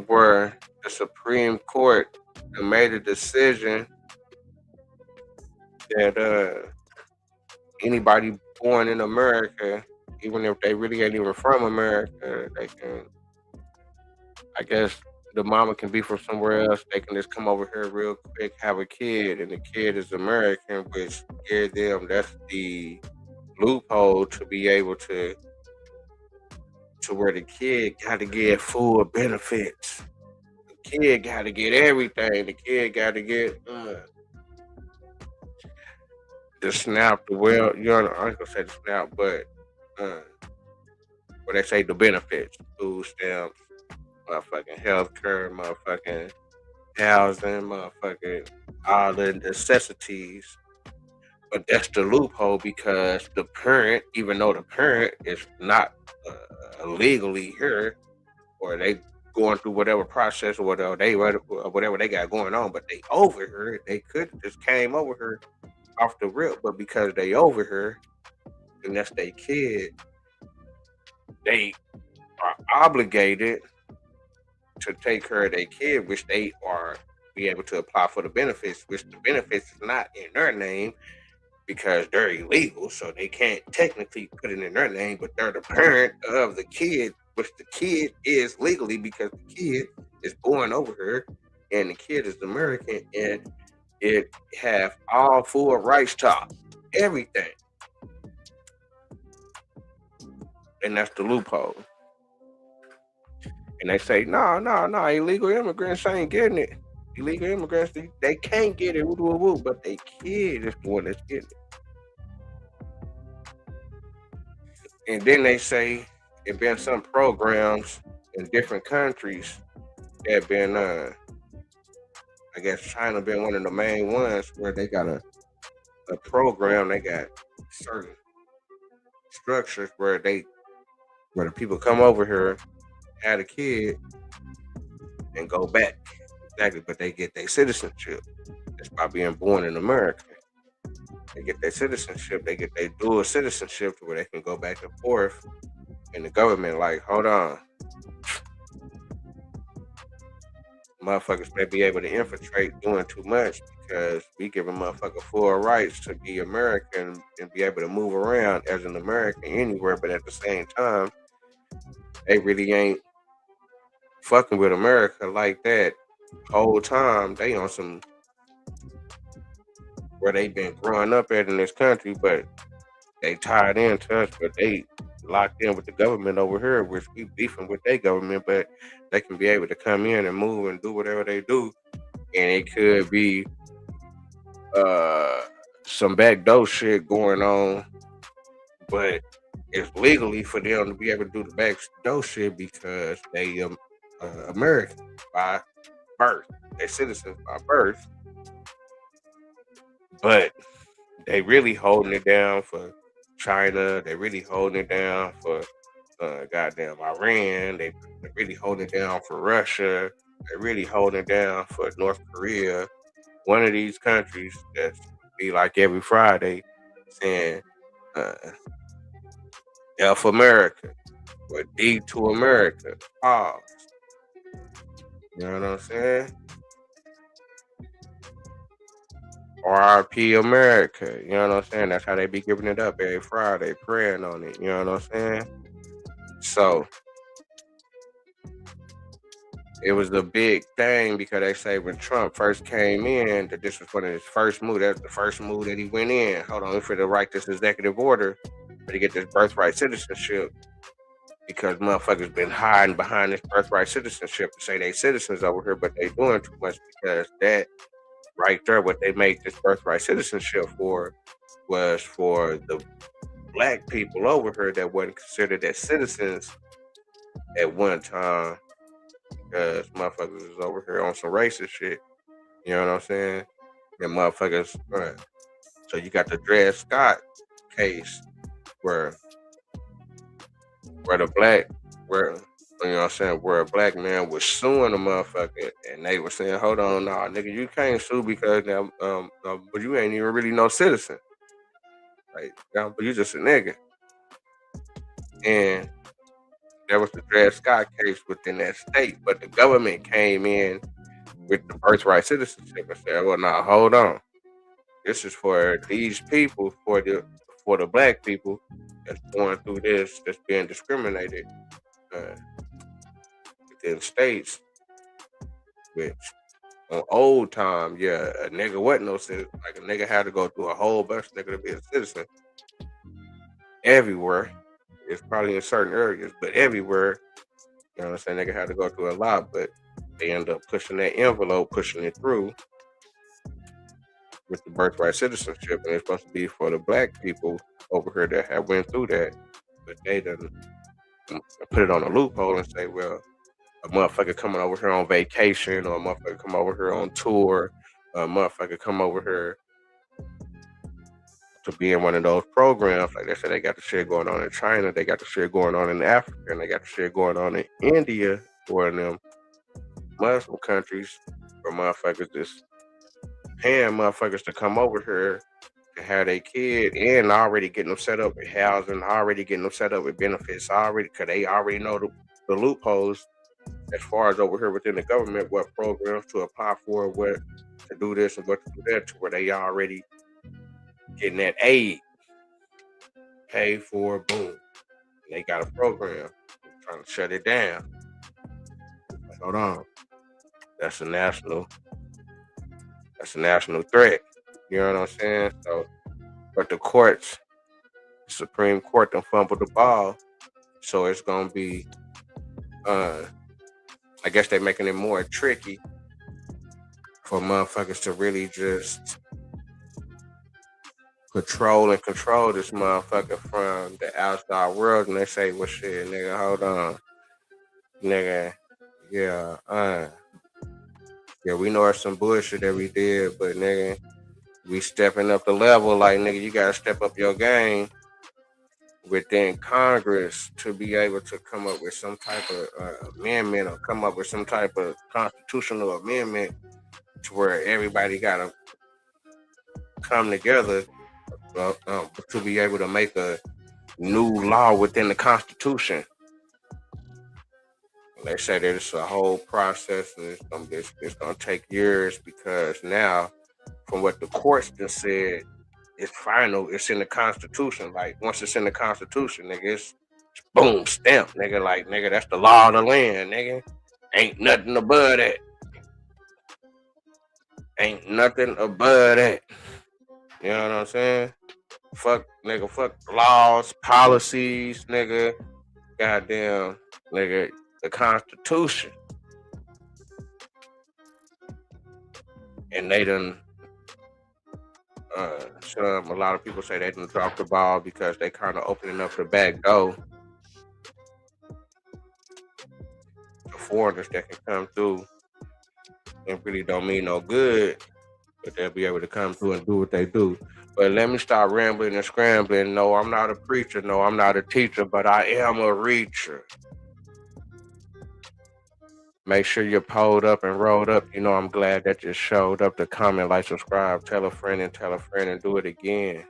where the Supreme Court made a decision that anybody born in America, even if they really ain't even from America, they can, I guess the mama can be from somewhere else. They can just come over here real quick, have a kid, and the kid is American, which gives them, that's the loophole to be able to where the kid got to get full benefits. The kid got to get everything. The kid got to get the SNAP, I ain't gonna say the SNAP, but what they say, the benefits, food stamps, motherfucking healthcare, motherfucking housing, motherfucking all the necessities. But that's the loophole because the parent, even though the parent is not legally here, or they going through whatever process or whatever they got going on, but they over here, they could just came over here off the rip, but because they over here, and that's their kid, they are obligated to take care of their kid, which they are be able to apply for the benefits, which the benefits is not in their name because they're illegal, so they can't technically put it in their name, but they're the parent of the kid, which the kid is legally because the kid is born over here and the kid is American and it have all full rights to everything. And that's the loophole. And they say, no, illegal immigrants ain't getting it. Illegal immigrants, they can't get it, but their kid is the one that's getting it. And then they say there been some programs in different countries that have been, I guess China been one of the main ones where they got a program, they got certain structures where the people come over here, had a kid, and go back. Exactly, but they get their citizenship. That's by being born in America. They get their citizenship, they get their dual citizenship to where they can go back and forth. And the government like, hold on. Motherfuckers may be able to infiltrate doing too much because we give a motherfucker full rights to be American and be able to move around as an American anywhere, but at the same time, they really ain't fucking with America like that. Whole time they on some where they been growing up at in this country, but they tied into us, but they locked in with the government over here, which we beefing with their government, but they can be able to come in and move and do whatever they do, and it could be some backdoor shit going on, but it's legally for them to be able to do the backdoor shit because they American by birth. They citizens by birth. But they really holding it down for China. They really holding it down for goddamn Iran. They really holding it down for Russia. They really holding it down for North Korea. One of these countries that's be like every Friday saying F America or D to America. Pause. You know what I'm saying? RIP America. You know what I'm saying? That's how they be giving it up every Friday, praying on it. You know what I'm saying? So it was the big thing because they say when Trump first came in, that this was one of his first moves. That's the first move that he went in. Hold on, for to write this executive order for to get this birthright citizenship because motherfuckers been hiding behind this birthright citizenship to say they citizens over here, but they doing too much because that right there, what they made this birthright citizenship for was for the black people over here that wasn't considered as citizens at one time because motherfuckers was over here on some racist shit. You know what I'm saying? And motherfuckers, so you got the Dred Scott case where the black, where you know what I'm saying, where a black man was suing a motherfucker and they were saying, hold on, nah, nigga, you can't sue because now, but you ain't even really no citizen. Like, but you just a nigga. And that was the Dred Scott case within that state, but the government came in with the birthright citizenship and said, well, now hold on. This is for these people, for the black people that's going through this, that's being discriminated within states, which on old time, yeah, a nigga wasn't no citizen. Like a nigga had to go through a whole bunch of nigga to be a citizen. Everywhere. It's probably in certain areas, but everywhere, you know what I'm saying, nigga had to go through a lot, but they end up pushing that envelope, pushing it through with the birthright citizenship, and it's supposed to be for the black people over here that have went through that, but they done put it on a loophole and say, well, a motherfucker coming over here on vacation, or a motherfucker come over here on tour, or a motherfucker come over here to be in one of those programs. Like they said, they got the shit going on in China, they got the shit going on in Africa, and they got the shit going on in India, or in them Muslim countries, where motherfuckers just paying motherfuckers to come over here to have their kid and already getting them set up with housing, already getting them set up with benefits already, because they already know the loopholes as far as over here within the government, what programs to apply for, what to do this and what to do that, to where they already getting that aid paid for, boom. And they got a program trying to shut it down. Like, hold on. That's a national threat. You know what I'm saying? So, but the courts, the Supreme Court done fumbled the ball. So it's gonna be I guess they're making it more tricky for motherfuckers to really just control this motherfucker from the outside world. And they say, well, shit, nigga, hold on. Nigga, yeah, we know it's some bullshit that we did, but nigga, we stepping up the level. Like, nigga, you gotta step up your game within Congress to be able to come up with some type of amendment, or come up with some type of constitutional amendment to where everybody gotta come together to be able to make a new law within the Constitution. They say that it's a whole process, and it's gonna take years, because now, from what the courts just said, it's final. It's in the Constitution. Like, once it's in the Constitution, nigga, it's boom, stamp, nigga. Like, nigga, that's the law of the land, nigga. Ain't nothing above that. Ain't nothing above that. You know what I'm saying? Fuck, nigga, fuck laws, policies, nigga. Goddamn, nigga, the Constitution. And they done A lot of people say they didn't drop the ball because they kind of opening up the back door to foreigners that can come through and really don't mean no good, but they'll be able to come through and do what they do. But let me stop rambling and scrambling. No, I'm not a preacher. No, I'm not a teacher, but I am a reacher. Make sure you're pulled up and rolled up. You know, I'm glad that you showed up to comment, like, subscribe, tell a friend, and do it again.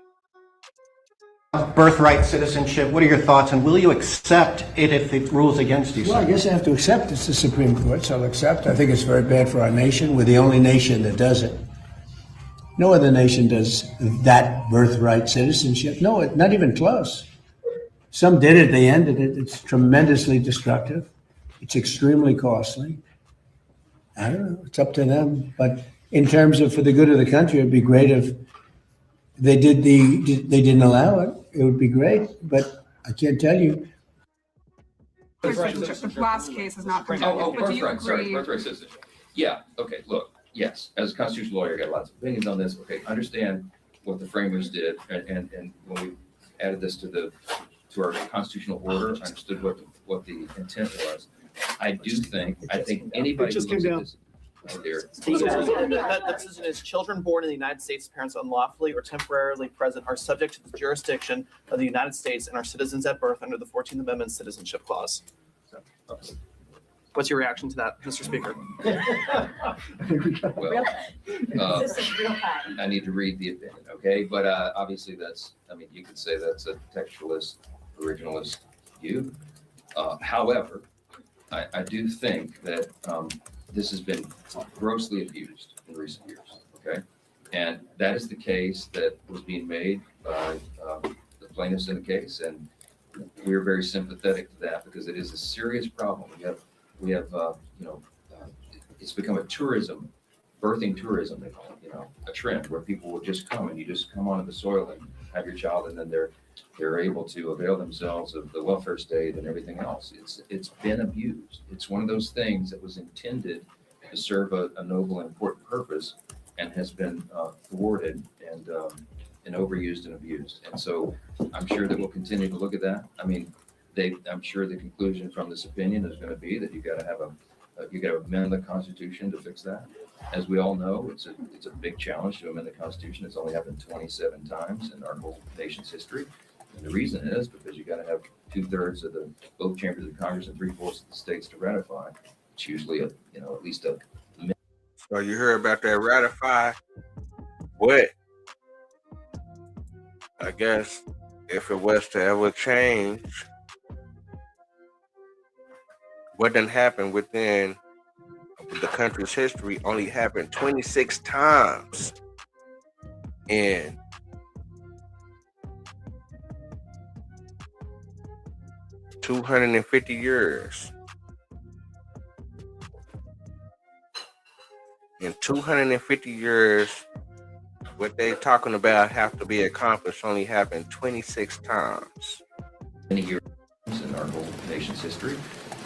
Birthright citizenship. What are your thoughts, and will you accept it if it rules against you? Well, I guess I have to accept it's the Supreme Court, so I'll accept. I think it's very bad for our nation. We're the only nation that does it. No other nation does that birthright citizenship. No, not even close. Some did it, they ended it. It's tremendously destructive. It's extremely costly. I don't know. It's up to them. But in terms of for the good of the country, it'd be great if they didn't allow it. It would be great. But I can't tell you. The last case is not presented. But do you agree? Birthright citizenship. Yeah. Okay. Look. Yes. As a constitutional lawyer, I got lots of opinions on this. Okay. Understand what the framers did, and when we added this to our constitutional order, understood what the intent was. I think anybody just who came looks at this, The decision is children born in the United States, parents unlawfully or temporarily present, are subject to the jurisdiction of the United States and are citizens at birth under the 14th Amendment Citizenship Clause. What's your reaction to that, Mr. Speaker? well, I need to read the opinion, okay? But obviously you could say that's a textualist, originalist view. However, I do think that this has been grossly abused in recent years, okay? And that is the case that was being made by the plaintiffs in the case, and we're very sympathetic to that because it is a serious problem. We have it's become a birthing tourism, they call it, a trend where people will just come and you just come onto the soil and have your child, and then they're able to avail themselves of the welfare state and everything else. It's been abused. It's one of those things that was intended to serve a noble and important purpose and has been thwarted and overused and abused. And so I'm sure that we'll continue to look at that. I mean, I'm sure the conclusion from this opinion is going to be that you got to amend the Constitution to fix that. As we all know, it's a big challenge to amend the Constitution. It's only happened 27 times in our whole nation's history. And the reason is because you got to have 2/3 of both chambers of Congress and 3/4 of the states to ratify. It's usually at least a. So you heard about that ratify? What? I guess if it was to ever change, what didn't happen within the country's history only happened 26 times in 250 years. In 250 years, what they talking about have to be accomplished only happened 26 times. Many years in our whole nation's history.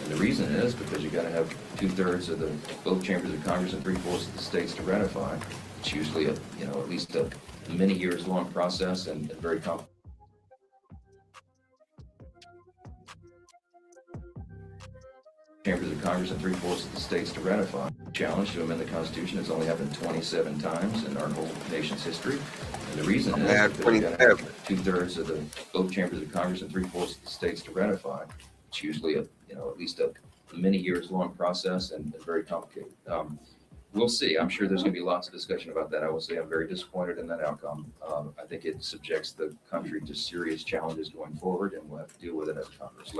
And the reason is because you got to have 2/3 of both chambers of Congress and 3/4 of the states to ratify. It's usually at least a many years long process and very complicated. Chambers of Congress and 3/4 of the states to ratify. Challenge to amend the Constitution has only happened 27 times in our whole nation's history. And the reason is because you got to have 2/3 of both chambers of Congress and 3/4 of the states to ratify. It's usually at least a many years long process and very complicated. We'll see. I'm sure there's going to be lots of discussion about that. I will say I'm very disappointed in that outcome. I think it subjects the country to serious challenges going forward, and we'll have to deal with it as Congress.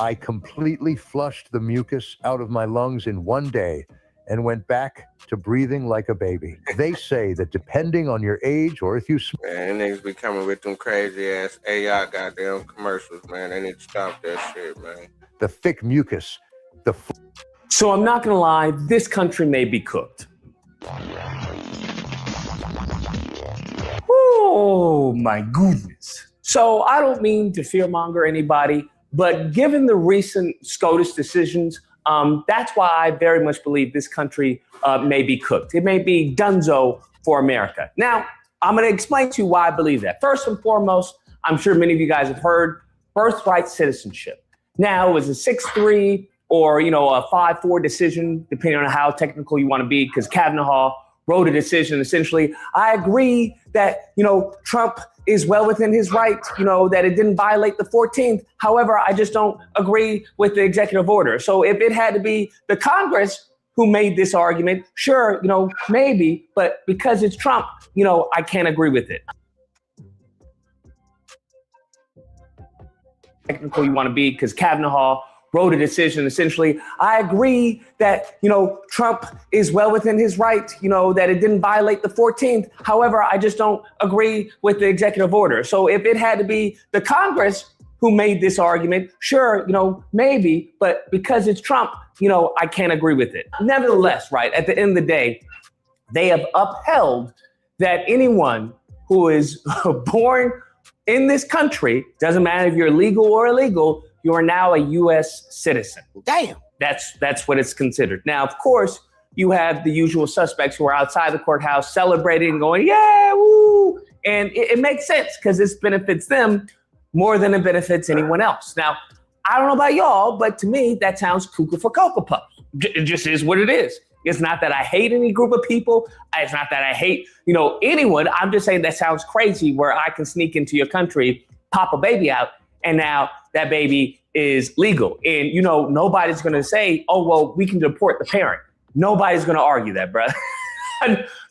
I completely flushed the mucus out of my lungs in one day and went back to breathing like a baby. They say that depending on your age or if you smoke. Man, niggas be coming with them crazy ass AI goddamn commercials, man. They need to stop that shit, man. The thick mucus, So I'm not gonna lie, this country may be cooked. Oh my goodness. So I don't mean to fearmonger anybody, but given the recent SCOTUS decisions, That's why I very much believe this country may be cooked. It may be donezo for America. Now, I'm going to explain to you why I believe that. First and foremost, I'm sure many of you guys have heard birthright citizenship. Now, it was a 6-3 or, a 5-4 decision, depending on how technical you want to be, because Kavanaugh wrote a decision. Essentially, I agree that, Trump is well within his right, that it didn't violate the 14th. However, I just don't agree with the executive order. So if it had to be the Congress who made this argument, sure, maybe, but because it's Trump, I can't agree with it. Technical you want to be, because Kavanaugh wrote a decision. Essentially, I agree that, Trump is well within his right, that it didn't violate the 14th. However, I just don't agree with the executive order. So if it had to be the Congress who made this argument, sure, maybe, but because it's Trump, I can't agree with it. Nevertheless, right, at the end of the day, they have upheld that anyone who is born in this country, doesn't matter if you're legal or illegal, you are now a U.S. citizen. Damn. That's what it's considered. Now, of course, you have the usual suspects who are outside the courthouse celebrating, going, yeah, woo. And it makes sense because this benefits them more than it benefits anyone else. Now, I don't know about y'all, but to me, that sounds cuckoo for Cocoa Puffs. It just is what it is. It's not that I hate any group of people. It's not that I hate, anyone. I'm just saying that sounds crazy where I can sneak into your country, pop a baby out, and now that baby is legal. And, nobody's going to say, oh, well, we can deport the parent. Nobody's going to argue that, bro.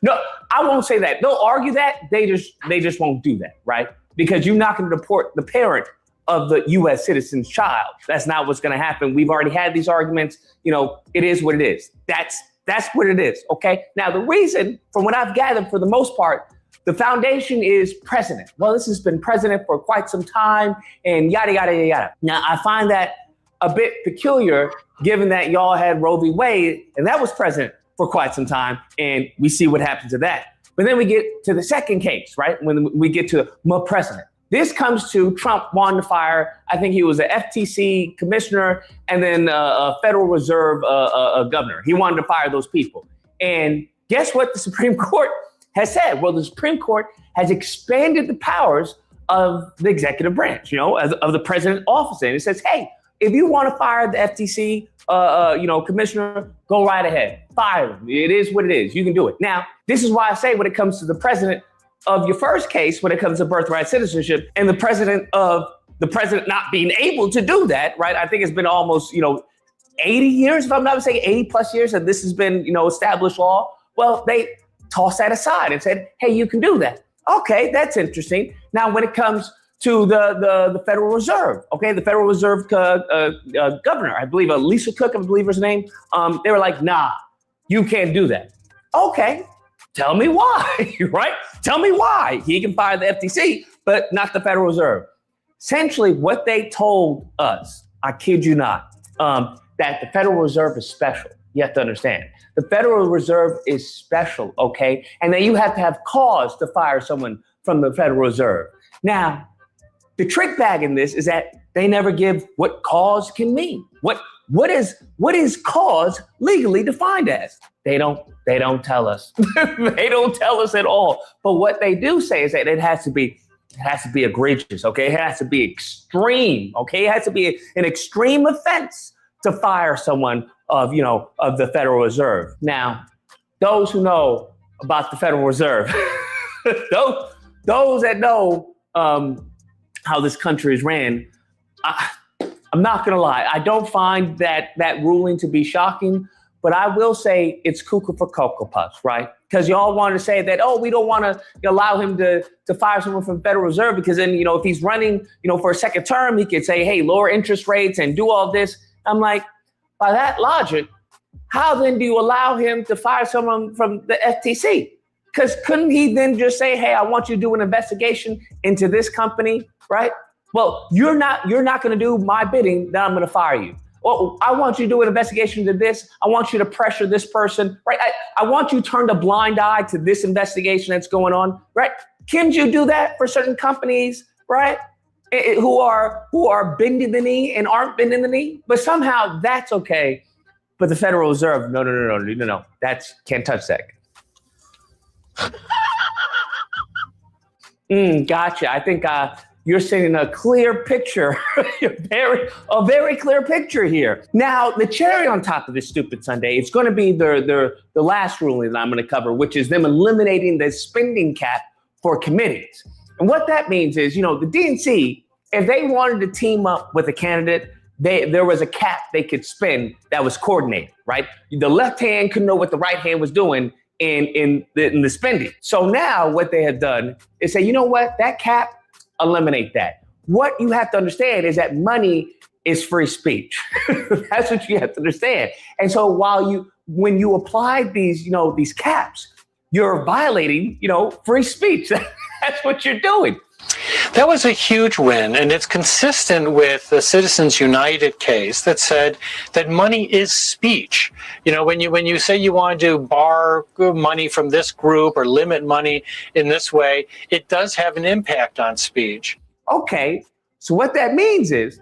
No, I won't say that. They'll argue that. They just won't do that, right? Because you're not going to deport the parent of the U.S. citizen's child. That's not what's going to happen. We've already had these arguments. It is what it is. That's what it is, okay? Now, the reason, from what I've gathered, for the most part, the foundation is precedent. Well, this has been precedent for quite some time and yada, yada, yada, yada. Now, I find that a bit peculiar, given that y'all had Roe v. Wade, and that was precedent for quite some time, and we see what happened to that. But then we get to the second case, right? When we get to more precedent. This comes to Trump wanting to fire, I think he was an FTC commissioner and then a Federal Reserve governor. He wanted to fire those people. And guess what the Supreme Court has said? Well, the Supreme Court has expanded the powers of the executive branch, of the president's office. And it says, hey, if you want to fire the FTC, commissioner, go right ahead. Fire him. It is what it is. You can do it. Now, this is why I say when it comes to the president of your first case, when it comes to birthright citizenship and the president not being able to do that, right? I think it's been almost, 80 years, if I'm not mistaken, 80 plus years that this has been, established law. Well, they tossed that aside and said, hey, you can do that. Okay, that's interesting. Now, when it comes to the Federal Reserve, okay, the Federal Reserve governor, I believe, Lisa Cook, I believe her name, they were like, nah, you can't do that. Okay, tell me why, right? Tell me why he can fire the FTC, but not the Federal Reserve. Essentially, what they told us, I kid you not, that the Federal Reserve is special. You have to understand. The Federal Reserve is special, okay? And then you have to have cause to fire someone from the Federal Reserve. Now, the trick bag in this is that they never give what cause can mean. What is cause legally defined as? They don't tell us. They don't tell us at all. But what they do say is that it has to be egregious, okay? It has to be extreme, okay? It has to be an extreme offense to fire someone of the Federal Reserve. Now, those who know about the Federal Reserve, those that know how this country is ran, I'm not gonna lie, I don't find that ruling to be shocking, but I will say it's cuckoo for Cocoa Puffs, right? Because y'all want to say that, we don't want to allow him to fire someone from the Federal Reserve because then, if he's running, for a second term, he could say, hey, lower interest rates and do all this. I'm like, by that logic, how then do you allow him to fire someone from the FTC? Because couldn't he then just say, hey, I want you to do an investigation into this company, right? Well, you're not going to do my bidding, then I'm going to fire you. Well, I want you to do an investigation into this. I want you to pressure this person, right? I want you to turn a blind eye to this investigation that's going on, right? Can't you do that for certain companies, right? Who are bending the knee and aren't bending the knee? But somehow that's okay. But the Federal Reserve, no. Can't touch that. Gotcha. I think you're seeing a clear picture, a very clear picture here. Now, the cherry on top of this stupid Sunday, it's going to be the last ruling that I'm going to cover, which is them eliminating the spending cap for committees. And what that means is, the DNC, if they wanted to team up with a candidate, there was a cap they could spend that was coordinated, right? The left hand couldn't know what the right hand was doing in the spending. So now what they have done is say, you know what, that cap, eliminate that. What you have to understand is that money is free speech. That's what you have to understand. And so when you apply these caps, you're violating, free speech. That's what you're doing. That was a huge win, and it's consistent with the Citizens United case that said that money is speech. When you say you want to bar money from this group or limit money in this way, it does have an impact on speech. Okay, so what that means is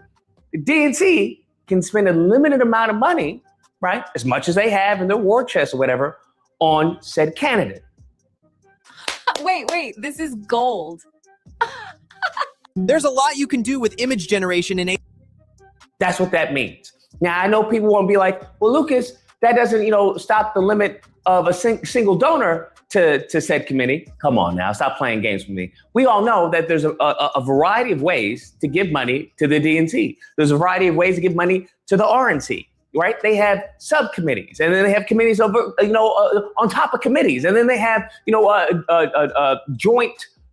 the DNC can spend a limited amount of money, right, as much as they have in their war chest or whatever, on said candidate. Wait, this is gold. There's a lot you can do with image generation in That's what that means. Now, I know people want to be like, well, Lucas, that doesn't, stop the limit of a single donor to said committee. Come on now, stop playing games with me. We all know that there's a variety of ways to give money to the DNC. There's a variety of ways to give money to the RNC, right? They have subcommittees, and then they have committees over, on top of committees, and then they have,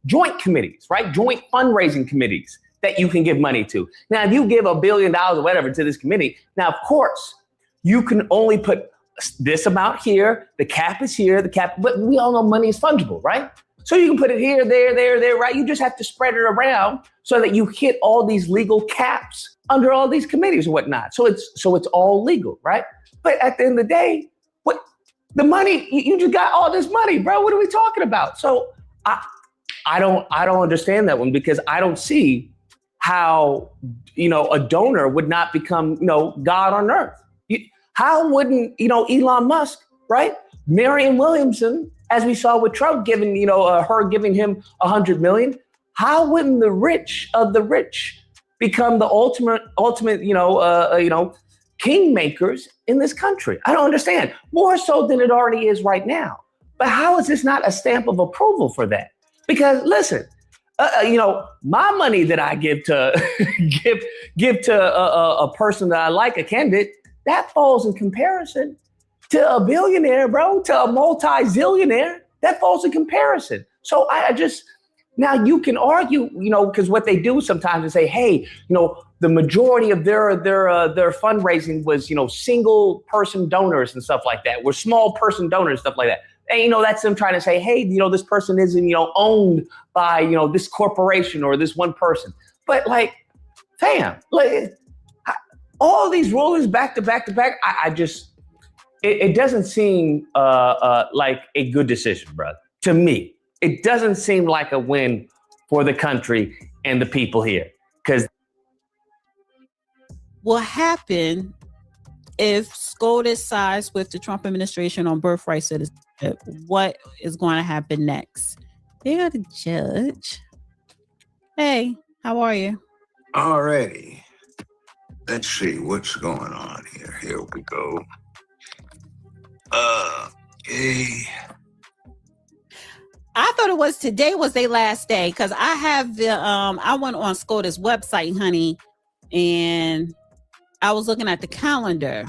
joint committees, right? Joint fundraising committees that you can give money to. Now, if you give $1 billion or whatever to this committee, now, of course, you can only put this amount here, the cap is here, but we all know money is fungible, right? So you can put it here, there, right? You just have to spread it around so that you hit all these legal caps under all these committees and whatnot. So it's all legal, right? But at the end of the day, the money, you just got all this money, bro. What are we talking about? So I don't understand that one, because I don't see how, a donor would not become, God on earth. How wouldn't, Elon Musk, right? Marianne Williamson, as we saw with Trump giving, her giving him $100 million. How wouldn't the rich of the rich become the ultimate, kingmakers in this country? I don't understand. More so than it already is right now. But how is this not a stamp of approval for that? Because listen, my money that I give to give to a person that I like, a candidate, that falls in comparison to a billionaire, bro, to a multi-zillionaire. That falls in comparison. So now you can argue, because what they do sometimes is say, hey, the majority of their fundraising was, single person donors and stuff like that. We're small person donors, stuff like that. And, that's them trying to say, hey, this person isn't, owned by, this corporation or this one person. But fam, all these rulings back to back to back, it doesn't seem like a good decision, brother. To me, it doesn't seem like a win for the country and the people here. Because what happened if SCOTUS sides with the Trump administration on birthright citizenship? What is going to happen next? They are the judge. Hey, how are you? Alrighty. Let's see what's going on here. Here we go. Okay. I thought it was today was their last day, because I have the I went on SCOTUS website, honey, and I was looking at the calendar.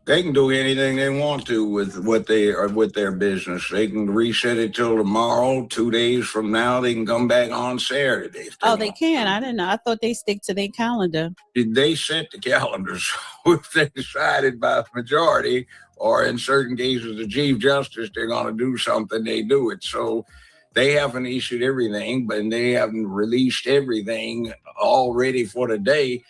They can do anything they want to with what they are with their business. They can reset it till tomorrow. 2 days from now, they can come back on Saturday. Oh, they can? I didn't know. I thought they stick to their calendar. They set the calendars. If they decided by majority, or in certain cases, the Chief Justice, they're going to do something, they do it. So they haven't issued everything, but they haven't released everything all ready for the day.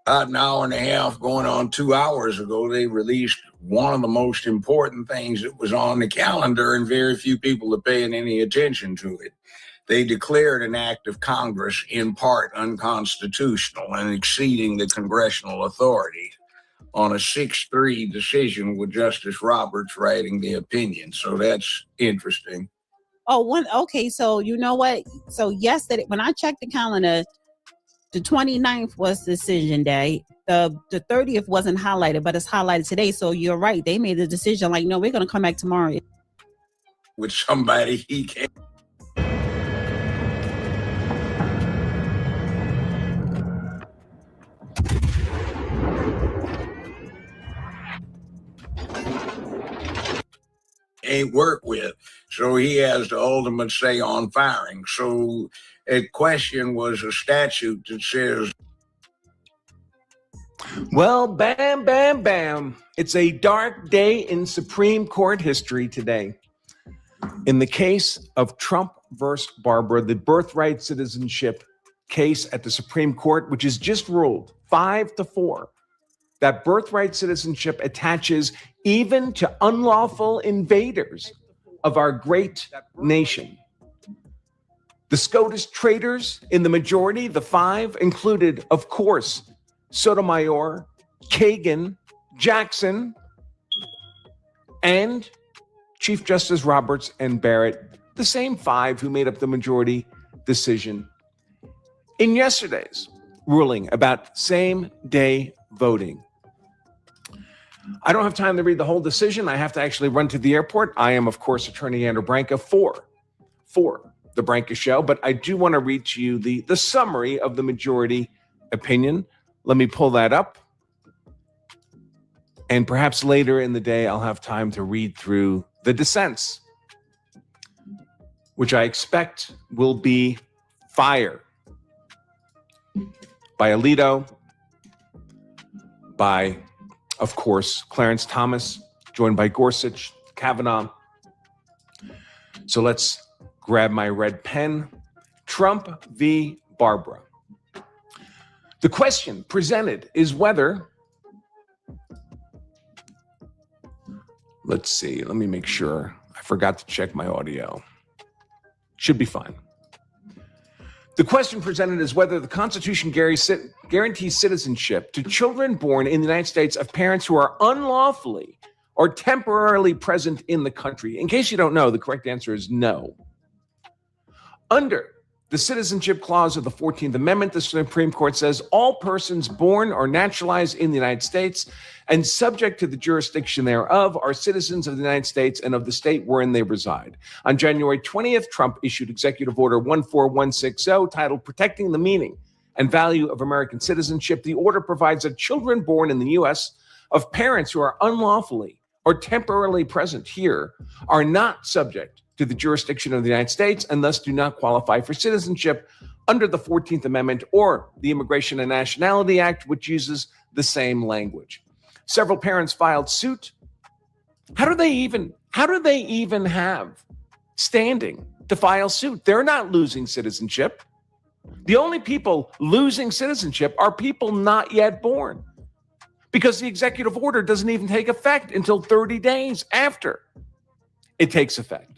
About an hour and a half, going on 2 hours ago, they released one of the most important things that was on the calendar, and very few people are paying any attention to it. they declared an act of Congress in part unconstitutional and exceeding the congressional authority on a 6-3 decision with Justice Roberts writing the opinion. So that's interesting. Okay, so you know what? So yesterday, when I checked the calendar, the 29th was decision day. The 30th wasn't highlighted, but it's highlighted today. So you're right. They made the decision like, no, we're going to come back tomorrow. With somebody he can't. Ain't work with, so he has the ultimate say on firing. So a question was a statute that says, well, bam, bam, bam. It's a dark day in Supreme Court history today. In the case of Trump versus Barbara, the birthright citizenship case at the Supreme Court, which is just ruled 5-4, that birthright citizenship attaches even to unlawful invaders of our great nation. The SCOTUS traitors in the majority, the 5, included, of course, Sotomayor, Kagan, Jackson, and Chief Justice Roberts and Barrett, the same 5 who made up the majority decision in yesterday's ruling about same-day voting. I don't have time to read the whole decision. I have to actually run to the airport. I am, of course, Attorney Andrew Branca for the Branca Show, but I do want to read to you the summary of the majority opinion. Let me pull that up. And perhaps later in the day, I'll have time to read through the dissents, which I expect will be fire. By Alito, by, of course, Clarence Thomas, joined by Gorsuch, Kavanaugh. So let's grab my red pen. Trump v. Barbara. The question presented is whether, let's see, let me make sure. I forgot to check my audio. Should be fine. The question presented is whether the Constitution guarantees citizenship to children born in the United States of parents who are unlawfully or temporarily present in the country. In case you don't know, the correct answer is no. Under the Citizenship Clause of the 14th Amendment, the Supreme Court says all persons born or naturalized in the United States and subject to the jurisdiction thereof are citizens of the United States and of the state wherein they reside. On January 20th, Trump issued Executive Order 14160 titled Protecting the Meaning and Value of American Citizenship. The order provides that children born in the U.S. of parents who are unlawfully or temporarily present here are not subject to the jurisdiction of the United States and thus do not qualify for citizenship under the 14th Amendment or the Immigration and Nationality Act, which uses the same language. Several parents filed suit. How do they even have standing to file suit? They're not losing citizenship. The only people losing citizenship are people not yet born, because the executive order doesn't even take effect until 30 days after it takes effect.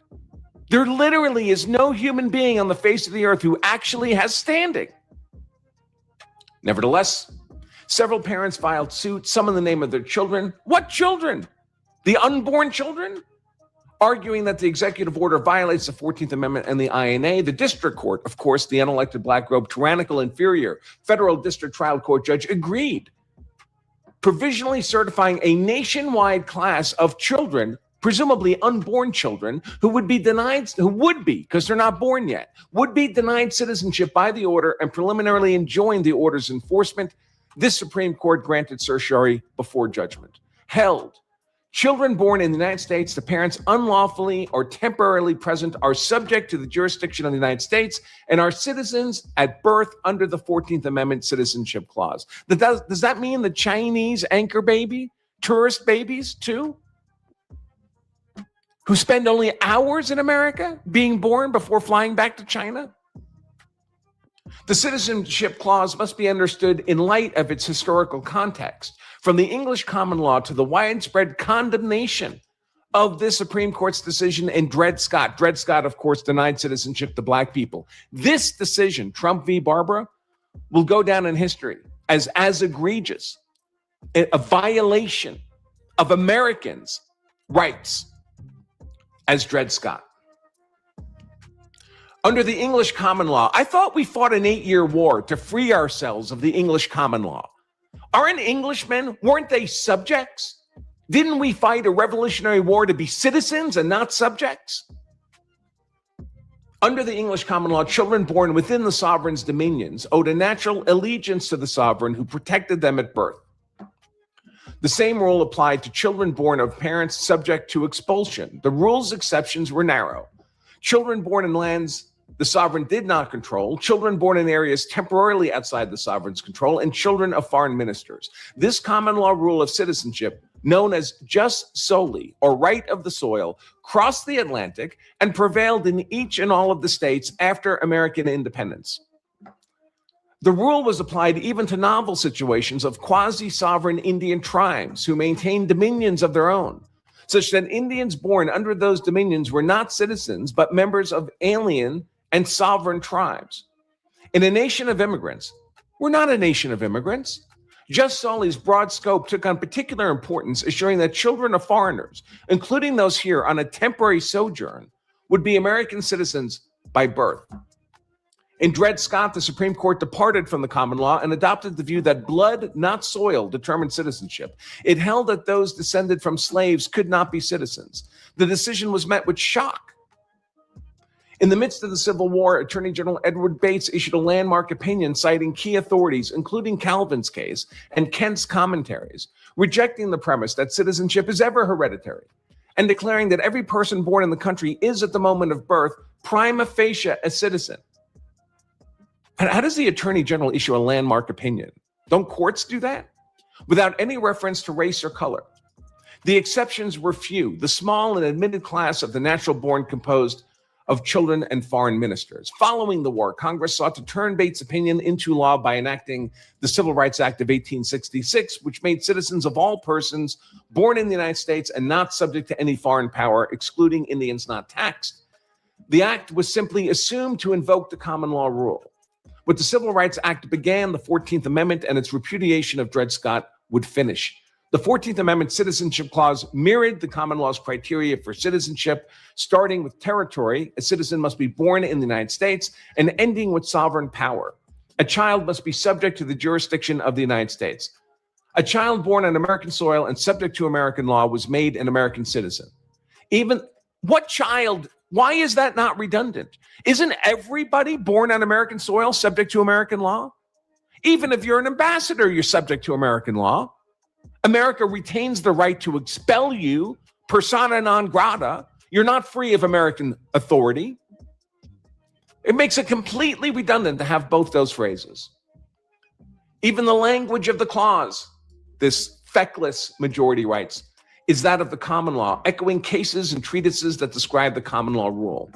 There literally is no human being on the face of the earth who actually has standing. Nevertheless, several parents filed suit, some in the name of their children. What children? The unborn children? Arguing that the executive order violates the 14th Amendment and the INA. The district court, of course, the unelected black-robed tyrannical inferior federal district trial court judge, agreed, provisionally certifying a nationwide class of children, presumably unborn children, who would be, because they're not born yet, would be denied citizenship by the order and preliminarily enjoined the order's enforcement. This Supreme Court granted certiorari before judgment. Held, children born in the United States to parents unlawfully or temporarily present are subject to the jurisdiction of the United States and are citizens at birth under the 14th Amendment Citizenship Clause. Does that mean the Chinese anchor baby, tourist babies too, who spend only hours in America being born before flying back to China? The Citizenship Clause must be understood in light of its historical context, from the English common law to the widespread condemnation of this Supreme Court's decision in Dred Scott. Dred Scott, of course, denied citizenship to black people. This decision, Trump v. Barbara, will go down in history as egregious, a violation of Americans' rights as Dred Scott. Under the English common law, I thought we fought an 8-year war to free ourselves of the English common law. Aren't Englishmen, weren't they subjects? Didn't we fight a revolutionary war to be citizens and not subjects? Under the English common law, children born within the sovereign's dominions owed a natural allegiance to the sovereign who protected them at birth. The same rule applied to children born of parents subject to expulsion. The rule's exceptions were narrow. Children born in lands the sovereign did not control, children born in areas temporarily outside the sovereign's control, and children of foreign ministers. This common law rule of citizenship, known as jus soli, or right of the soil, crossed the Atlantic and prevailed in each and all of the states after American independence. The rule was applied even to novel situations of quasi-sovereign Indian tribes who maintained dominions of their own, such that Indians born under those dominions were not citizens, but members of alien and sovereign tribes. In a nation of immigrants, we're not a nation of immigrants. Jus soli's broad scope took on particular importance, assuring that children of foreigners, including those here on a temporary sojourn, would be American citizens by birth. In Dred Scott, the Supreme Court departed from the common law and adopted the view that blood, not soil, determined citizenship. It held that those descended from slaves could not be citizens. The decision was met with shock. In the midst of the Civil War, Attorney General Edward Bates issued a landmark opinion citing key authorities, including Calvin's case and Kent's commentaries, rejecting the premise that citizenship is ever hereditary and declaring that every person born in the country is, at the moment of birth, prima facie a citizen. How does the Attorney General issue a landmark opinion? Don't courts do that? Without any reference to race or color. The exceptions were few. The small and admitted class of the natural born composed of children and foreign ministers. Following the war, Congress sought to turn Bates' opinion into law by enacting the Civil Rights Act of 1866, which made citizens of all persons born in the United States and not subject to any foreign power, excluding Indians not taxed. The act was simply assumed to invoke the common law rule. With the Civil Rights Act began, the 14th Amendment and its repudiation of Dred Scott would finish. The 14th Amendment Citizenship Clause mirrored the common law's criteria for citizenship, starting with territory. A citizen must be born in the United States, and ending with sovereign power. A child must be subject to the jurisdiction of the United States. A child born on American soil and subject to American law was made an American citizen. Why is that not redundant? Isn't everybody born on American soil subject to American law? Even if you're an ambassador, you're subject to American law. America retains the right to expel you persona non grata. You're not free of American authority. It makes it completely redundant to have both those phrases. Even the language of the clause, this feckless majority rights, is that of the common law, echoing cases and treatises that describe the common law rule.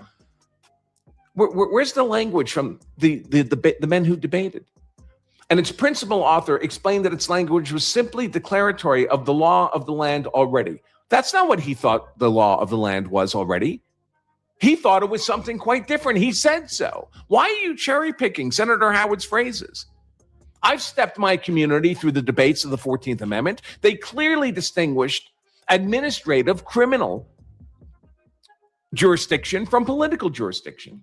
Where's the language from the men who debated? And its principal author explained that its language was simply declaratory of the law of the land already. That's not what he thought the law of the land was already. He thought it was something quite different. He said so. Why are you cherry picking Senator Howard's phrases? I've stepped my community through the debates of the 14th Amendment. They clearly distinguished administrative criminal jurisdiction from political jurisdiction.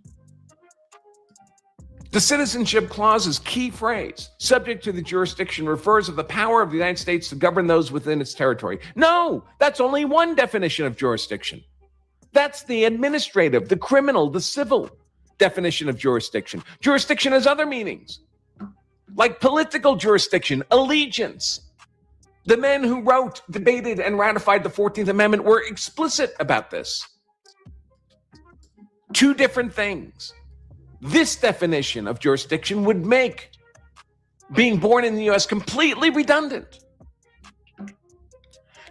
The Citizenship Clause's key phrase, subject to the jurisdiction, refers to the power of the United States to govern those within its territory. No, that's only one definition of jurisdiction. That's the administrative, the criminal, the civil definition of jurisdiction. Jurisdiction has other meanings, like political jurisdiction, allegiance. The men who wrote, debated, and ratified the 14th Amendment were explicit about this. Two different things. This definition of jurisdiction would make being born in the U.S. completely redundant.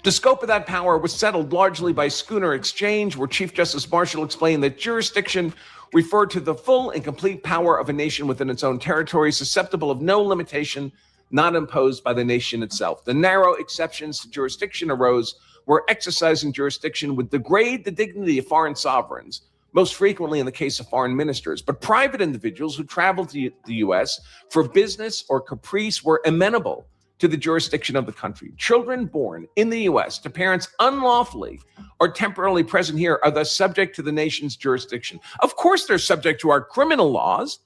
The scope of that power was settled largely by Schooner Exchange, where Chief Justice Marshall explained that jurisdiction referred to the full and complete power of a nation within its own territory, susceptible of no limitation not imposed by the nation itself. The narrow exceptions to jurisdiction arose where exercising jurisdiction would degrade the dignity of foreign sovereigns, most frequently in the case of foreign ministers. But private individuals who traveled to the U.S. for business or caprice were amenable to the jurisdiction of the country. Children born in the U.S. to parents unlawfully or temporarily present here are thus subject to the nation's jurisdiction. Of course, they're subject to our criminal laws.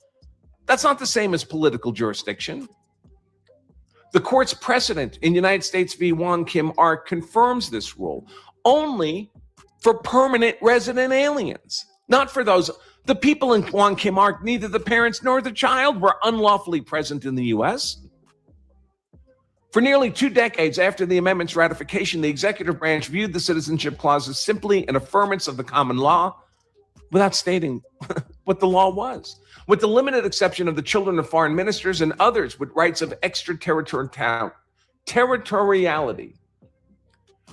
That's not the same as political jurisdiction. The court's precedent in United States v. Wong Kim Ark confirms this rule only for permanent resident aliens, not for those. The people in Wong Kim Ark, neither the parents nor the child were unlawfully present in the U.S. For nearly 2 decades after the amendment's ratification, the executive branch viewed the Citizenship Clause as simply an affirmance of the common law without stating what the law was, with the limited exception of the children of foreign ministers and others with rights of extraterritoriality.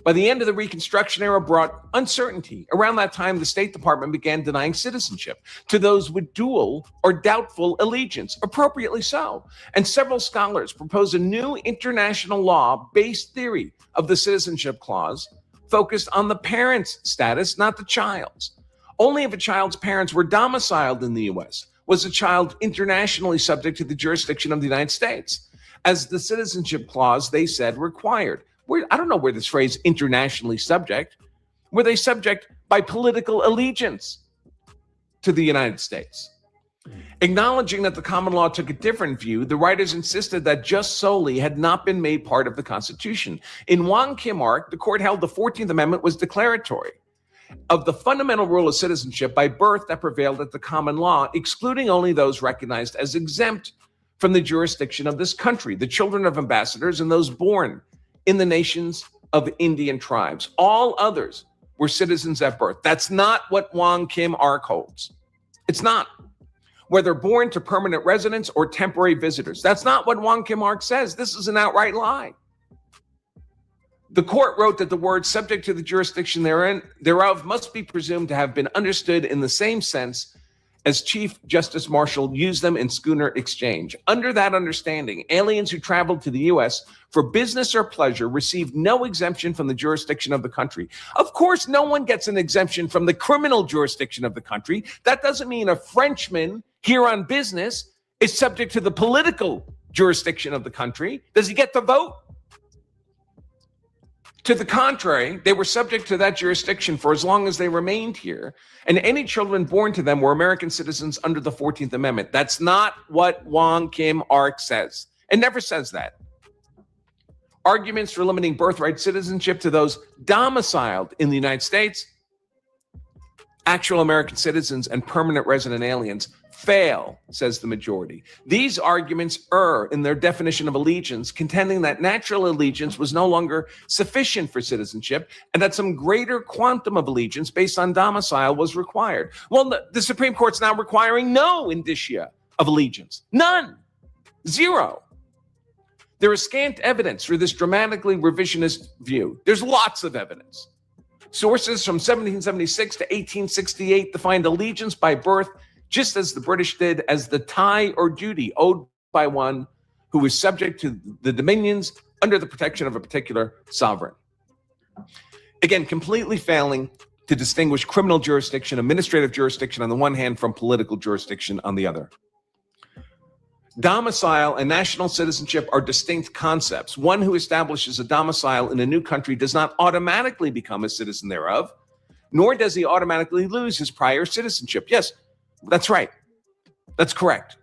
By the end of the Reconstruction era brought uncertainty. Around that time, the State Department began denying citizenship to those with dual or doubtful allegiance, appropriately so. And several scholars proposed a new international law-based theory of the Citizenship Clause focused on the parent's status, not the child's. Only if a child's parents were domiciled in the U.S. was a child internationally subject to the jurisdiction of the United States, as the Citizenship Clause, they said, required. I don't know where this phrase internationally subject, were they subject by political allegiance to the United States? Acknowledging that the common law took a different view, the writers insisted that just solely had not been made part of the Constitution. In Wong Kim Ark, the court held the 14th Amendment was declaratory of the fundamental rule of citizenship by birth that prevailed at the common law, excluding only those recognized as exempt from the jurisdiction of this country, the children of ambassadors and those born in the nations of Indian tribes. All others were citizens at birth. That's not what Wong Kim Ark holds. It's not. Whether born to permanent residents or temporary visitors. That's not what Wong Kim Ark says. This is an outright lie. The court wrote that the word subject to the jurisdiction thereof must be presumed to have been understood in the same sense as Chief Justice Marshall used them in Schooner Exchange. Under that understanding, aliens who traveled to the U.S. for business or pleasure received no exemption from the jurisdiction of the country. Of course, no one gets an exemption from the criminal jurisdiction of the country. That doesn't mean a Frenchman here on business is subject to the political jurisdiction of the country. Does he get to vote? To the contrary, they were subject to that jurisdiction for as long as they remained here, and any children born to them were American citizens under the 14th Amendment. That's not what Wong Kim Ark says. It never says that. Arguments for limiting birthright citizenship to those domiciled in the United States, actual American citizens, and permanent resident aliens fail, says the majority. These arguments err in their definition of allegiance, contending that natural allegiance was no longer sufficient for citizenship and that some greater quantum of allegiance based on domicile was required. Well, the Supreme Court's now requiring no indicia of allegiance. None. Zero. There is scant evidence for this dramatically revisionist view. There's lots of evidence. Sources from 1776 to 1868 defined allegiance by birth just as the British did as the tie or duty owed by one who was subject to the dominions under the protection of a particular sovereign. Again, completely failing to distinguish criminal jurisdiction, administrative jurisdiction on the one hand from political jurisdiction on the other. Domicile and national citizenship are distinct concepts. One who establishes a domicile in a new country does not automatically become a citizen thereof, nor does he automatically lose his prior citizenship. Yes, that's right. That's correct.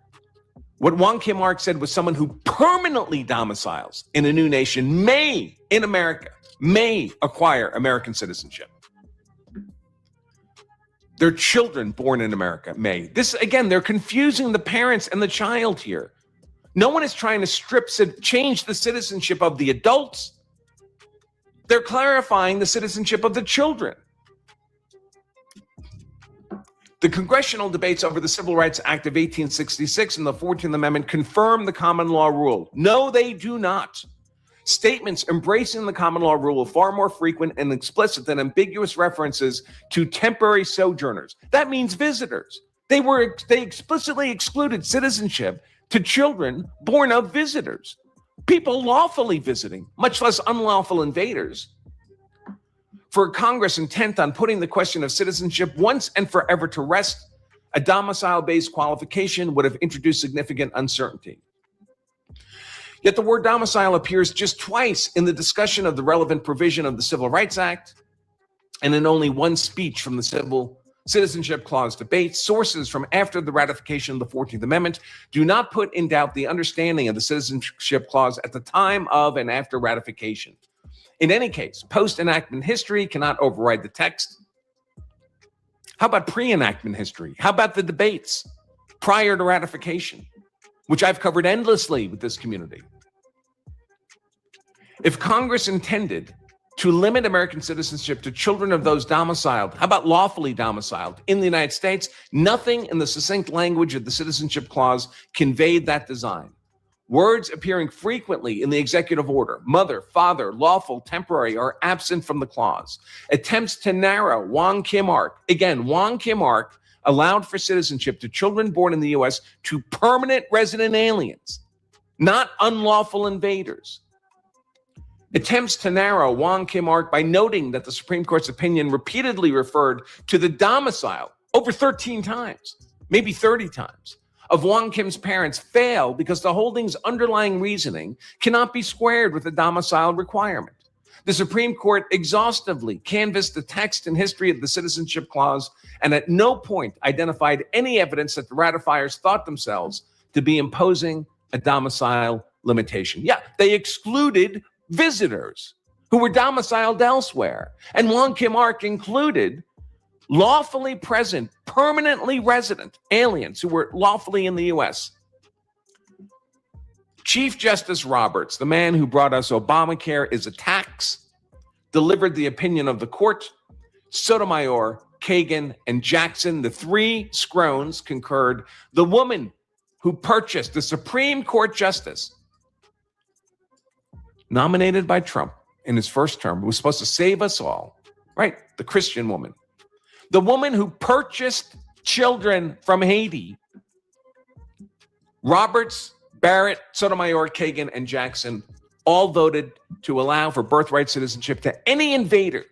What Wong Kim Ark said was someone who permanently domiciles in a new nation may, in America, may acquire American citizenship. Their children born in America may. This, again, they're confusing the parents and the child here. No one is trying to change the citizenship of the adults. They're clarifying the citizenship of the children. The congressional debates over the Civil Rights Act of 1866 and the 14th Amendment confirm the common law rule. No, they do not. Statements embracing the common law rule are far more frequent and explicit than ambiguous references to temporary sojourners. That means visitors. They explicitly excluded citizenship to children born of visitors, people lawfully visiting, much less unlawful invaders. for Congress intent on putting the question of citizenship once and forever to rest, a domicile-based qualification would have introduced significant uncertainty. Yet the word domicile appears just twice in the discussion of the relevant provision of the Civil Rights Act and in only one speech from the Citizenship Clause debate. Sources from after the ratification of the 14th Amendment do not put in doubt the understanding of the Citizenship Clause at the time of and after ratification. In any case, post-enactment history cannot override the text. How about pre-enactment history? How about the debates prior to ratification, which I've covered endlessly with this community? If Congress intended to limit American citizenship to children of those domiciled, how about lawfully domiciled in the United States, nothing in the succinct language of the Citizenship Clause conveyed that design. Words appearing frequently in the executive order, mother, father, lawful, temporary, are absent from the clause. Attempts to narrow Wong Kim Ark, again, Wong Kim Ark allowed for citizenship to children born in the U.S. to permanent resident aliens, not unlawful invaders. Attempts to narrow Wong Kim Ark by noting that the Supreme Court's opinion repeatedly referred to the domicile over 13 times, maybe 30 times, of Wong Kim's parents fail because the holding's underlying reasoning cannot be squared with the domicile requirement. The Supreme Court exhaustively canvassed the text and history of the Citizenship Clause and at no point identified any evidence that the ratifiers thought themselves to be imposing a domicile limitation. Yeah, they excluded visitors who were domiciled elsewhere. And Wong Kim Ark included lawfully present, permanently resident aliens who were lawfully in the U.S. Chief Justice Roberts, the man who brought us Obamacare is a tax, delivered the opinion of the court. Sotomayor, Kagan, and Jackson, the three Scrones, concurred. The woman who purchased the Supreme Court justice, nominated by Trump in his first term, who was supposed to save us all, right? The Christian woman. The woman who purchased children from Haiti, Roberts, Barrett, Sotomayor, Kagan, and Jackson all voted to allow for birthright citizenship to any invader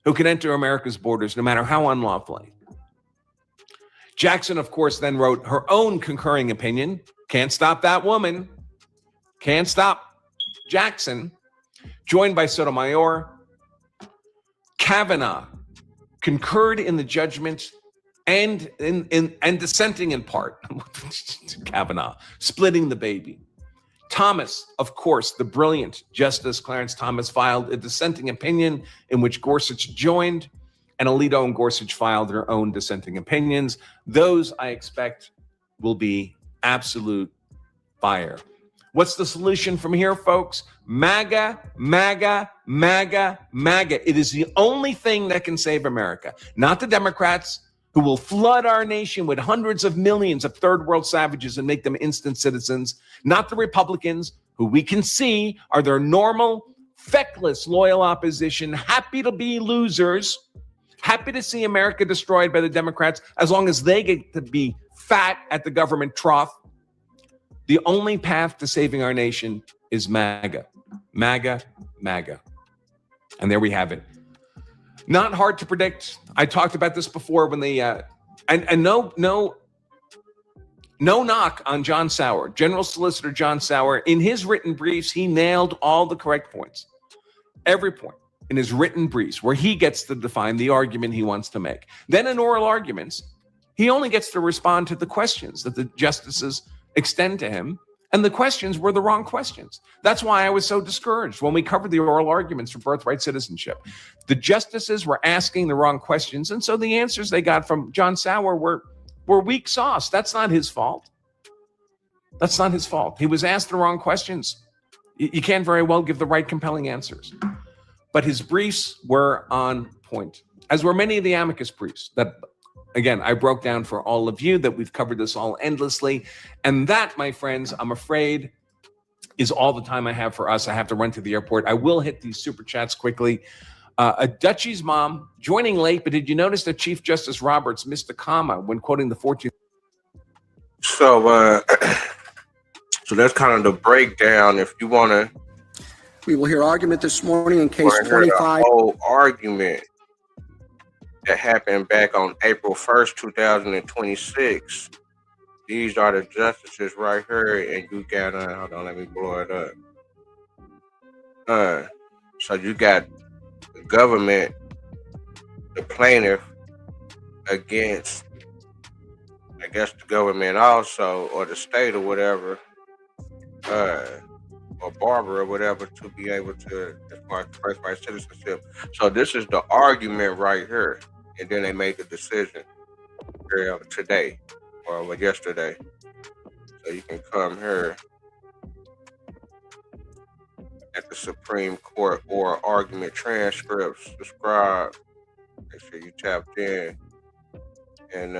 who can enter America's borders, no matter how unlawfully. Jackson, of course, then wrote her own concurring opinion. Can't stop that woman. Can't stop Jackson, joined by Sotomayor. Kavanaugh concurred in the judgment and dissenting in part. Kavanaugh, splitting the baby. Thomas, of course, the brilliant Justice Clarence Thomas, filed a dissenting opinion in which Gorsuch joined, and Alito and Gorsuch filed their own dissenting opinions. Those, I expect, will be absolute fire. What's the solution from here, folks? MAGA, MAGA, MAGA, MAGA. It is the only thing that can save America. Not the Democrats, who will flood our nation with hundreds of millions of third world savages and make them instant citizens. Not the Republicans, who we can see are their normal, feckless, loyal opposition, happy to be losers, happy to see America destroyed by the Democrats as long as they get to be fat at the government trough. The only path to saving our nation is MAGA, MAGA, MAGA. And there we have it. Not hard to predict. I talked about this before when they, and no knock on John Sauer, General Solicitor John Sauer. In his written briefs, he nailed all the correct points. Every point in his written briefs where he gets to define the argument he wants to make. Then in oral arguments, he only gets to respond to the questions that the justices extend to him, and the questions were the wrong questions. That's why I was so discouraged when we covered the oral arguments for birthright citizenship. The justices were asking the wrong questions, and so the answers they got from John Sauer were weak sauce. That's not his fault. That's not his fault. He was asked the wrong questions. You can't very well give the right compelling answers. But his briefs were on point, as were many of the amicus briefs that, again, I broke down for all of you, that we've covered this all endlessly. And that, my friends, I'm afraid is all the time I have for us. I have to run to the airport. I will hit these super chats quickly. A Dutchie's mom joining late, but did you notice that Chief Justice Roberts missed a comma when quoting the 14th? So that's kind of the breakdown. If you want to We will hear argument this morning in case Want to hear the 25. whole argument that happened back on April 1st, 2026. These are the justices right here, and you got, hold on, let me blow it up. So you got the government, the plaintiff, against, I guess, the government also, or the state or whatever, or Barbara or whatever, to be able to, as far as birthright citizenship. So this is the argument right here, and then they made the decision today or yesterday. So you can come here at the Supreme Court or argument transcripts, subscribe, make sure you tapped in, and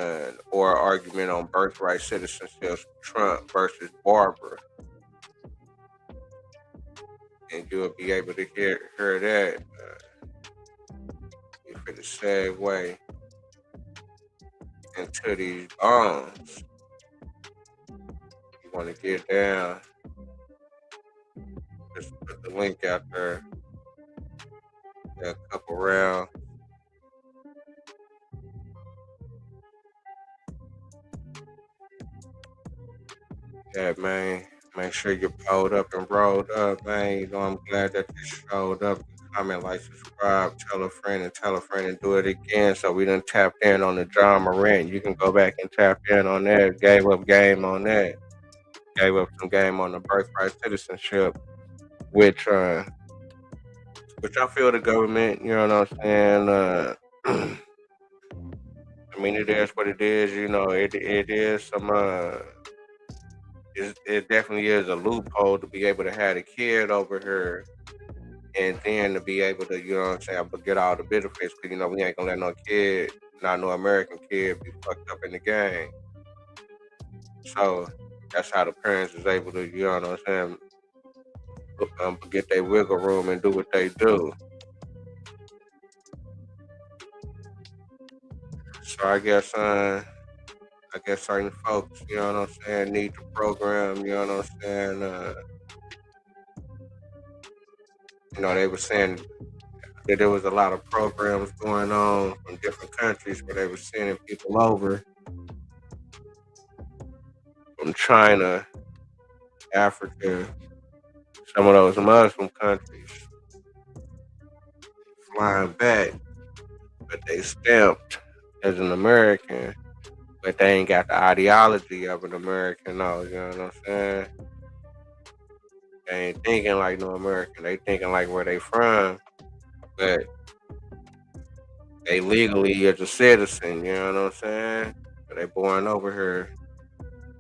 or argument on birthright citizenship, Trump versus Barbara. And you'll be able to hear that for the segue into these bonds. You want to get down, just put the link out there. Got a couple rounds. Yeah, man. Make sure you're pulled up and rolled up, man. You know, I'm glad that you showed up. Comment, like, subscribe, tell a friend, and do it again. So we done tapped in on the John Morant. You can go back and tap in on that. Gave up game on that. Gave up some game on the birthright citizenship, which I feel the government, you know what I'm saying? I mean, it is what it is. You know, it is some it definitely is a loophole to be able to have a kid over here, and then to be able to, you know what I'm saying, but get all the benefits. Because, you know, we ain't gonna let no kid, not no American kid, be fucked up in the game. So that's how the parents is able to, you know what I'm saying, get their wiggle room and do what they do. So I guess certain folks, you know what I'm saying, need the program, you know what I'm saying. You know, they were saying that there was a lot of programs going on from different countries where they were sending people over from China, Africa, some of those Muslim countries, flying back, but they stamped as an American, but they ain't got the ideology of an American, no, you know what I'm saying? They ain't thinking like no American, they thinking like where they from, but they legally is a citizen, you know what I'm saying? But they born over here.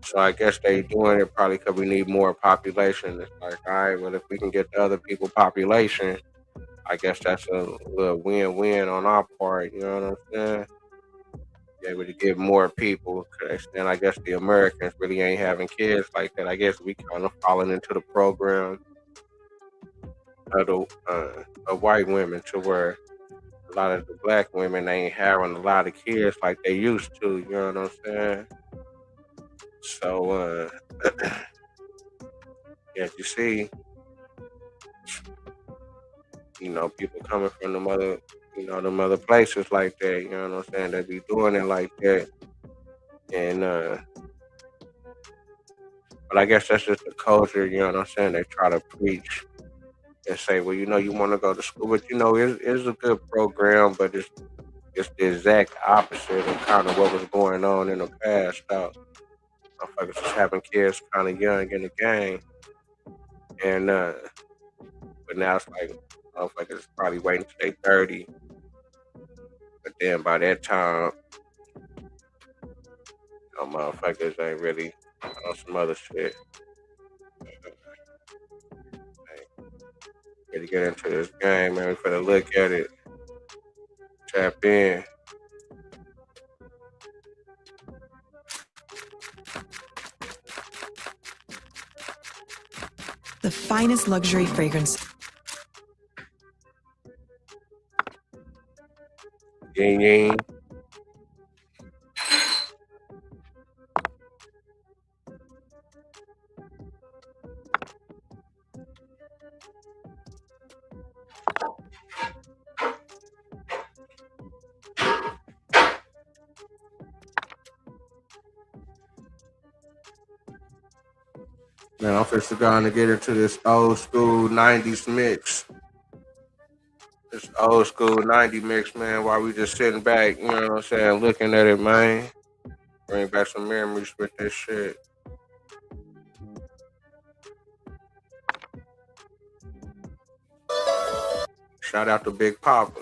So I guess they doing it probably because we need more population. It's like, all right, well, if we can get the other people population, I guess that's a little win-win on our part, you know what I'm saying? Be able to get more people, because then I guess the Americans really ain't having kids like that. I guess we kind of falling into the program of the white women, to where a lot of the black women ain't having a lot of kids like they used to, you know what I'm saying? So, as you see, you know, people coming from them other places like that, you know what I'm saying? They be doing it like that. And, but I guess that's just the culture, you know what I'm saying? They try to preach and say, well, you know, you want to go to school, but you know, it's a good program, but it's the exact opposite of kind of what was going on in the past. Motherfuckers just having kids kind of young in the game. And, but now it's like, motherfuckers probably waiting till they 30. But then by that time, you know, motherfuckers ain't really on some other shit. Gotta get into this game, man. We finna look at it. Tap in. The finest luxury fragrance. Ying ying. Man, I'm just going to get into this old school 90s mix. This old school 90s mix, man, while we just sitting back, you know what I'm saying, looking at it, man. Bring back some memories with this shit. Shout out to Big Papa.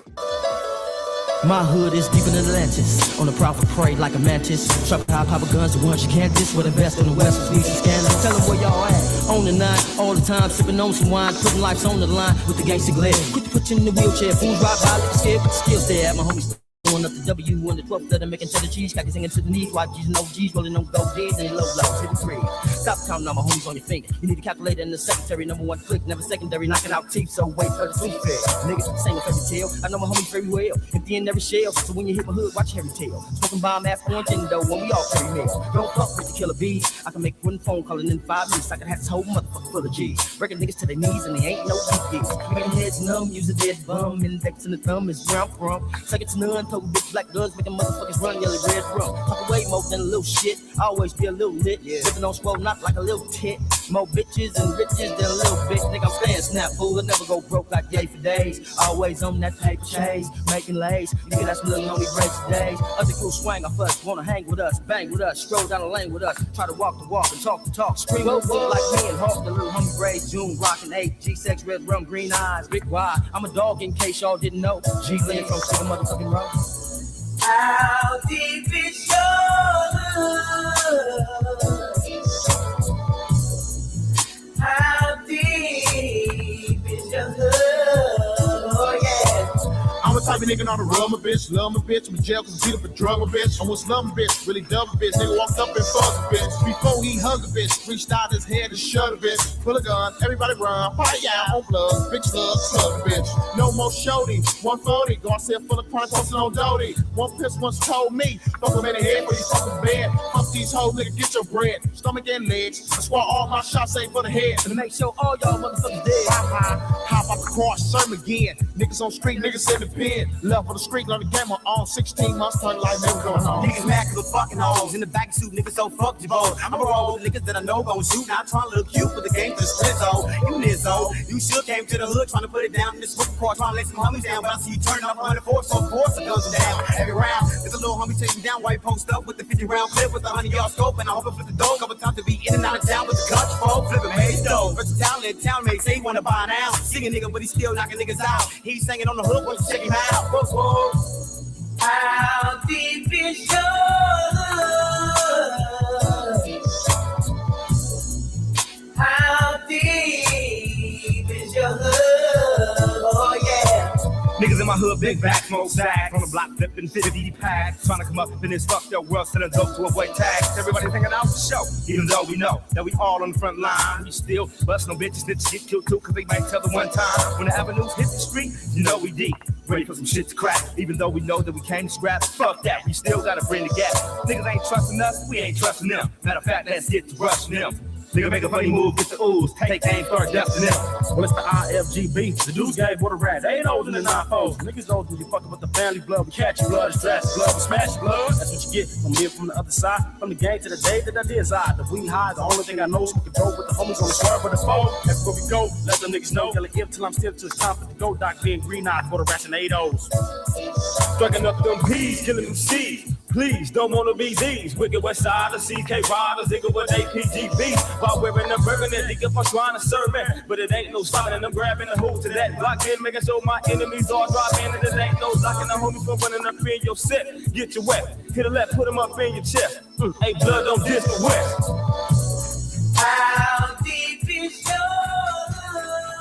My hood is deep in Atlantis, on the prowl for prey like a mantis. Truck high papa guns, the ones you can't diss. With the best in the west, with these scandals. Tell them where y'all at, on the nine, all the time. Sipping on some wine, putting lives on the line with the gangster glare. Quick to put you in the wheelchair, fools ride by, like scared, but the skills there. My homies going up the W on the 12th that I'm making cheddar cheese. Got singing to the knees, white G's and OGs, rolling on gold D's and low lows, hit the three. Stop counting all my homies on your finger. You need a calculator in the secretary, number one click, never secondary, knocking out teeth, so wait for the sweet fit. Niggas same with every tale. I know my homies very well, empty in every shell. So when you hit my hood, watch every tail. Smoking bomb ass orange window when we all carry mail. Don't fuck with the killer bees. I can make one phone call in 5 minutes. I can have this whole motherfucker full of G's. Breaking niggas to their knees and they ain't no DPs. Making heads numb, use a dead bum. Index in the thumb is where I'm from. Second to none, total bitch black guns, making motherfuckers run yellow red rum. Talk away more than a little shit. Always be a little lit. Living on swole, not like a little tit. More bitches and riches than a little bit. Nigga, I'm staying snap fool. I never go broke like yay for days. Always on that paper chase, making lays. Nigga, that's little homie breaks days. Other cool swang off us, wanna hang with us, bang with us, stroll down the lane with us. Try to walk the walk and talk the talk. Scream whoa, whoa, like me and Hawk, the little homie braids. June rockin' 8, G6, red rum, green eyes, big Y. I'm a dog in case y'all didn't know. G-Lin from Chicken Motherfucking Row. How deep is your love? How deep is your love? Oh, yeah. I'm the type of nigga not to rub my bitch, love my bitch. I'm in jail cause I beat up and drug my bitch. I was slum bitch, really dumb bitch. Nigga walked up and fucked a bitch. Before he hugged a bitch, reached out his head and shut a bitch. Pull a gun, everybody run, party out on blood. Big slug, slug a bitch. No more shorty, 140. Garcia full of crime, posting on Doty. One piss once told me, fuck him in the head for you fucking bed. Fuck these hoes, nigga, get your bread. Stomach and legs, that's why all my shots ain't for the head. To make sure all y'all motherfuckers dead. Hop out the cross, sermon again. Niggas on street, niggas in the pen. Love for the street, learn the game on 16 months, turn like never going home. Niggas mad cause the fucking hoes in the back suit, niggas so fuck you both. I'm a roll, niggas that I know gon' shoot. Not trying to look cute, but the game just Lizzo. You Lizzo, you should came to the hood trying to put it down in this smoking car, trying to let some homies down. But I see you turning up 104, so of course it goes down. Every round, there's a little homie taking down while you post up with the 50 round clip with the 100-yard scope. And I hope it flip the door, couple times to be in and out of town with the country folk. Flipping made dough, versatile town mates, say he wanna buy now. Sing a nigga, but he still knocking niggas out. He's singing on the hook, but check him out. Whoa, whoa. How deep is your love? How deep is your love? Oh yeah. Niggas in my hood, big back, smoke sack. On the block, flipping 50 packs. Trying to come up in this fucked up world, selling dope to avoid tax. Everybody thinking out the show. Even though we know that we all on the front line, we still busting no bitches, snitches get killed too, cause they might tell the one time. When the avenues hit the street, you know we deep. Ready for some shit to crack. Even though we know that we came to scrap, fuck that, we still gotta bring the gap. Niggas ain't trusting us, we ain't trusting them. Matter of fact, let's get to rushing them. Nigga make a funny move, get the ooze, take aim, start dusting them. Well, it's the IFGB. The dudes gave what a rat. They ain't older than 9-4s. Niggas older when you fucking with the family blood. We catch your blood, stress blood, we smash your blood. That's what you get from me from the other side. From the game to the day that I did side. The weed high, the only thing I know is we can go with the homies on the swerve with the phone. Everywhere we go, let them niggas know. Yelling if till I'm still till it's time for the go. Doc being green eyed for the rats and 8-0s. Striking up them P's, killing them C's. Please don't wanna be these wicked West Side, the CK Riders, nigga with APGB. While wearing the burgundy, nigga, I'm trying to serve it. But it ain't no stopping, and I'm grabbing the hood to that block in, making sure my enemies all drop in. And it ain't no locking the homies from running up in your set. Get your wet, hit a left, put them up in your chest. Hey, blood, don't diss the West. How deep is your love?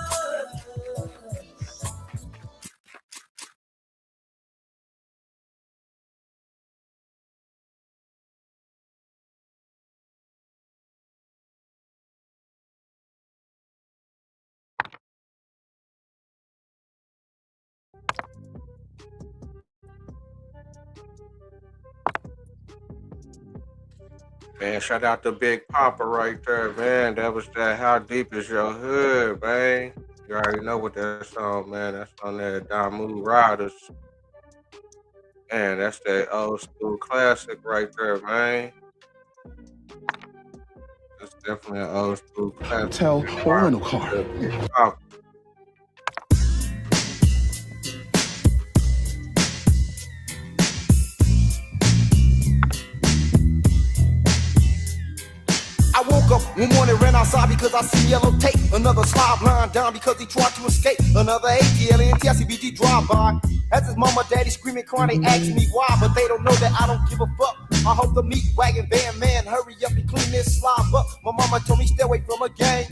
Man, shout out to Big Papa right there, man. That was that How Deep Is Your Hood, man. You already know what that song, man. That's on that Damu Riders. Man, that's that old school classic right there, man. It's definitely an old school classic. Hotel or rental car. Oh, I woke up one morning, ran outside because I see yellow tape. Another slob line down because he tried to escape. Another ATL, NTSCBG drive-by. As his mama, daddy screaming, crying, they ask me why, but they don't know that I don't give a fuck. I hope the meat wagon van man hurry up and clean this slob up. My mama told me stay away from a gang,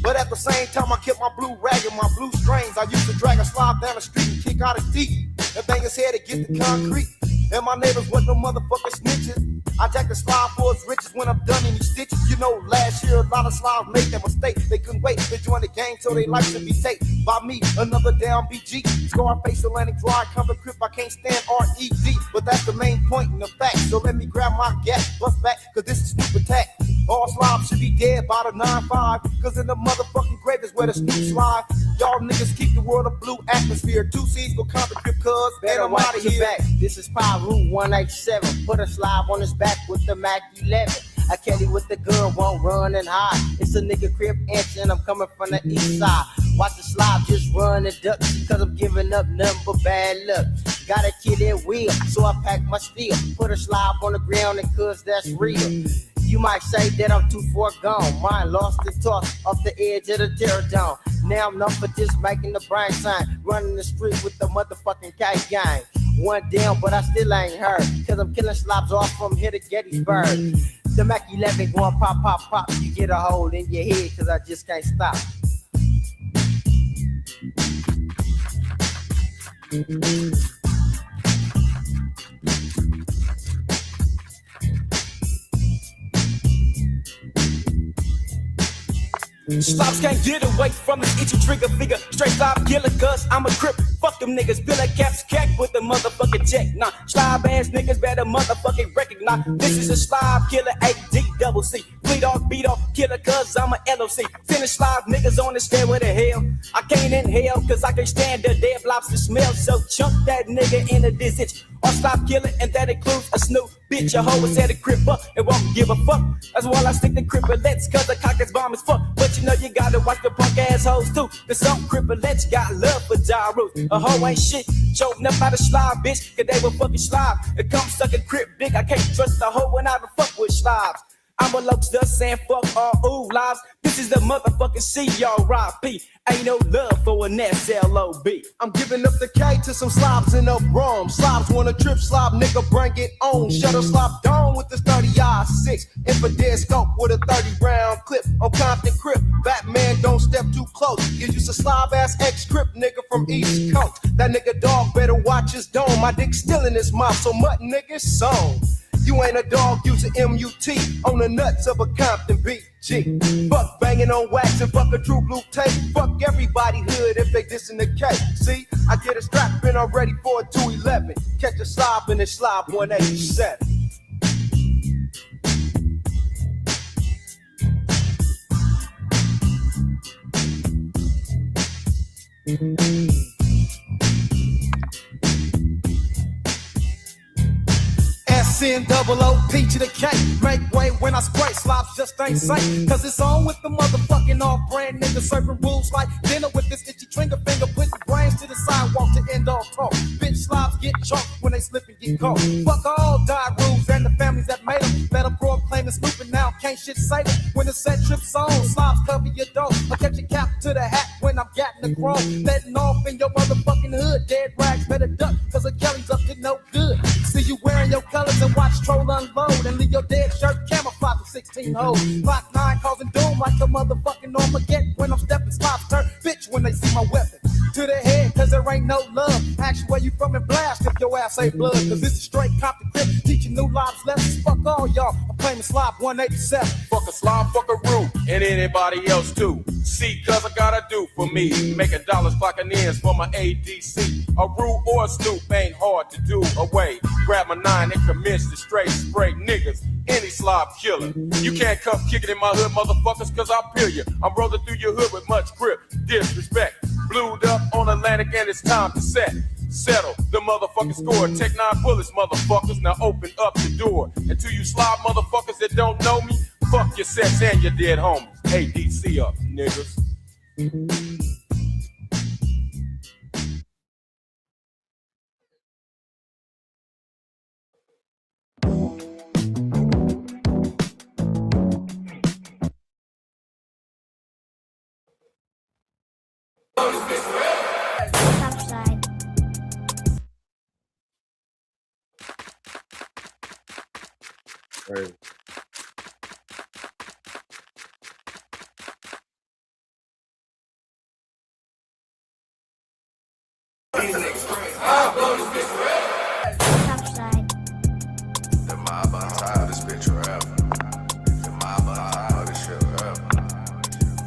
but at the same time I kept my blue rag and my blue strings. I used to drag a slob down the street and kick out his teeth and bang his head to get the concrete. And my neighbors wasn't no motherfucking snitches. I jack the slob for his riches when I'm done in these stitches. You know, last year a lot of slobs made that mistake. They couldn't wait to join the gang so they life should be taken by me. Another down BG, Scarface, Atlantic Drive, cover crip. I can't stand RED, but that's the main point in the fact. So let me grab my gas, bust back, cause this is Snoop attack. All slobs should be dead by the 9-5, cause in the motherfucking grave is where the Snoop slide. Y'all niggas keep the world a blue atmosphere. 2 C's go counter crip, cuz Better I'm out watch of your here. back. This is Pyru 187. Put a slob on his back with the Mac 11. I Kelly with the gun, won't run and hide. It's a nigga crib inch and I'm coming from the east side. Watch the slob just run and duck, cause I'm giving up nothing but bad luck. Gotta kill that wheel, so I pack my steel. Put a slob on the ground and cuz that's real. You might say that I'm too far gone. Mine lost and tossed off the edge of the terror dome. Now I'm known for just making the brain sign. Running the street with the motherfucking K gang. One down, but I still ain't heard. Cause I'm killing slobs off from here to Gettysburg. The Mac 11 going pop, pop, pop. You get a hole in your head cause I just can't stop. Slobs can't get away from this itchy trigger figure. Straight slob killer, cuz I'm a crip. Fuck them niggas, bill a caps cack with the motherfucking check. Nah, slob ass niggas better motherfucking recognize. This is a slob killer, AD-double-C. Bleed off, beat off, killer, cuz I'm a LOC. Finish slob niggas on the stairway to hell. I can't inhale, cuz I can't stand the dead lobster smell. So chunk that nigga into this ditch. Or stop killing, and that includes a snoop. Bitch, a hoe is at a crip up and won't give a fuck. That's why I stick to cripplettes, cause the cock is bomb as fuck. But you know you gotta watch the punk assholes too. Cause some cripplettes got love for Ja Rule. A hoe ain't shit, choking up by the slob, bitch, cause they were fucking slob. And come suck a crip dick, I can't trust the hoe when I don't fuck with slobs. I'm a lobster saying fuck all ooh lives. This is the motherfucking C-R-I-P. Ain't no love for an S-L-O-B. I'm giving up the K to some slobs in up Rome. Slobs wanna trip slob, nigga, bring it on. Shut a slob down with this 30-6. Infidel scope with a 30-round clip on Compton Crip. Batman don't step too close. Gives you some slob ass ex-crip nigga from East Coast. That nigga dog better watch his dome. My dick still in his mouth, so mutt nigga song. You ain't a dog, use an M-U-T on the nuts of a Compton BG. Fuck banging on wax and fuck a true blue tape. Fuck everybody hood if they dissing the K. See, I get a strap and I'm ready for a 211. Catch a slob in the slob 187. S-N-double-O-P to the K. Make way when I spray. Slobs just ain't safe. Cause it's on with the motherfucking off-brand niggas serving rules like dinner with this itchy trigger finger. Putting brains to the sidewalk to end all talk. Bitch slobs get choked when they slip and get caught. Fuck all die rules and the families that made them. Better proclaim the snooping now. Can't shit save them. When the set trips on, slobs cover your door. I catch your cap to the hat when I'm gatting the chrome. Letting off in your motherfucking hood. Dead rags better duck cause a Kelly's up to no good. See you wearing your colors and watch troll unload and leave your dead shirt camouflage with 16 hoes. Block 9 causing doom like a motherfucking Armageddon when I'm stepping slops turn bitch when they see my weapon. To the head cause there ain't no love. Ask you where you from and blast if your ass ain't blood. Cause this is straight Compton Crip teaching new lobs lessons. Fuck all y'all. I'm claiming slob 187. Fuck a slob, fuck a root, and anybody else too. See, cause I gotta do for me. Making dollars clocking ends for my ADC. A root or a snoop ain't hard to do away. Grab my 9 and commence to straight spray niggas. Any slob killer. You can't come kicking in my hood, motherfuckers, cause I'll peel you. I'm rolling through your hood with much grip, disrespect. Blued up on Atlantic and it's time to settle the motherfucking score. Take 9 bullets, motherfuckers. Now open up the door. And to you slob motherfuckers that don't know me, fuck your sets and your dead homies. ADC up, niggas. Right. The mob on top of this bitch forever. The mob on top of this shit forever.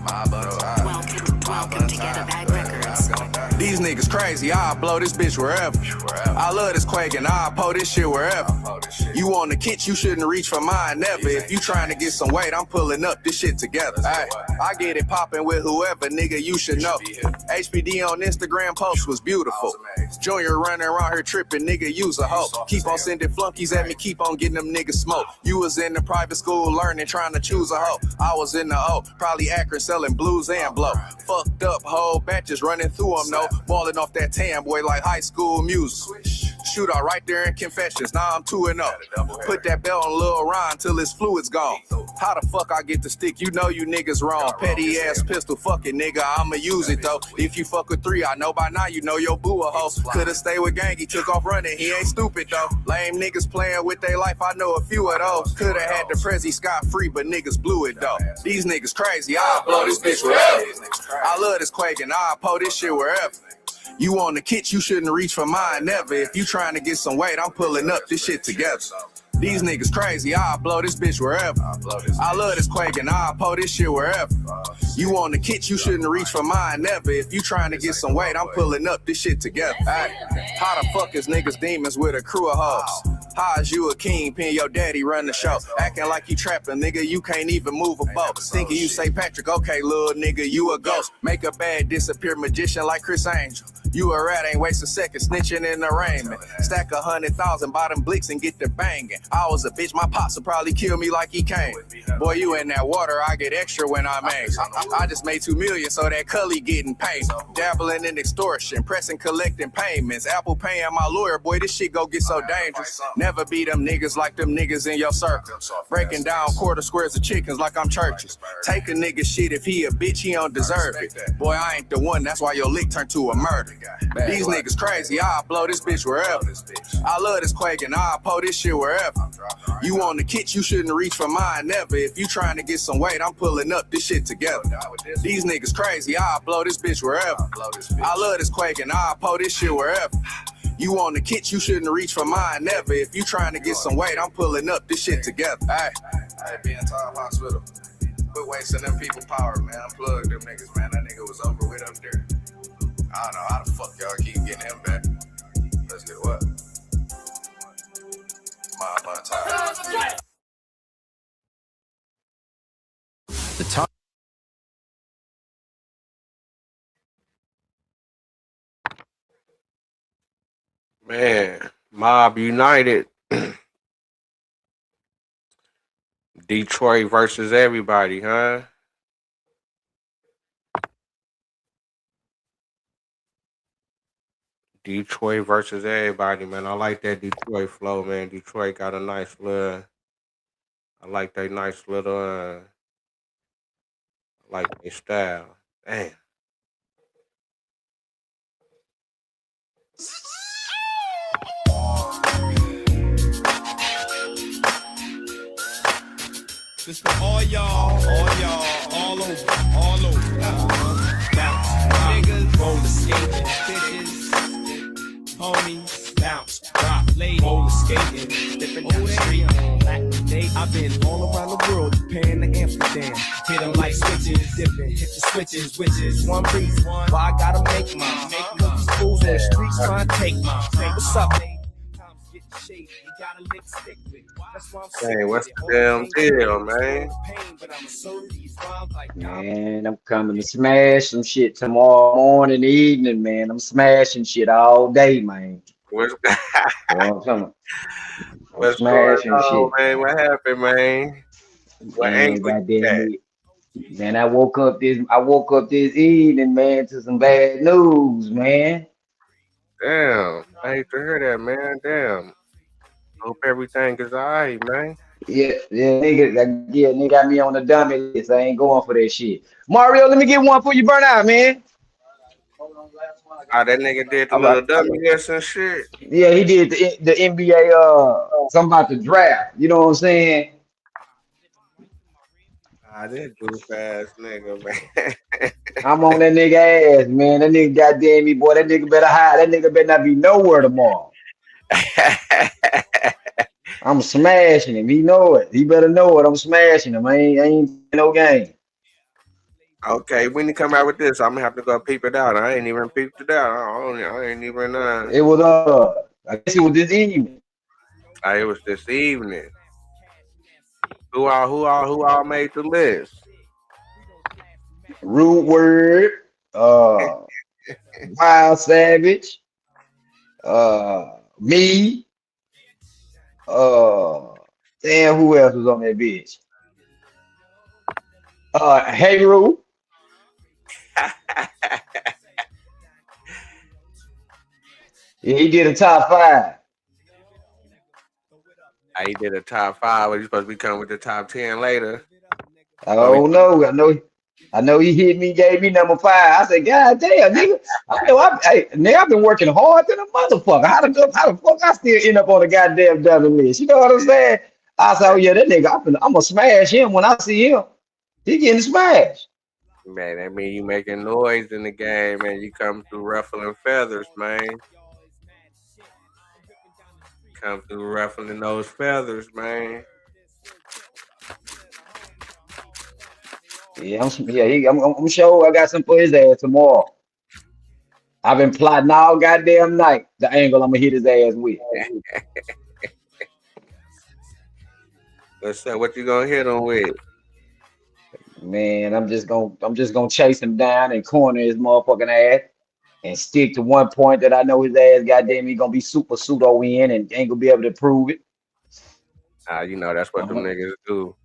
Mob on top. Welcome to Get a Bag Records. These niggas crazy, I'll blow this bitch wherever. I love this quake and I'll pull this shit wherever. You want the kit, you shouldn't reach for mine, never. If you trying to get some weight, I'm pulling up this shit together. Ay, I get it popping with whoever, nigga, you should know. HBD on Instagram post was beautiful. Junior running around here tripping, nigga, use a hoe. Keep on sending flunkies at me, keep on getting them niggas smoke. You was in the private school learning, trying to choose a hoe. I was in the O, probably Akron selling blues and blow. Fucked up whole batches running through them, no. Balling off that tan boy like high school music. Shootout right there in Confessions, now I'm 2-0. Put that belt on Lil Ron till his fluid's gone. How the fuck I get the stick? You know you niggas wrong. Petty ass pistol, fuck it nigga, I'ma use it though. If you fuck with 3, I know by now you know your boo a hoe. Could've stayed with gang, he took off running, he ain't stupid though. Lame niggas playing with their life, I know a few of those. Could've had the Prezi scot-free, but niggas blew it though. These niggas crazy, I'll blow this bitch wherever. I love this quake and I'll pull this shit wherever. You on the kit, you shouldn't reach for mine, never. If you trying to get some weight, I'm pulling up this shit together. These niggas crazy, I'll blow this bitch wherever. I love this quake and I'll pull this shit wherever. You on the kit, you shouldn't reach for mine, never. If you trying to get some weight, I'm pulling up this shit together. Ay, how the fuck is niggas demons with a crew of hoes? How is you a kingpin, your daddy run the show? Acting like you trapping, nigga, you can't even move a boat. Thinking you say Patrick, okay, little nigga, you a ghost. Make a bad disappear magician like Chris Angel. You a rat, ain't waste a second, snitching in the rain, man. Stack 100,000 bottom blicks and get the banging. I was a bitch, my pops would probably kill me like he came. Boy, you in that water, I get extra when I'm angry. I just made $2 million, so that Cully getting paid. Dabbling in extortion, pressing, collecting payments. Apple paying my lawyer, boy, this shit go get so dangerous. Never be them niggas like them niggas in your circle. Breaking down quarter squares of chickens like I'm churches. Take a nigga shit, if he a bitch, he don't deserve it. Boy, I ain't the one, that's why your lick turned to a murder. These niggas crazy, I'll blow this bitch wherever. I love this quake and I'll pull this shit wherever. You on the kit, you shouldn't reach for mine, never. If you trying to get some weight, I'm pulling up this shit together. These niggas crazy, I'll blow this bitch wherever. I love this quake and I'll pull this shit wherever. You on the kit, you shouldn't reach for mine, never. If you trying to get some weight, I'm pulling up this shit together. Ay, be in Top Hospital. Quit wasting them people power, man. Unplug them niggas, man. That nigga was over with up there. I don't know how the fuck y'all keep getting him back. Let's get what? Mob on top. The top. Man, Mob United. Detroit versus everybody, huh? Detroit versus everybody, man. I like that Detroit flow, man. Detroit got a nice little. I like that nice little. I like their style. Damn. This for all y'all, all over. Bounce, niggas, roller skating, bitches, homies, bounce, rock, lady, roller skating, dipping down the street, black day. I've been all around the world, Japan to Amsterdam. Hit them like switches, dipping, hit the switches, which is one reason why I gotta make mine. Cause these fools on the streets trying to take mine. Say, what's up, baby? Times getting shady, you gotta lick stick with it. Hey, what's the damn deal, man? Man, I'm coming to smash some shit tomorrow morning, evening, man. I'm smashing shit all day, man. What's I'm coming. What's smashing going on, shit. man? What happened, man? What Man, angle you goddamn at? me. Man, I woke up this evening, man, to some bad news, man. Damn, I hate to hear that, man. Damn. Hope everything is alright, man. Nigga got me on the dummy list. I ain't going for that shit. Mario, let me get one for you, burn out, man. Ah, that nigga did the All right. little dummy list and shit. Yeah, he did the NBA something about the draft. You know what I'm saying? Ah, that goof ass nigga, man. I'm on that nigga ass, man. That nigga goddamn me, boy. That nigga better hide. That nigga better not be nowhere tomorrow. I'm smashing him. He know it. He better know it. I'm smashing him. I ain't no game. Okay, when you come out with this, I'm gonna have to go peep it out. I ain't even peeped it out. I ain't even It was I guess it was this evening. it was this evening. Who all made the list? Rude Word, Wild Savage, me, damn, who else was on that bitch? Hey Rude. Yeah, he did a top 5. He did a top 5. But he's supposed to be coming with the top 10 later. I don't know. I know he hit me, gave me number 5. I said, God damn, nigga. Nigga, I've been working hard than a motherfucker. How the fuck I still end up on the goddamn dummy list? You know what I'm saying? I said, oh yeah, that nigga, I'm gonna smash him when I see him. He getting smashed. Man, that mean you making noise in the game, man. You come through ruffling feathers, man. Come through ruffling those feathers, man. Yeah, I'm sure I got some for his ass tomorrow. I've been plotting all goddamn night the angle I'm gonna hit his ass with. What's up? What you gonna hit him with? Man, I'm just gonna chase him down and corner his motherfucking ass and stick to one point that I know his ass goddamn he gonna be super pseudo in and ain't gonna be able to prove it. You know that's what them niggas do.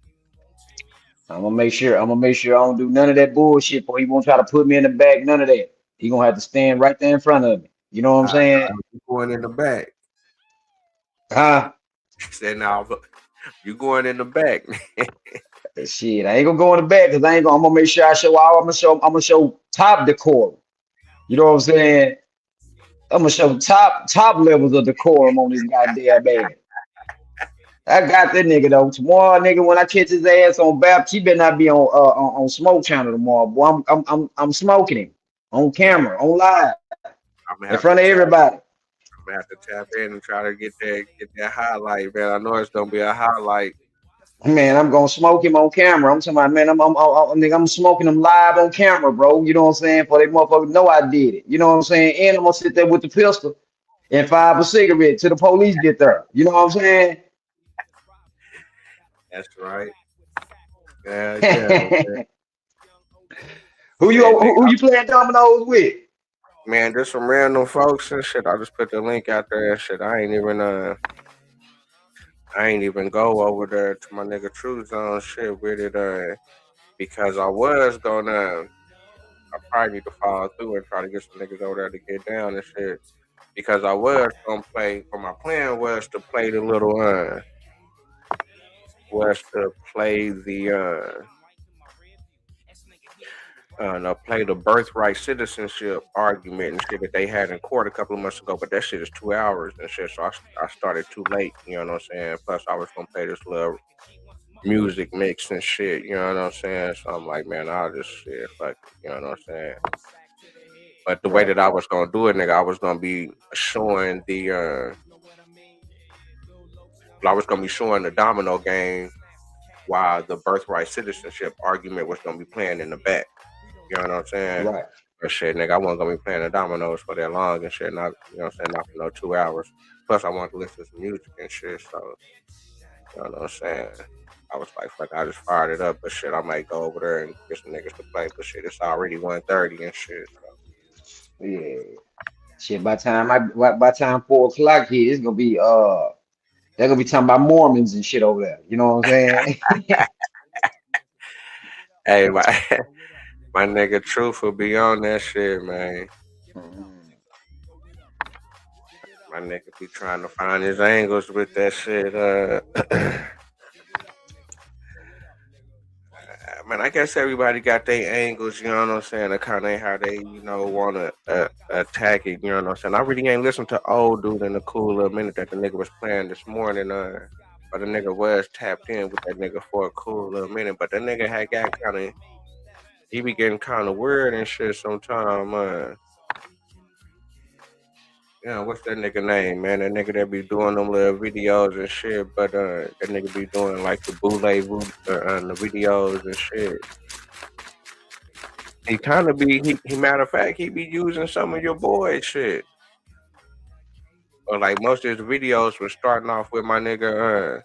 I'm gonna make sure I don't do none of that bullshit, for he won't try to put me in the back, none of that. He gonna have to stand right there in front of me. You know what I'm saying? You going in the back. Huh? Said now you going in the back. Shit, I ain't gonna go in the back because I'm gonna make sure I'm gonna show top decorum. You know what I'm saying? I'm gonna show top levels of decorum on this goddamn man. I got that nigga though. Tomorrow, nigga, when I catch his ass on BAP, he better not be on Smoke Channel tomorrow. Boy, I'm smoking him on camera, on live, in front of everybody. I'm gonna have to tap in and try to get that highlight, man. I know it's gonna be a highlight. Man, I'm gonna smoke him on camera. I'm talking about, man, nigga, I'm smoking him live on camera, bro. You know what I'm saying? For they motherfuckers know I did it. You know what I'm saying? And I'm gonna sit there with the pistol and fire a cigarette till the police get there. You know what I'm saying? That's right. Yeah. Who you playing dominoes with? Man, just some random folks and shit. I just put the link out there and shit. I ain't even go over there to my nigga True Zone shit with it because I was gonna I probably need to follow through and try to get some niggas over there to get down and shit. Because I was gonna play, but my plan was to play the little play the Birthright Citizenship argument and shit that they had in court a couple of months ago, but that shit is 2 hours and shit, so I started too late, you know what I'm saying? Plus I was gonna play this little music mix and shit, you know what I'm saying? So I'm like, man, I'll just shit, fuck it, you know what I'm saying? But the way that I was gonna do it, nigga, I was gonna be showing the domino game while the Birthright Citizenship argument was gonna be playing in the back. You know what I'm saying? Right. But shit, nigga, I wasn't gonna be playing the dominoes for that long and shit. Not, you know what I'm saying? Not for no 2 hours. Plus, I wanted to listen to some music and shit. So, you know what I'm saying? I was like, fuck, I just fired it up. But shit, I might go over there and get some niggas to play. But shit, it's already 1:30 and shit. So. Yeah. Shit, by time 4:00 hit, it's gonna be they're gonna be talking about Mormons and shit over there. You know what I'm saying? Hey, my my nigga Truth will be on that shit, man. My nigga be trying to find his angles with that shit. Man, I guess everybody got their angles, you know what I'm saying? The kind of how they, want to attack it, you know what I'm saying? I really ain't listened to old dude in the cool little minute that the nigga was playing this morning, but the nigga was tapped in with that nigga for a cool little minute, but the nigga had got he be getting kind of weird and shit sometime. What's that nigga name, man? That nigga that be doing them little videos and shit, but that nigga be doing like the the videos and shit. He kind of he matter of fact, he be using some of your boy shit. Or like most of his videos was starting off with my nigga,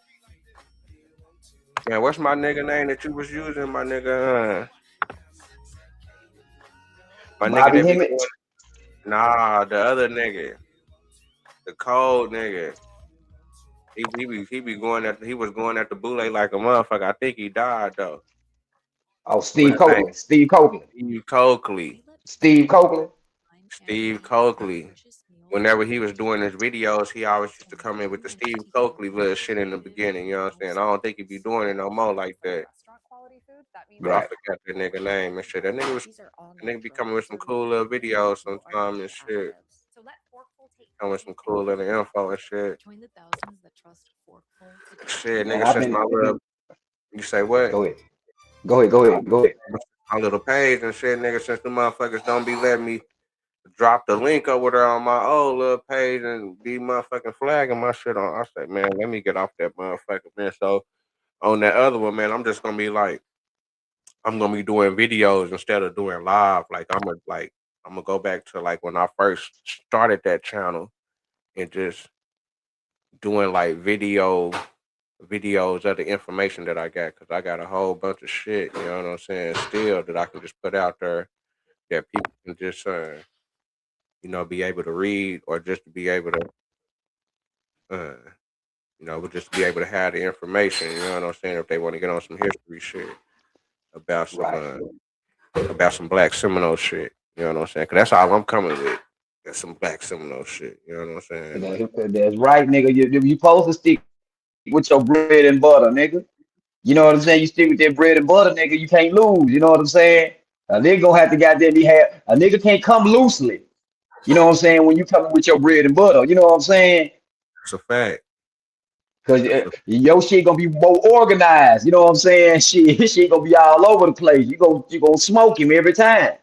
what's my nigga name that you was using, my nigga, my nigga Bobby that be Hemmett. doing, nah, the other nigga, the cold nigga. He was going at the boule like a motherfucker. I think he died though. Oh, Steve Copeland. Steve Copeland. Steve Coakley. Steve Copeland. Steve Coakley. Whenever he was doing his videos, he always used to come in with the Steve Coakley little shit in the beginning. You know what I'm saying? I don't think he be doing it no more like that. But I forgot that nigga name and shit. That nigga be coming with some cool little videos sometimes and shit. Coming with some cool little info and shit. Shit, Man, nigga, since my little. You say what? Go ahead. My little page and shit, nigga, since the motherfuckers don't be letting me drop the link over there on my old little page and be motherfucking flagging my shit on. I say, man, let me get off that motherfucker, man. So on that other one, man, I'm just gonna be like, I'm gonna be doing videos instead of doing live. I'm gonna go back to like when I first started that channel and just doing like videos of the information that I got, because I got a whole bunch of shit, you know what I'm saying, still that I can just put out there that people can just be able to read, or just to be able to just be able to have the information, you know what I'm saying, if they want to get on some history shit about some Black Seminole shit, you know what I'm saying, because that's all I'm coming with. That's some Black Seminole shit, you know what I'm saying. That's right, nigga. You supposed to stick with your bread and butter, nigga. You know what I'm saying? You stick with that bread and butter, nigga. You can't lose. You know what I'm saying? A nigga gonna have to goddamn a nigga can't come loosely. You know what I'm saying? When you coming with your bread and butter, you know what I'm saying? It's a fact. Cause your shit gonna be more organized. You know what I'm saying? Shit gonna be all over the place. You gonna smoke him every time.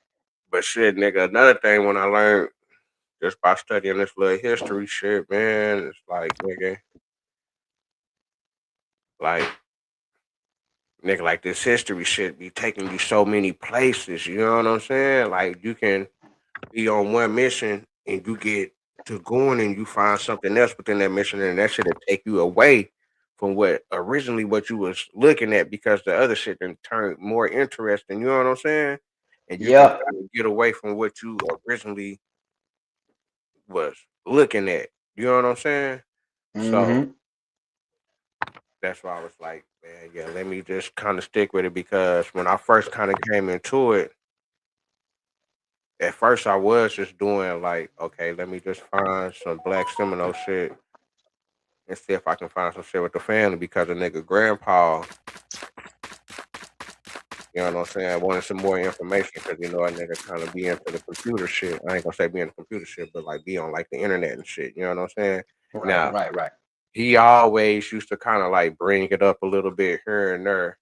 But shit, nigga, another thing when I learned just by studying this little history shit, man, it's like, nigga, like this history shit be taking you so many places, you know what I'm saying? Like, you can be on one mission and you get to going and you find something else within that mission, and that shit will take you away from what you was looking at, because the other shit then turned more interesting, you know what I'm saying? And you can try to get away from what you originally was looking at. You know what I'm saying? So that's why I was like, man, yeah, let me just kind of stick with it, because when I first kind of came into it, at first I was just doing like, okay, let me just find some Black Seminole shit and see if I can find some shit with the family, because a nigga grandpa, you know what I'm saying, I wanted some more information, because a nigga kind of be into the computer shit. I ain't gonna say be in the computer shit, but like be on like the internet and shit, you know what I'm saying? Right. He always used to kind of like bring it up a little bit here and there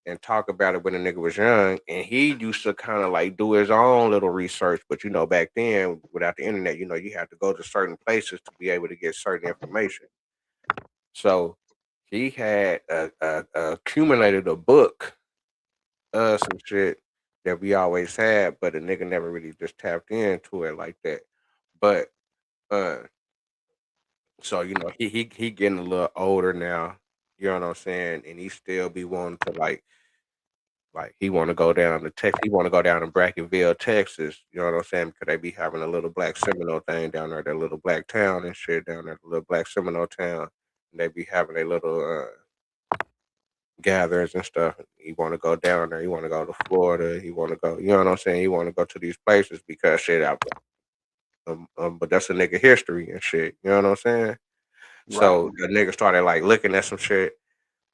and talk about it when the nigga was young, and he used to kind of like do his own little research. But back then, without the internet, you had to go to certain places to be able to get certain information. So he had accumulated a book of some shit that we always had, but the nigga never really just tapped into it like that. But so he getting a little older now, you know what I'm saying, and he still be wanting to like he want to go down to Texas. He want to go down to Brackenville, Texas. You know what I'm saying? Because they be having a little Black Seminole thing down there, that little black town and shit down there, the little Black Seminole town. And they be having a little gatherings and stuff. He want to go down there. He want to go to Florida. He want to go. You know what I'm saying? He want to go to these places because shit. But that's a nigga history and shit. You know what I'm saying? So the nigga started like looking at some shit.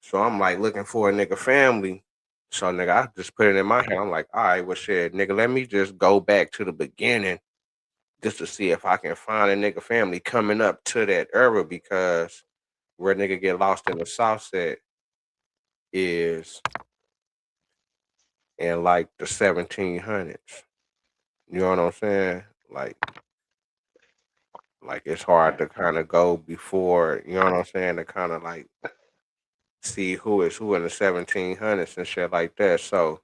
So I'm like looking for a nigga family. So nigga, I just put it in my head. I'm like, all right, well shit, nigga, let me just go back to the beginning just to see if I can find a nigga family coming up to that era because where nigga get lost in the South set is in like the 1700s. You know what I'm saying? Like it's hard to kind of go before, you know what I'm saying, to kind of like see who is who in the 1700s and shit like that. So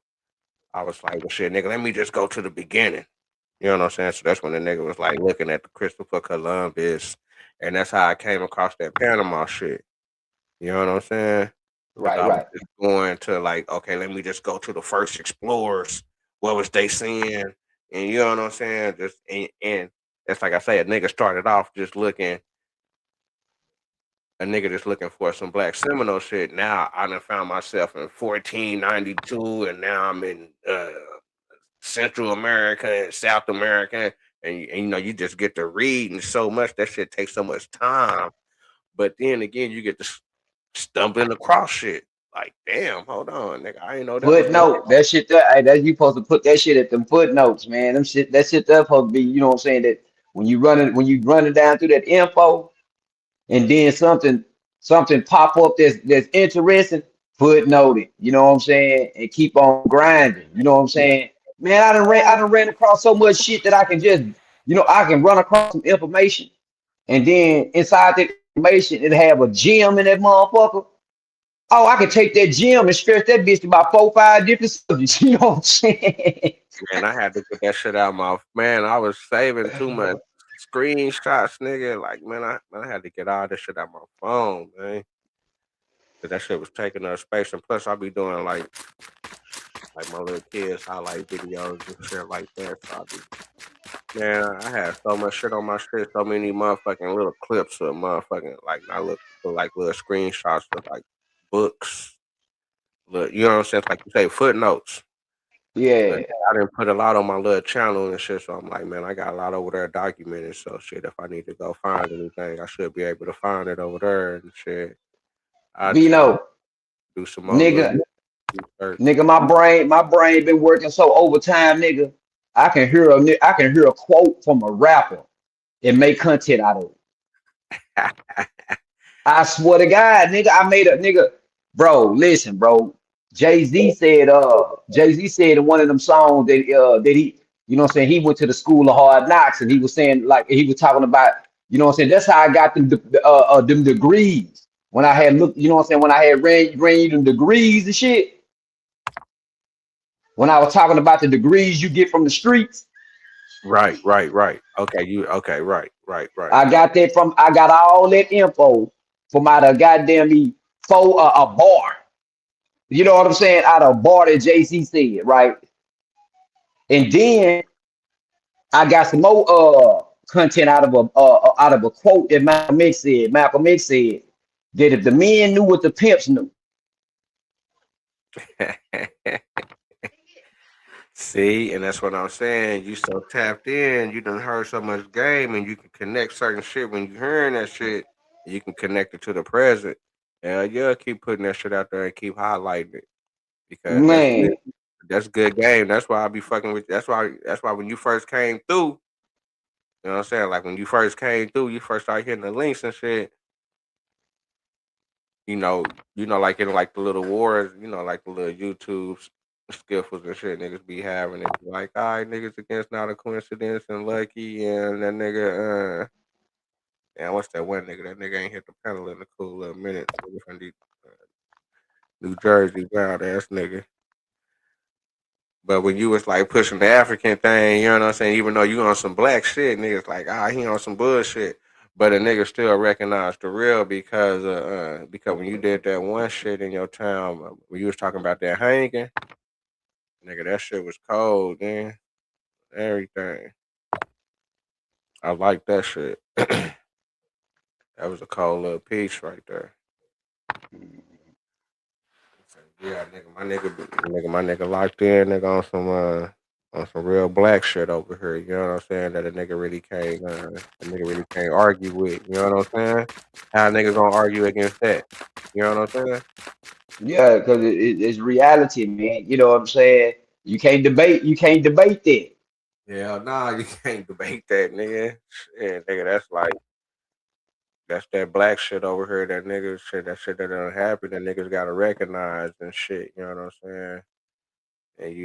I was like, well, shit, nigga, let me just go to the beginning. You know what I'm saying? So that's when the nigga was like looking at the Christopher Columbus, and that's how I came across that Panama shit. You know what I'm saying? Because I was just going to like, okay, let me just go to the first explorers. What was they seeing? And you know what I'm saying? Just and it's like I say, a nigga started off just looking. A nigga just looking for some Black Seminole shit. Now I done found myself in 1492, and now I'm in Central America and South America, and you know you just get to reading so much. That shit takes so much time. But then again, you get to stumbling across shit. Like, damn, hold on, nigga, I ain't know that was going Footnote, that shit there, hey, that you supposed to put that shit at them footnotes, man. Them shit, that shit there supposed to be, you know what I'm saying? That when you running down through that info, and then something pop up that's interesting, footnote it. You know what I'm saying? And keep on grinding. You know what I'm saying? Man, I done ran across so much shit that I can just, I can run across some information, and then inside that information, it have a gem in that motherfucker. Oh, I can take that gem and stretch that bitch to about 4-5 different subjects. You know what I'm saying? Man, I had to get that shit out my man. I was saving too much screenshots, nigga. Like, I had to get all this shit out my phone, man. Cause that shit was taking up space, and plus I be doing like my little kids highlight videos and shit like that. So I be, man, I had so much shit on my shit, so many motherfucking little clips of motherfucking like not like little screenshots of like books. Look, you know what I'm saying? Like you say, footnotes. Yeah. But I didn't put a lot on my little channel and shit, so I'm like, man, I got a lot over there documented. So shit, if I need to go find anything, I should be able to find it over there and shit. I just gotta Vino, do some more little nigga, research. my brain been working so overtime, nigga. I can hear a quote from a rapper and make content out of it. I swear to God, nigga, I made a nigga, bro. Listen, bro. Jay-Z said in one of them songs that he, you know what I'm saying, he went to the school of hard knocks, and he was saying, like, he was talking about, you know what I'm saying, that's how I got them degrees. When I had looked, you know what I'm saying, when I had ran you them degrees and shit, when I was talking about the degrees you get from the streets. Right. Okay, right. I got all that info from out of goddamn me for a bar. You know what I'm saying? Out of a bar that JC said, right? And then I got some more content out of a quote that Malcolm X said that if the men knew what the pimps knew. See, and that's what I'm saying. You so tapped in, you done heard so much game, and you can connect certain shit when you hearing that shit. You can connect it to the present. Yeah, keep putting that shit out there and keep highlighting it because Man, that's good game. That's why I be fucking with. That's why when you first came through, you know what I'm saying. Like when you first came through, you first started hitting the links and shit. You know, like in like the little wars, like the little YouTube skiffles and shit niggas be having it. Like, all right, niggas against not a coincidence and lucky and that nigga, and what's that one nigga? That nigga ain't hit the panel in a cool little minute. Nigga from New Jersey, wild ass nigga. But when you was like pushing the African thing, you know what I'm saying? Even though you on some black shit, niggas like, he on some bullshit. But a nigga still recognize the real because when you did that one shit in your town, when you was talking about that hanging, nigga, that shit was cold, man. Everything. I like that shit. That was a cold little piece right there. Yeah, my nigga locked in, nigga on some real black shit over here. You know what I'm saying? That a nigga really can't argue with. You know what I'm saying? How a nigga gonna argue against that? You know what I'm saying? Yeah, because it's reality, man. You know what I'm saying? You can't debate that. Yeah, nah, you can't debate that, nigga. Yeah, nigga, that's that black shit over here. That shit that done happen. That niggas gotta recognize and shit. You know what I'm saying? And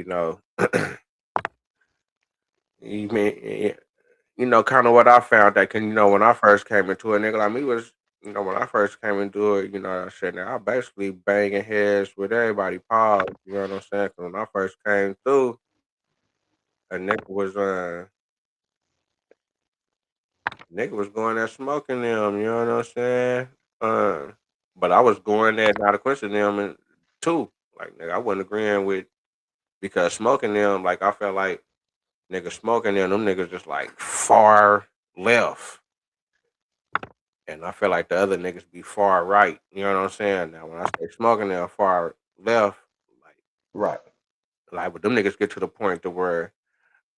you know, kind of what I found that, cause when I first came into it, nigga like me was, when I first came into it, I said, now I basically banging heads with everybody. Pause. You know what I'm saying? 'Cause when I first came through, a nigga was going there smoking them. You know what I'm saying? Uh, but I was going there not a question them and too. Like nigga, I wasn't agreeing with because smoking them. Like I felt like niggas smoking them niggas just like far left. And I feel like the other niggas be far right. You know what I'm saying? Now, when I say smoking, they're far left. Right. Like, but them niggas get to the point to where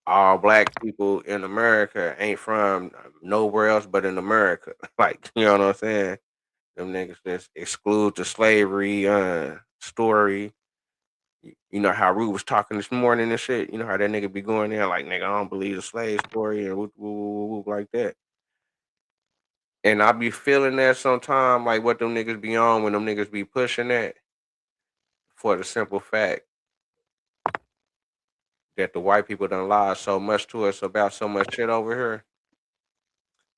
all black people in America ain't from nowhere else but in America. Like, you know what I'm saying? Them niggas just exclude the slavery story. You know how Rude was talking this morning and shit. You know how that nigga be going there like, nigga, I don't believe the slave story and whoop, whoop, whoop, whoop, like that. And I be feeling that sometime, like what them niggas be on when them niggas be pushing that for the simple fact that the white people done lied so much to us about so much shit over here.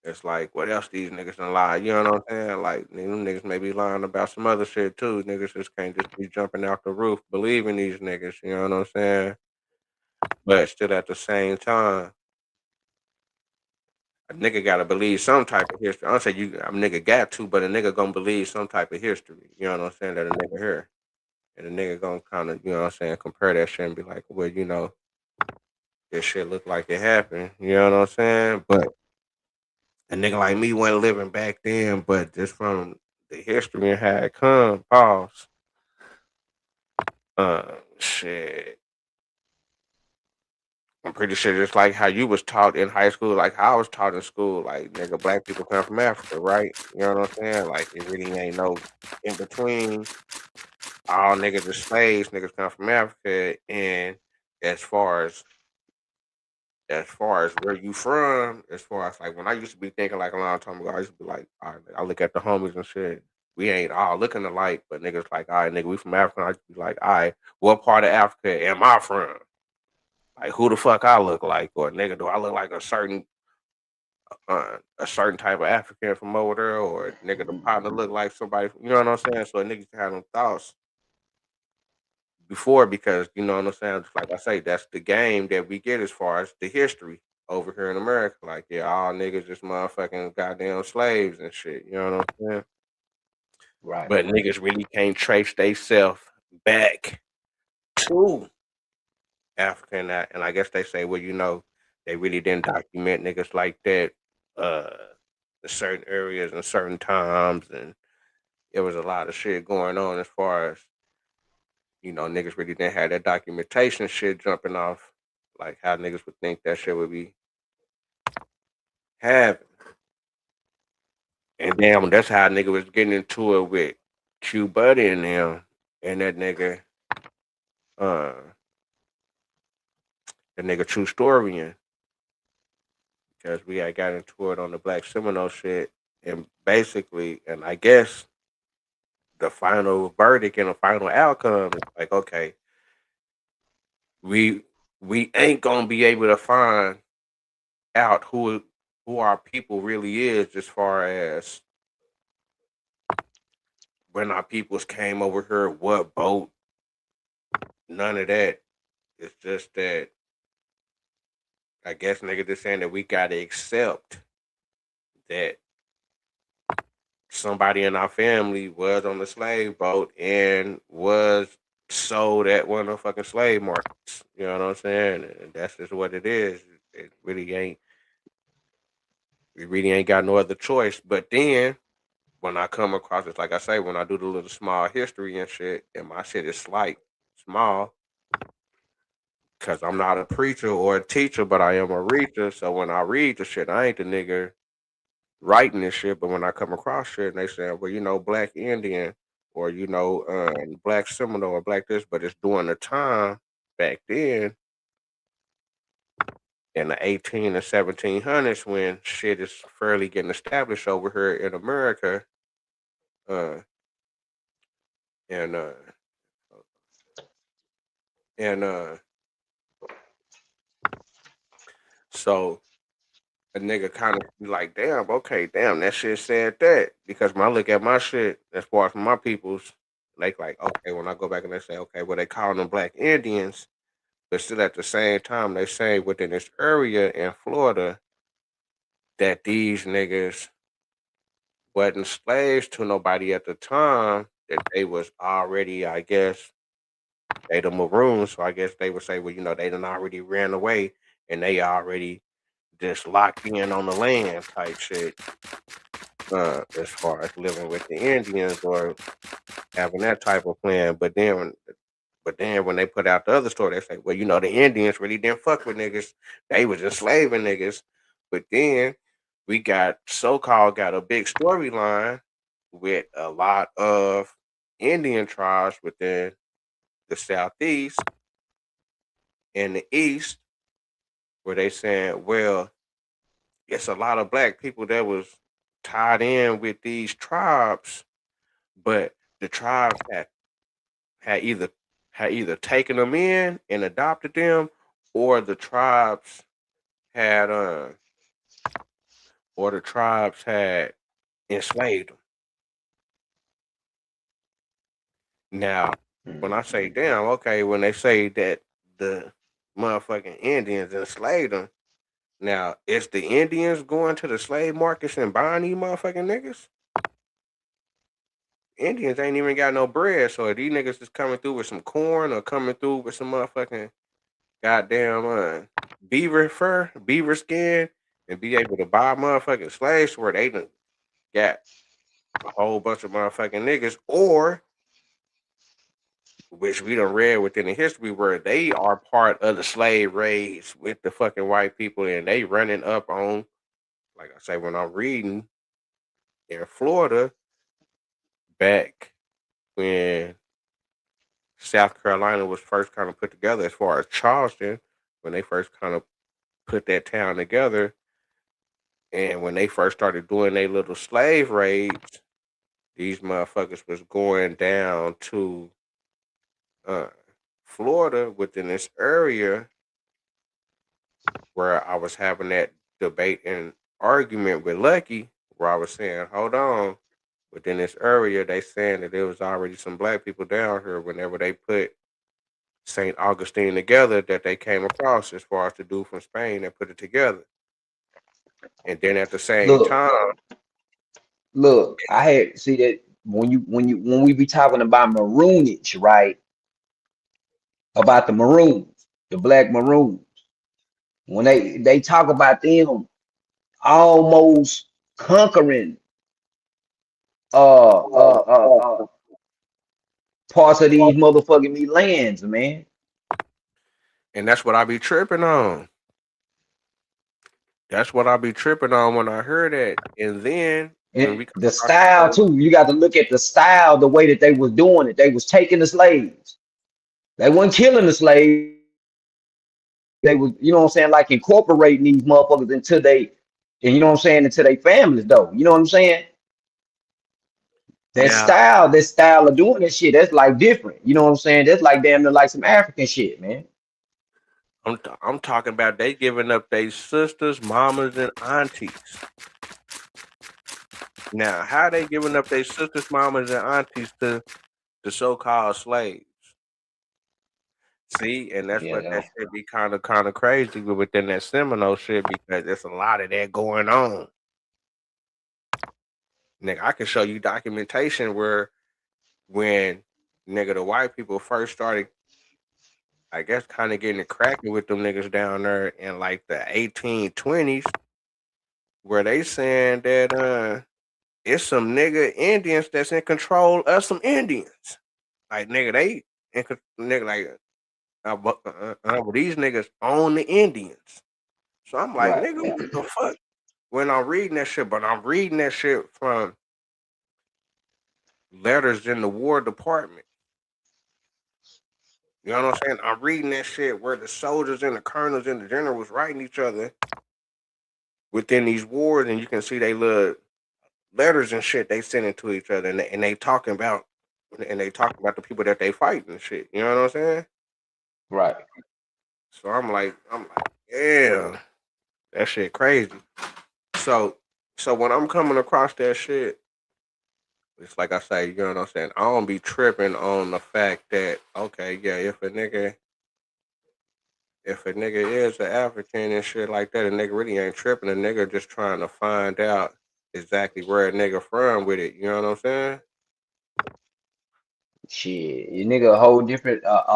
It's like, what else these niggas done lied? You know what I'm saying? Like, them niggas may be lying about some other shit too. Niggas just can't just be jumping out the roof believing these niggas. You know what I'm saying? But still at the same time, a nigga gotta believe some type of history. I don't say a nigga got to, but a nigga gonna believe some type of history. You know what I'm saying? That a nigga hear. And a nigga gonna kind of, you know what I'm saying, compare that shit and be like, well, this shit look like it happened. You know what I'm saying? But a nigga like me wasn't living back then, but just from the history and how it come, pause. Shit. I'm pretty sure just like how you was taught in high school, like how I was taught in school, like nigga, black people come from Africa, right? You know what I'm saying? Like it really ain't no in between. All niggas are slaves, niggas come from Africa, and as far as where you from, as far as like when I used to be thinking like a long time ago, I used to be like, all right, I look at the homies and shit. We ain't all looking alike, but niggas like, all right, nigga, we from Africa. I used to be like, all right, what part of Africa am I from? Like, who the fuck I look like, or nigga, do I look like a certain type of African from over there, or nigga, the partner look like somebody? You know what I'm saying? So niggas had them thoughts before because you know what I'm saying. Just like I say, that's the game that we get as far as the history over here in America. Like, yeah, all niggas just motherfucking goddamn slaves and shit. You know what I'm saying? Right. But niggas really can't trace theyself back to Africa and I guess they say, well, they really didn't document niggas like that in certain areas and certain times, and there was a lot of shit going on as far as niggas really didn't have that documentation shit jumping off, like how niggas would think that shit would be having. And damn, that's how nigga was getting into it with Q Buddy and them, and uh, that nigga True Storian, because we had got into it on the Black Seminole shit, and basically, and I guess the final verdict and the final outcome is like, okay, we ain't gonna be able to find out who our people really is as far as when our peoples came over here, what boat, none of that. It's just that I guess nigga just saying that we gotta accept that somebody in our family was on the slave boat and was sold at one of the fucking slave markets. You know what I'm saying? And that's just what it is. It really ain't. We really ain't got no other choice. But then when I come across it, like I say, when I do the little small history and shit, and my shit is slight, small, because I'm not a preacher or a teacher, but I am a reader. So when I read the shit, I ain't the nigga writing this shit, but when I come across shit and they say, well, Black Indian or Black Seminole or Black this, but it's during the time back then in the 18 and 1700s when shit is fairly getting established over here in America, uh, and uh, and so a nigga kind of be like, damn, okay, damn, that shit said that. Because when I look at my shit, as far as my peoples, like, okay, when I go back and they say, okay, well, they calling them Black Indians, but still at the same time, they say within this area in Florida that these niggas wasn't slaves to nobody at the time, that they was already, I guess, they the maroons. So I guess they would say, well, they done already ran away and they already just locked in on the land type shit. As far as living with the Indians or having that type of plan. But then when they put out the other story, they say, well, the Indians really didn't fuck with niggas. They was enslaving niggas. But then we got a big storyline with a lot of Indian tribes within the Southeast and the East, where they saying, well, it's a lot of Black people that was tied in with these tribes, but the tribes had either taken them in and adopted them, or the tribes had enslaved them. Now, when I say damn, okay, when they say that the motherfucking Indians enslaved them, now is the Indians going to the slave markets and buying these motherfucking niggas? Indians ain't even got no bread, so if these niggas is coming through with some corn or coming through with some motherfucking goddamn beaver fur, beaver skin, and be able to buy motherfucking slaves where they done got a whole bunch of motherfucking niggas, or which we done read within the history where they are part of the slave raids with the fucking white people and they running up on, like I say, when I'm reading in Florida back when South Carolina was first kind of put together, as far as Charleston, when they first kind of put that town together, and when they first started doing their little slave raids, these motherfuckers was going down to Florida within this area where I was having that debate and argument with Lucky, where I was saying, hold on, within this area, they saying that there was already some Black people down here whenever they put St. Augustine together, that they came across, as far as the dude from Spain that put it together. And then at the same time, I had see that when we be talking about maroonage, right? About the maroons, the Black maroons. When they talk about them almost conquering parts of these motherfucking lands, man. and that's what I be tripping on. That's what I be tripping on when I hear that. And then when we And the style too, you got to look at the style, the way that they was doing it. They was taking the slaves. They weren't killing the slaves. They was, you know what I'm saying, like incorporating these motherfuckers into into their families though. You know what I'm saying? That style of doing that shit, that's like different. You know what I'm saying? That's like damn near like some African shit, man. I'm talking about they giving up their sisters, mamas, and aunties. Now, how they giving up their sisters, mamas, and aunties to the so-called slaves? See, and that's what that should be kind of crazy within that Seminole shit, because there's a lot of that going on. Nigga, I can show you documentation where when the white people first started, I guess, kind of getting it cracking with them niggas down there in like the 1820s, where they saying that it's some nigga Indians that's in control of some Indians. Like nigga, they nigga like but these niggas own the Indians. So I'm like, Right. nigga, what the fuck? When I'm reading that shit, but I'm reading that shit from letters in the War Department. You know what I'm saying? I'm reading that shit where the soldiers and the colonels and the generals writing each other within these wars, and you can see they little letters and shit they sending to each other, and they talking about the people that they fighting and shit. You know what I'm saying? Right. So I'm like, yeah, that shit crazy. So when I'm coming across that shit, it's like I say, you know what I'm saying? I don't be tripping on the fact that okay, yeah, if a nigga is an African and shit like that, a nigga really ain't tripping. A nigga just trying to find out exactly where a nigga from with it. You know what I'm saying? Shit, you nigga a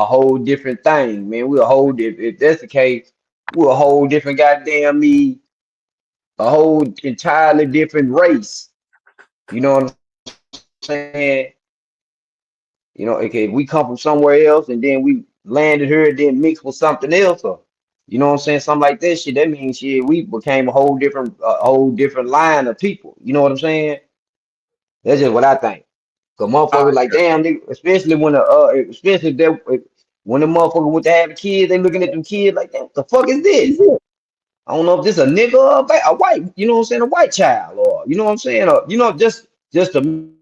whole different thing, man. We a whole if that's the case, we a whole different goddamn a whole entirely different race. You know what I'm saying? You know, okay, we come from somewhere else and then we landed here and then mixed with something else, or you know what I'm saying? Something like that shit. That means shit, we became a whole different line of people. You know what I'm saying? That's just what I think. Cause motherfuckers like damn, nigga, especially when when the motherfucker went to have kids, they looking at them kids like, what the fuck is this? I don't know if this a nigga or a white, you know what I'm saying, a white child, or you know what I'm saying, or you know, just another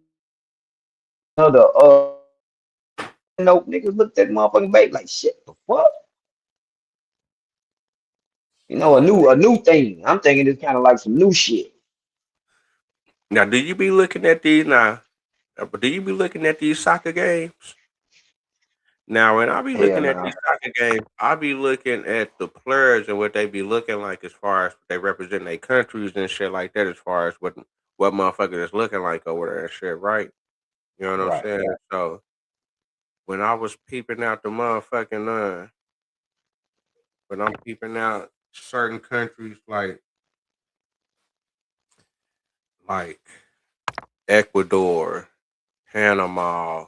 niggas looked at motherfucking baby like shit, the fuck? You know, a new thing. I'm thinking it's kind of like some new shit. Now, do you be looking at these now? Do you be looking at these soccer games? Now, when I be Hell looking at nah. these soccer games, I be looking at the players and what they be looking like as far as they represent their countries and shit like that. As far as what motherfuckers is looking like over there and shit, right? You know what I'm Right. saying? So when I was peeping out the motherfucking when I'm peeping out certain countries like Ecuador, Panama,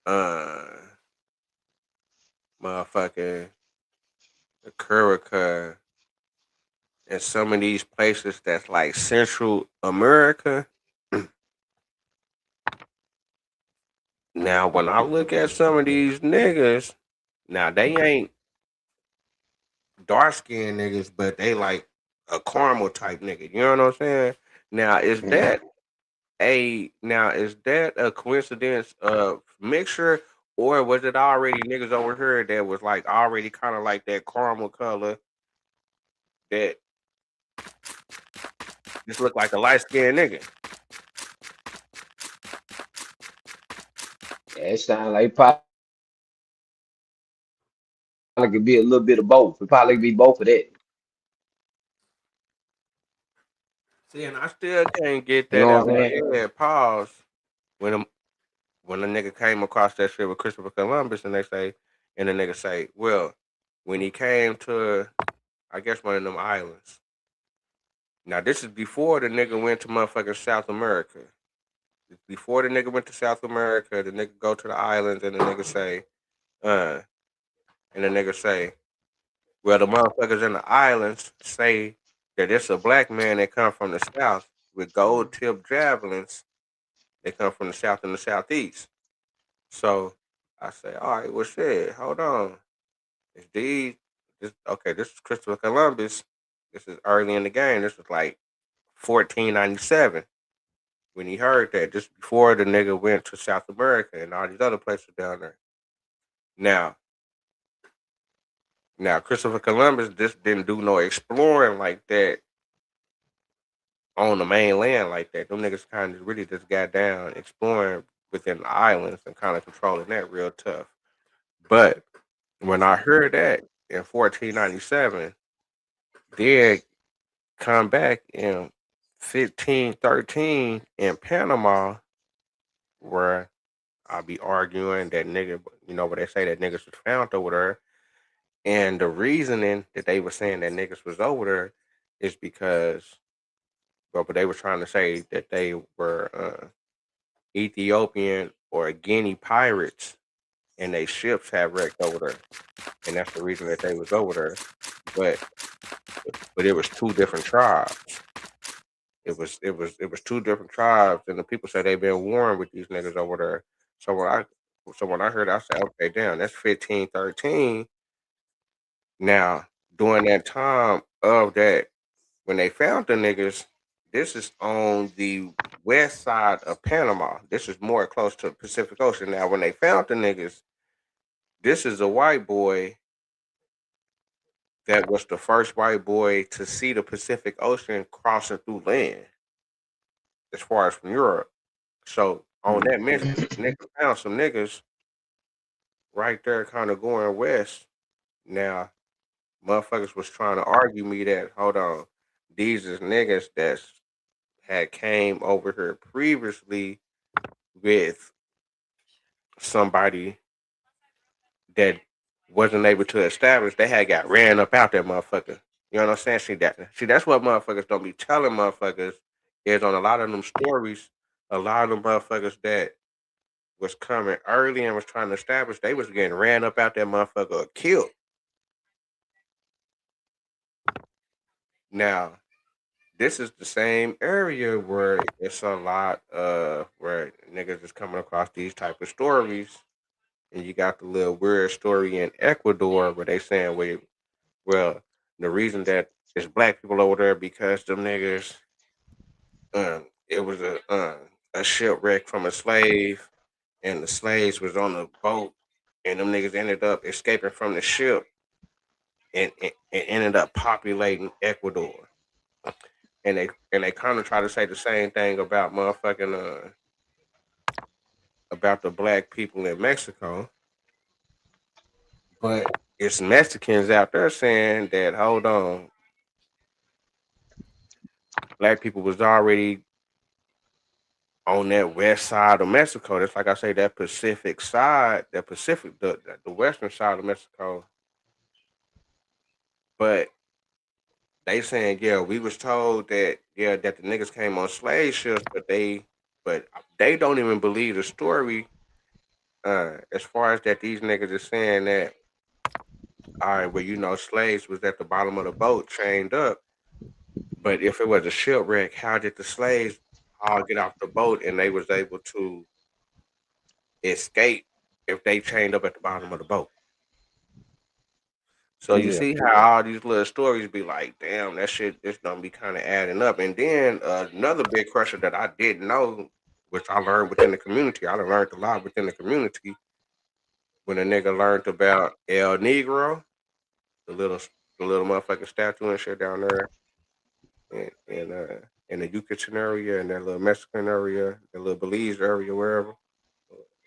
uh, motherfucking Curacao, and some of these places that's like Central America. Now, when I look at some of these niggas, now they ain't dark skinned niggas, but they like a caramel type nigga. You know what I'm saying? Now, is that a coincidence of mixture, or was it already niggas over here that was like already kind of like that caramel color that just look like a light skinned nigga? Yeah, it sounds like probably could be a little bit of both. It probably could be both of that. See, and I still can't get You that know out what I'm my saying? head. Pause. When when a nigga came across that shit with Christopher Columbus, and the nigga say, well, when he came to, I guess one of them islands. Now this is before the nigga went to motherfucking South America. Before the nigga went to South America, the nigga go to the islands, and the nigga say, uh, and the nigga say, well, the motherfuckers in the islands say that it's a black man that come from the south with gold tipped javelins. They come from the south and the southeast. So I say, all right, well, shit, hold on. It's this is Christopher Columbus. This is early in the game. This was like 1497 when he heard that, just before the nigga went to South America and all these other places down there. Now, Christopher Columbus just didn't do no exploring like that on the mainland like that. Them niggas kind of really just got down exploring within the islands and kind of controlling that real tough. But when I heard that in 1497, then come back in 1513 in Panama, where I'll be arguing that nigga, where they say that niggas was found over there. And the reasoning that they were saying that niggas was over there is because but they were trying to say that they were Ethiopian or Guinea pirates, and they ships had wrecked over there, and that's the reason that they was over there. But it was two different tribes. It was two different tribes, and the people said they've been warring with these niggas over there. So when I heard, I said, okay, damn, that's 1513. Now, during that time of that, when they found the niggas, this is on the west side of Panama. This is more close to the Pacific Ocean. Now, when they found the niggas, this is a white boy that was the first white boy to see the Pacific Ocean crossing through land, as far as from Europe. So on that mission, niggas found some niggas right there, kind of going west. Now, motherfuckers was trying to argue me that, hold on, these is niggas that had came over here previously with somebody that wasn't able to establish. They had got ran up out that motherfucker. You know what I'm saying? See, that's what motherfuckers don't be telling motherfuckers is on a lot of them stories. A lot of them motherfuckers that was coming early and was trying to establish, they was getting ran up out that motherfucker or killed. Now, this is the same area where it's a lot where niggas is coming across these type of stories, and you got the little weird story in Ecuador where they saying, well, the reason that it's black people over there because them niggas, it was a shipwreck from a slave, and the slaves was on the boat, and them niggas ended up escaping from the ship, and ended up populating Ecuador. And they kind of try to say the same thing about motherfucking about the black people in Mexico, but it's Mexicans out there saying that, hold on, black people was already on that west side of Mexico. That's like I say, that Pacific side, the western side of Mexico. But they saying, yeah, we was told that, yeah, that the niggas came on slave ships, but they don't even believe the story. As far as that, these niggas are saying that, all right, well, slaves was at the bottom of the boat chained up. But if it was a shipwreck, how did the slaves all get off the boat and they was able to escape if they chained up at the bottom of the boat? So you Yeah. see how all these little stories be like, damn, that shit just don't be kind of adding up. And then another big crusher that I didn't know, which I learned within the community. I done learned a lot within the community when a nigga learned about El Negro, the little motherfucking statue and shit down there, and in the Yucatan area and that little Mexican area, that little Belize area, wherever.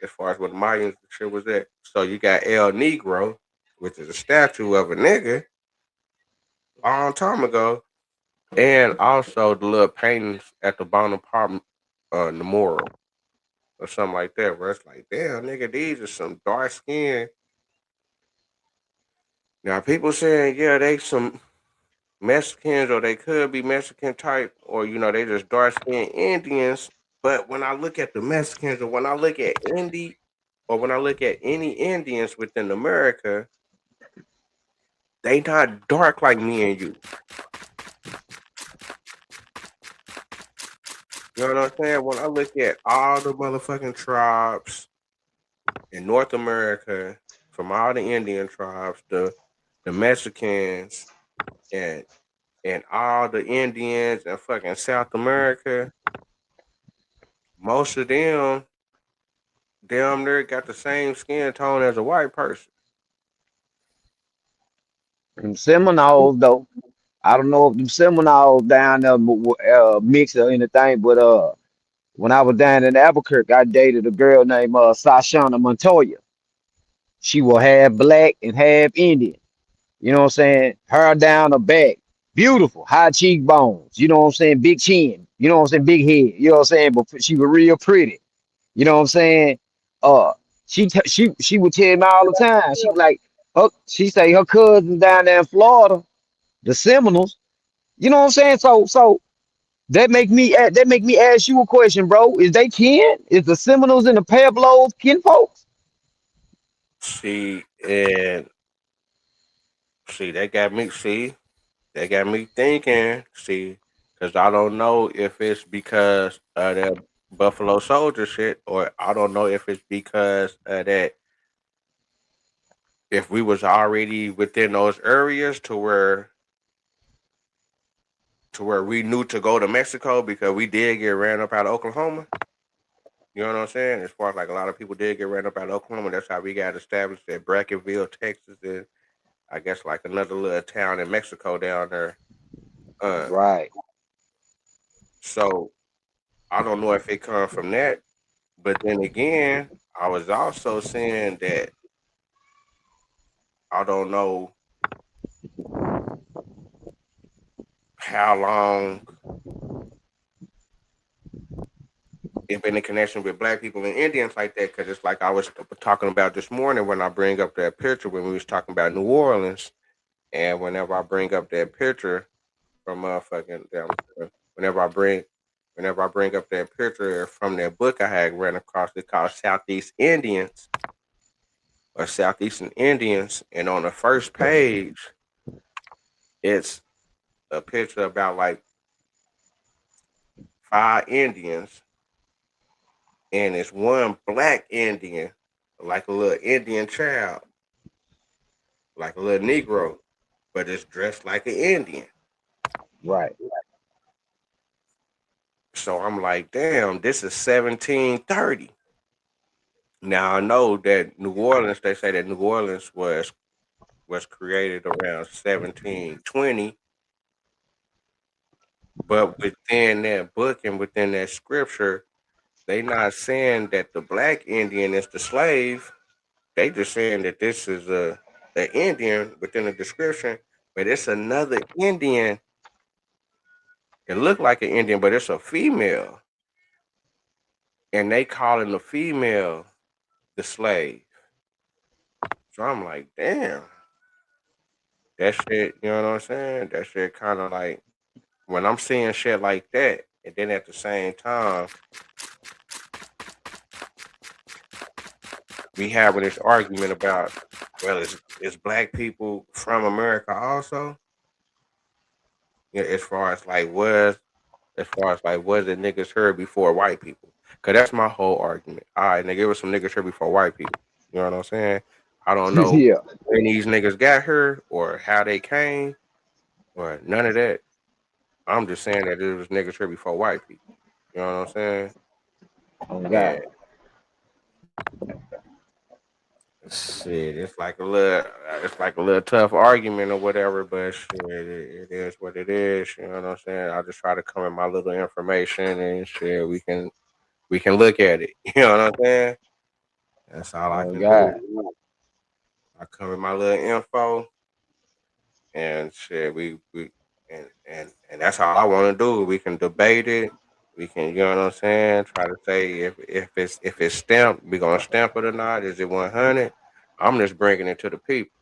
As far as where the Mayans and shit was at. So you got El Negro, which is a statue of a nigga long time ago, and also the little paintings at the bottom part, the mural or something like that, where it's like, damn, nigga, these are some dark skin. Now people saying, yeah, they some Mexicans, or they could be Mexican type, or they just dark skinned Indians. But when I look at the Mexicans, or when I look at when I look at any Indians within America, they not dark like me and you. You know what I'm saying? When I look at all the motherfucking tribes in North America, from all the Indian tribes, the Mexicans, and all the Indians in fucking South America, most of them damn near got the same skin tone as a white person. Them Seminoles though. I don't know if them Seminoles down there mix or anything, but when I was down in Albuquerque, I dated a girl named Sashana Montoya. She was half black and half Indian. You know what I'm saying? Hair down her back. Beautiful. High cheekbones. You know what I'm saying? Big chin. You know what I'm saying? Big head. You know what I'm saying? But she was real pretty. You know what I'm saying? Uh, she would tell me all the time. She was like, she say her cousin down there in Florida, the Seminoles. You know what I'm saying? So That make me ask you a question, bro. Is they kin? Is the Seminoles and the Pueblos kin folks? See, and see, they got me thinking. See, because I don't know if it's because of that Buffalo Soldier shit, or I don't know if it's because of that. If we was already within those areas to where we knew to go to Mexico because we did get ran up out of Oklahoma. You know what I'm saying? As far as like a lot of people did get ran up out of Oklahoma, that's how we got established at Brackenville, Texas, and I guess like another little town in Mexico down there. Right. So I don't know if it comes from that, but then again, I was also saying that I don't know how long if any connection with black people and Indians like that, because it's like I was talking about this morning when I bring up that picture when we was talking about New Orleans, and whenever I bring up that picture from motherfucking whenever I bring up that picture from that book I had ran across, it called Southeast Indians or Southeastern Indians, and on the first page, it's a picture about like 5 Indians, and it's one black Indian, like a little Indian child, like a little Negro, but it's dressed like an Indian. Right. So I'm like, damn, this is 1730. Now I know that New Orleans, they say that New Orleans was created around 1720, but within that book and within that scripture, they not saying that the black Indian is the slave. They just saying that this is the Indian within the description, but it's another Indian. It looked like an Indian, but it's a female, and they calling the female the slave. So I'm like, damn, that shit. You know what I'm saying? That shit kind of like when I'm seeing shit like that, and then at the same time, we having this argument about, well, is black people from America also? Yeah, as far as like was the niggas heard before white people? Cause that's my whole argument. All right, nigga, it was some niggas here before white people. You know what I'm saying? I don't know Yeah. when these niggas got here or how they came or none of that. I'm just saying that it was niggas here before white people. You know what I'm saying? Oh Yeah. God. Shit, it's like a little tough argument or whatever, but shit, it is what it is. You know what I'm saying? I just try to come in my little information and shit. We can look at it. You know what I'm saying? That's all I Oh can God. do. I come in my little info and shit. We and that's all I want to do. We can debate it. We can, you know what I'm saying? Try to say if it's stamped, we gonna stamp it or not. Is it 100? I'm just bringing it to the peoples.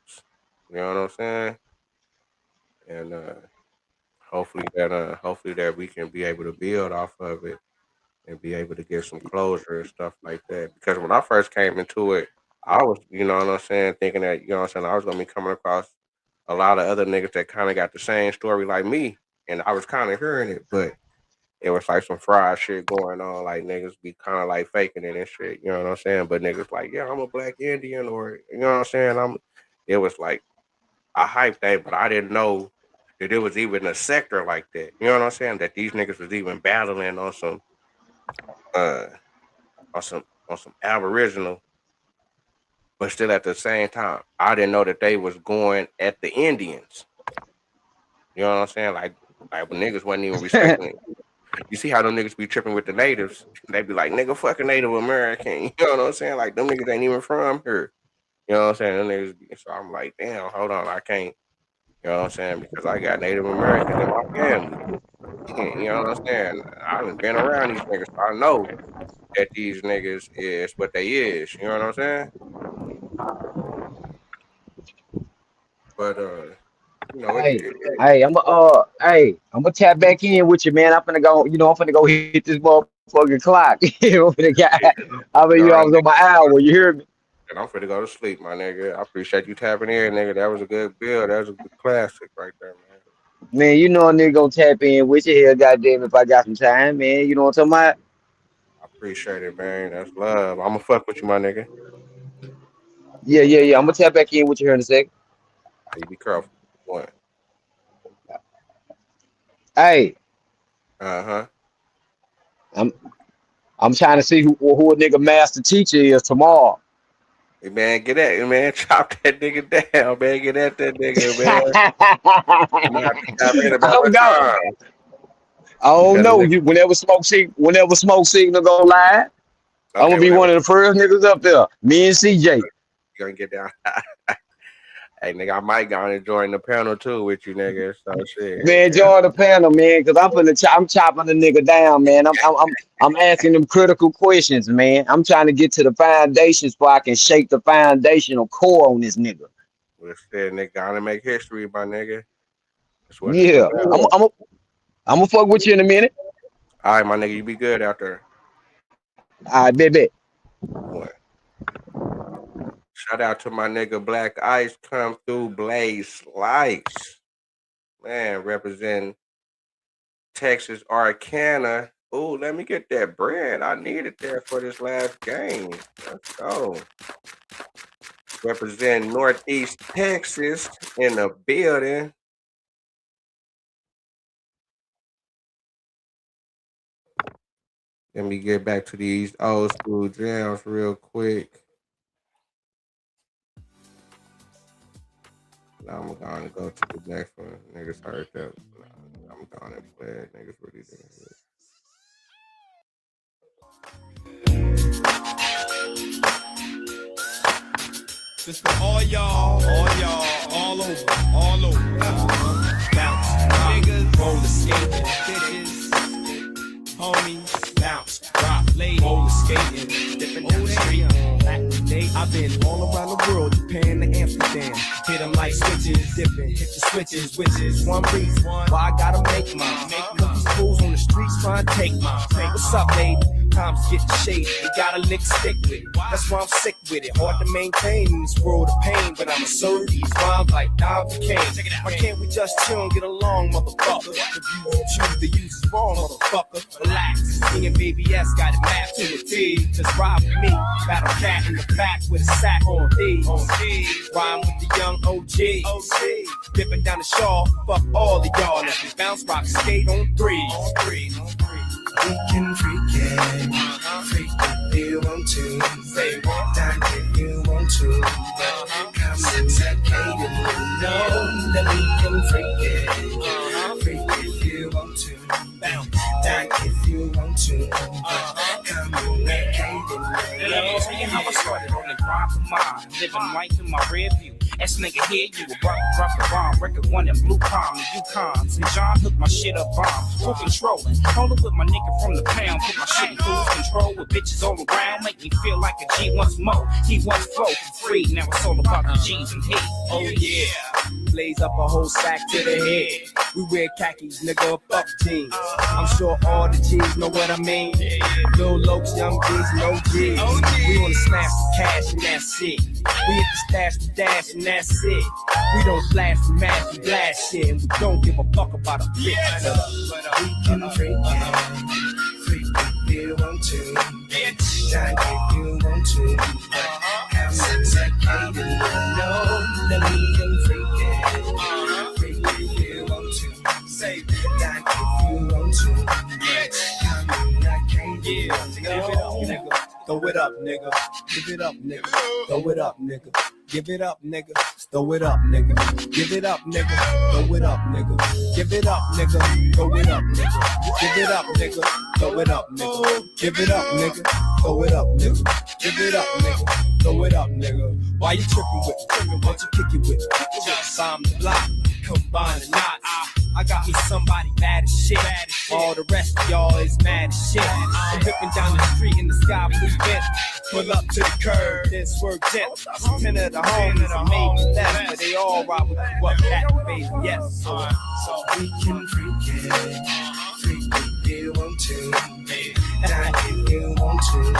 You know what I'm saying? And hopefully that we can be able to build off of it and be able to get some closure and stuff like that. Because when I first came into it, I was, you know what I'm saying, thinking that, you know what I'm saying, I was gonna be coming across a lot of other niggas that kind of got the same story like me, and I was kind of hearing it, but it was like some fried shit going on. Like niggas be kind of like faking it and shit. You know what I'm saying? But niggas like, yeah, I'm a black Indian, or you know what I'm saying. It was like a hype thing, but I didn't know that it was even a sector like that. You know what I'm saying? That these niggas was even battling uh on some Aboriginal, but still at the same time, I didn't know that they was going at the Indians. You know what I'm saying? Like when niggas wasn't even respecting it. You see how them niggas be tripping with the natives? They be like, nigga, fucking Native American. You know what I'm saying? Like them niggas ain't even from here. You know what I'm saying? Them niggas be, so I'm like, damn, hold on, I can't. You know what I'm saying? Because I got Native Americans in my family. You know what I'm saying? I done been around these niggas, so I know that these niggas is what they is. You know what I'm saying? But You know, I'm gonna tap back in with you, man. I'm finna go, I'm finna go hit this motherfucking clock. I'm finna I mean, all I right, was on my hour. You hear me? and I'm finna go to sleep, my nigga. I appreciate you tapping in, nigga. That was a good build. That was a good classic right there, man. Man, a nigga gonna tap in with you here, goddamn, if I got some time, man. You know what I'm talking about? I appreciate it, man. That's love. I'ma fuck with you, my nigga. Yeah. I'm gonna tap back in with you here in a second. You be careful. What? Hey, Uh-huh. I'm I'm trying to see who a nigga master teacher is tomorrow. Hey, man, get at man. Chop that nigga down, man. Get at that nigga, man. I'm gonna have to tap in about I'm what going. time. I don't Because know. nigga, Whenever smoke signal go live, I'm okay, gonna be whatever. one of the first niggas up there. Me and CJ. You gonna get down. Hey, nigga, I might go and join the panel too with you, nigga. So shit. Man, join the panel, man, because I'm chopping the nigga down, man. I'm asking them critical questions, man. I'm trying to get to the foundation so I can shake the foundational core on this nigga. Well, shit, nigga, gotta make history, my nigga. That's what it's Yeah, about. I'm gonna fuck with you in a minute. All right, my nigga, you be good out there. I bet. What? Shout out to my nigga Black Ice, come through, Blaze Slice. Man, representing Texas Arcana. Ooh, let me get that bread. I needed that for this last game. Let's go. Representing Northeast Texas in the building. Let me get back to these old school jams real quick. Now I'm going to go to the next one. Niggas heard that. I'm going to play it. Niggas really didn't hear it. This for all y'all, all over. Bounce, niggas, roller skating, bitches, homies, bounce, drop, lay, roller skating, dipping down the street. I've been all around the world, Japan to Amsterdam. Hit them like switches, dipping, hit the switches, which is one reason why I gotta make mine. Cause these fools on the streets trying to take mine. What's up, lady? Times getting shady, you gotta lick stick with it. That's why I'm sick with it. Hard to maintain in this world of pain, but I'ma serve these rhymes like Dom Kane. Why can't we just chill and get along, motherfucker? If you choose to use is wrong, motherfucker. Relax, me and Baby S got it mapped to a T. Just ride with me, battle cat in the back with a sack on D. Rhyme with the young OG. Dipping down the shaw, fuck all of y'all. If we bounce, rock, skate on three. We can freak it, freak if you want to, say down if you want to, come and secate it, know that we can freak it, if you want to, down if you want to, come and secate it. Let me tell you how I started on the grind for mine, living life in my rear view. Ass nigga here, you a drop the bomb, record one in Blue Palm, the Yukon. St. John hooked my shit up bomb, full controlling. Hold up with my nigga from the pound, put my shit in cruise control with bitches all around, make me feel like a G once more. He once flow for free, now it's all about the G's and heat. Oh yeah, blaze up a whole sack to the head. We wear khakis, nigga, fuck jeans. I'm sure all the G's know what I mean. Lil Lokes, young G's, no G's. We wanna smash the cash and that's it. We hit the stash, the dash and that's it. We don't flash, we mash, we blast shit, and we don't give a fuck about a bitch. We can freak if you want to, down if you want to, come and secate it, know that we can freak if you want to, say down if you want to, come and secate it, Throw it up, nigga. Give it up, nigga. Throw it up, nigga. Give it up, nigga. Throw it up, nigga. Give it up, nigga. Throw it up, nigga. Give it up, nigga. Throw it up, nigga. Give it up, nigga. Throw it up, nigga. Give it up, nigga. Throw it up, nigga. Give it up, nigga. Throw it up, nigga. Why you tripping with me? Why you kick it with me? Just sign the block. Combine the knots. I got me somebody bad as shit. All the rest of y'all is mad as shit. I'm whipping down the street in the sky blue Benz. Pull up to the curb, then swerve jet. 10 of the homies are made left, but they all ride with you up that, baby. Yes. So we can freak it. Freak if you want to. Die if you want to.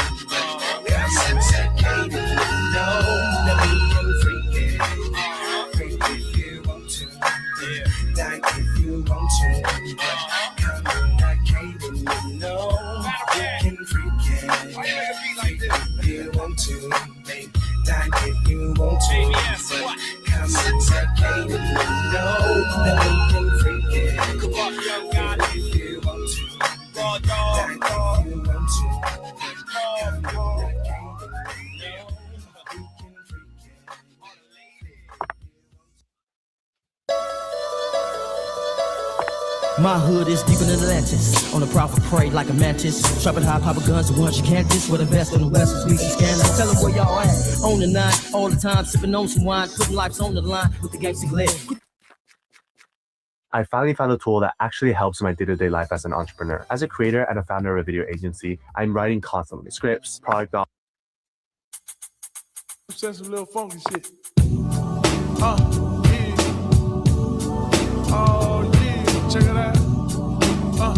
Got sophisticated, no, that we can freak it. Freak if you want to. Die if you want to. Come on, I can't even know. We can freak it. Freak if you want to. Die if you want to. Come sophisticated, no, that we can freak it. Come on, young God, if you want to. Raw dog, Die if you want to. My hood is deep in Atlantis. On the prowl for prey like a mantis. Strapping high pop guns, the ones you can't diss. With the best on the west is weekly scandal. Tell them where y'all at. On the 9, all the time. Sipping on some wine. Putting lives on the line with the gangsta glare. I finally found a tool that actually helps my day-to-day life as an entrepreneur. As a creator and a founder of a video agency, I'm writing constantly. Scripts, product docs. Send some little funky shit. Oh yeah, check it out. Yeah.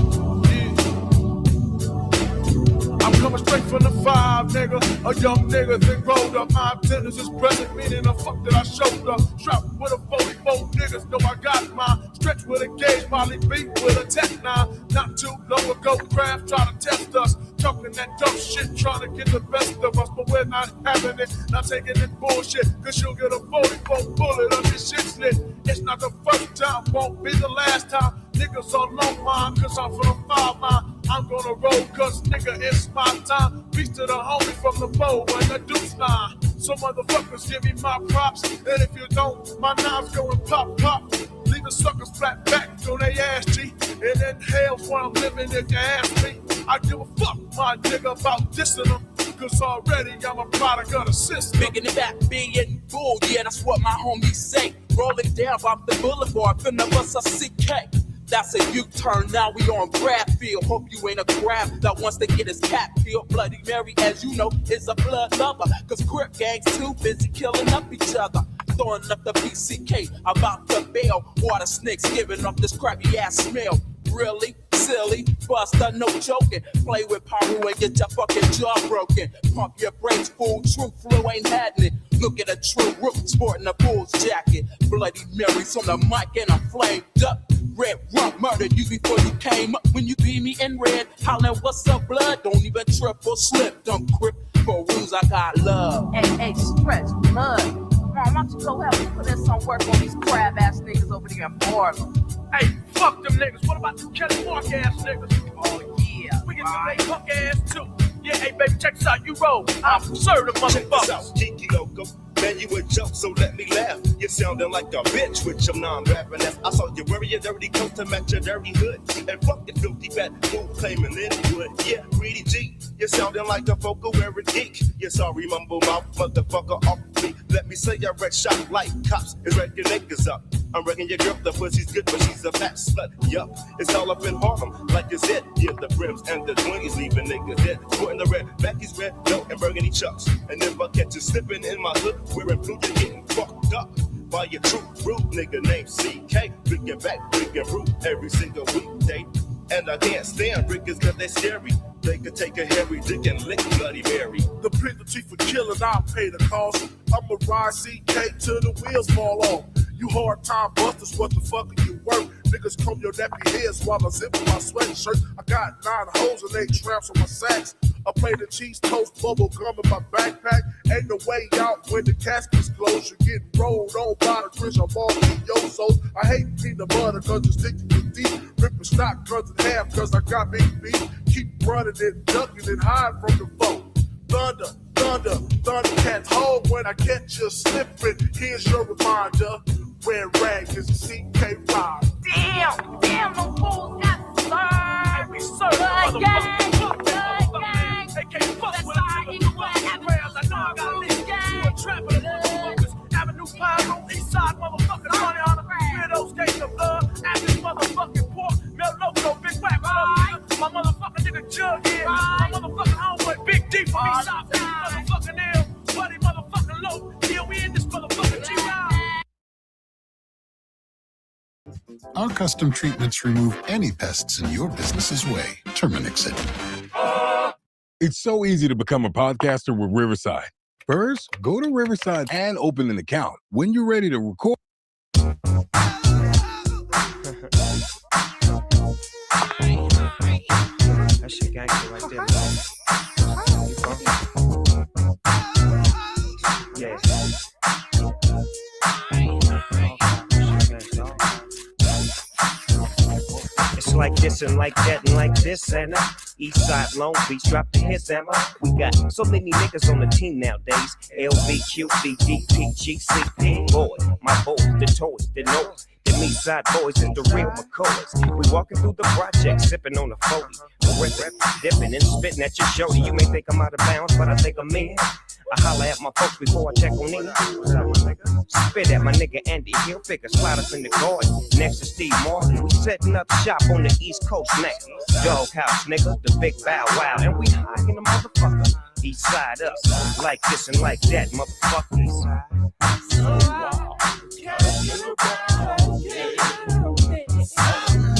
I'm coming straight from the 5, nigga. A young nigga that rolled up. My attendance is present, meaning the fuck that I showed up. Strapped with a 44 niggas, know I got mine. Stretch with a gauge, Molly beat with a Tech 9. Not too long ago, Craft tried to test us. Talking that dumb shit, trying to get the best of us, but we're not having it. Not taking it bullshit, cause you'll get a 44 bullet on your shit slit. It's not the first time, won't be the last time. Niggas on long mine, cause I'm from the 5 line. I'm gonna roll, cause nigga, it's my time. Peace to the homie from the bow and the deuce line. So motherfuckers give me my props, and if you don't, my knives going pop, pop. Leaving suckers flat back on their ass, G. And then hell's where I'm living if you ask me. I give a fuck, my nigga, about dissing them. Cause already I'm a product of the system. Bigging it back, being bull, yeah, that's what my homies say. Rolling down off the boulevard, finna bust a CK. That's a U-turn, now we on grab field. Hope you ain't a grab that wants to get his cat peeled. Bloody Mary, as you know, is a blood lover. Cause grip gangs too busy killing up each other. Throwing up the PCK, about to bail. Water snakes giving up this crappy ass smell. Really? Silly? Buster, no joking. Play with power and get your fucking jaw broken. Pump your brakes, fool. True flu ain't happening. Look at a true root sporting a bull's jacket. Bloody Mary's on the mic and I'm flamed up. Red rum murdered you before you came up. When you beat me in red, hollering what's up, blood? Don't even trip or slip. Don't grip for rules, I got love. Hey, stretch blood. Come on, why don't you go help me put in some work on these crab ass niggas over there in Portland? Hey, fuck them niggas. What about them Kelly Park ass niggas? Oh yeah. We get some they punk ass too. Yeah, hey baby, check this out. You roll. I'm serve the motherfuckers. Check this out, Kiki Loco. Man, you a joke, so let me laugh. You sounding like a bitch with your non-rapping ass. I saw you wearing your dirty coat to match your dirty hood. And fuck the filthy fat fool claiming it would. Yeah, greedy G. You sounding like a vocal wearing geek. You sorry mumble mouth motherfucker off me. Let me say I red shot like cops is wrecking niggas up. I'm wrecking your girl, the pussy's good, but she's a fat slut. Yup, it's all up in Harlem, like you said. Yeah, the brims and the 20s leaving niggas dead. Sporting the red, Becky's red, no, and burgundy chucks. And if I catch you slipping in my hood, wearing blue, you're getting fucked up by your true rude nigga named CK. Bringing back, bringing root every single weekday. And I can't stand riggers cause they scary. They could take a hairy dick and lick Bloody Mary. The penalty for killing, I'll pay the cost. I'ma ride CK till the wheels fall off. You hard time busters, what the fuck are you worth? Niggas comb your nappy heads while I zip my sweatshirt. I got 9 holes and 8 traps on my sacks. A plate of cheese toast, bubble gum in my backpack. Ain't no way out when the casket's closed. You're getting rolled on by the Chris, I'm all yo-sos. I hate peanut butter cause you stick to your teeth. Ripping stock guns in half cause I got big beef. Keep running and ducking and hiding from the foe. Thunder, thunder, thundercats hold when I catch you slipping. Here's your reminder. Red rag is a CK ride. Damn, no fools got served. We serve the motherfuckers. They can't fuck with us. I know I got leave. You a trap of the motherfuckers. Avenue Pine on East Side, motherfuckers. Money on the widows, gate of blood. Avenue motherfuckers. Our custom treatments remove any pests in your business's way. Terminix it. It's so easy to become a podcaster with Riverside. First, go to Riverside and open an account. When you're ready to record. That shit gangster right there. Yeah. It's like this and like that and like this and East Side Long Beach drop the hits ammo. We got so many niggas on the team nowadays. LBQ, DDP, GCP, boy, my boys, the toys, the noise. The East Side boys is the real McCoys. We walking through the project, sipping on a 40. Ripping, dipping, and spitting at your shoulder. You may think I'm out of bounds, but I think I'm in. I holler at my folks before I check on in. Spit at my nigga Andy Hill, figure slide up in the garden. Next to Steve Martin, we setting up shop on the East Coast now. Doghouse, nigga, the big bow wow. And we high in the motherfucker. East side up, like this and like that, motherfucker. East side.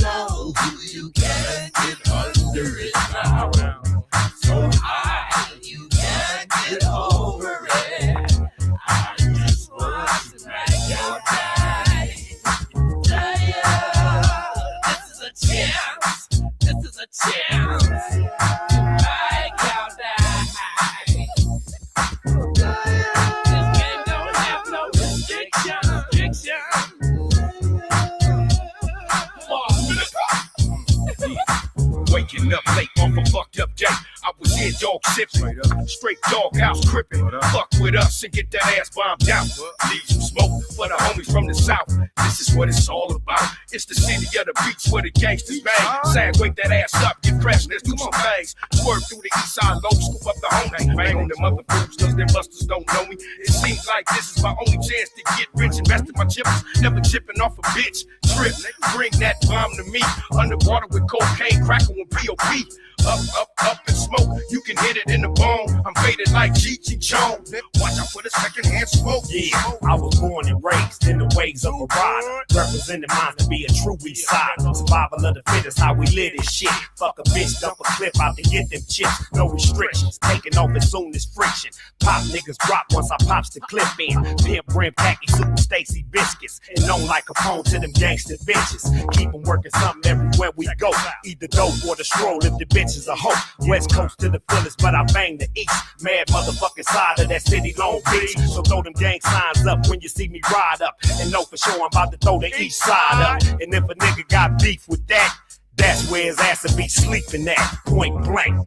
Low, you can't get under it now. So high, you can't get over it. I just want to smack your day. This is a chance. This is a chance. Smack your day. This game don't have no restrictions. Waking up late off a fucked up day. I was here dog sipping, straight dog house crippin'. Fuck with us and get that ass bombed out. Leave some smoke for the homies from the south. This is what it's all about. It's the city of the beach where the gangsters bang. Sag, wake that ass up, get fresh, let's do some things. Swerve through the east side low, scoop up the homies. Bang on them other fools, cause them busters don't know me. It seems like this is my only chance to get rich. Investing my chips, never chipping off a bitch. Trip, bring that bomb to me. Underwater with cocaine, cracker with P.O.P. Up and smoke, you can hit it in the bone. I'm faded like Cheech and Chong. Watch out for the secondhand smoke. Yeah, I was born and raised in the ways of a rider. Representing mine to be a true East Sider. Survival of the fittest, how we live this shit. Fuck a bitch, dump a clip out to get them chips. No restrictions, taking off as soon as friction. Pop niggas drop once I pops the clip in. Pimp brim, khaki suit, Stacy biscuits. And known like Capone to them gangster bitches. Keep them working something everywhere we go. Either dope or the stroll if the bitch is a hoe. West Coast to the fullest, but I bang the East. Mad motherfucking side of that city, Long Beach. So throw them gang signs up when you see me ride up. And know for sure I'm about to throw the East side up. And if a nigga got beef with that, that's where his ass will be sleeping at, point blank.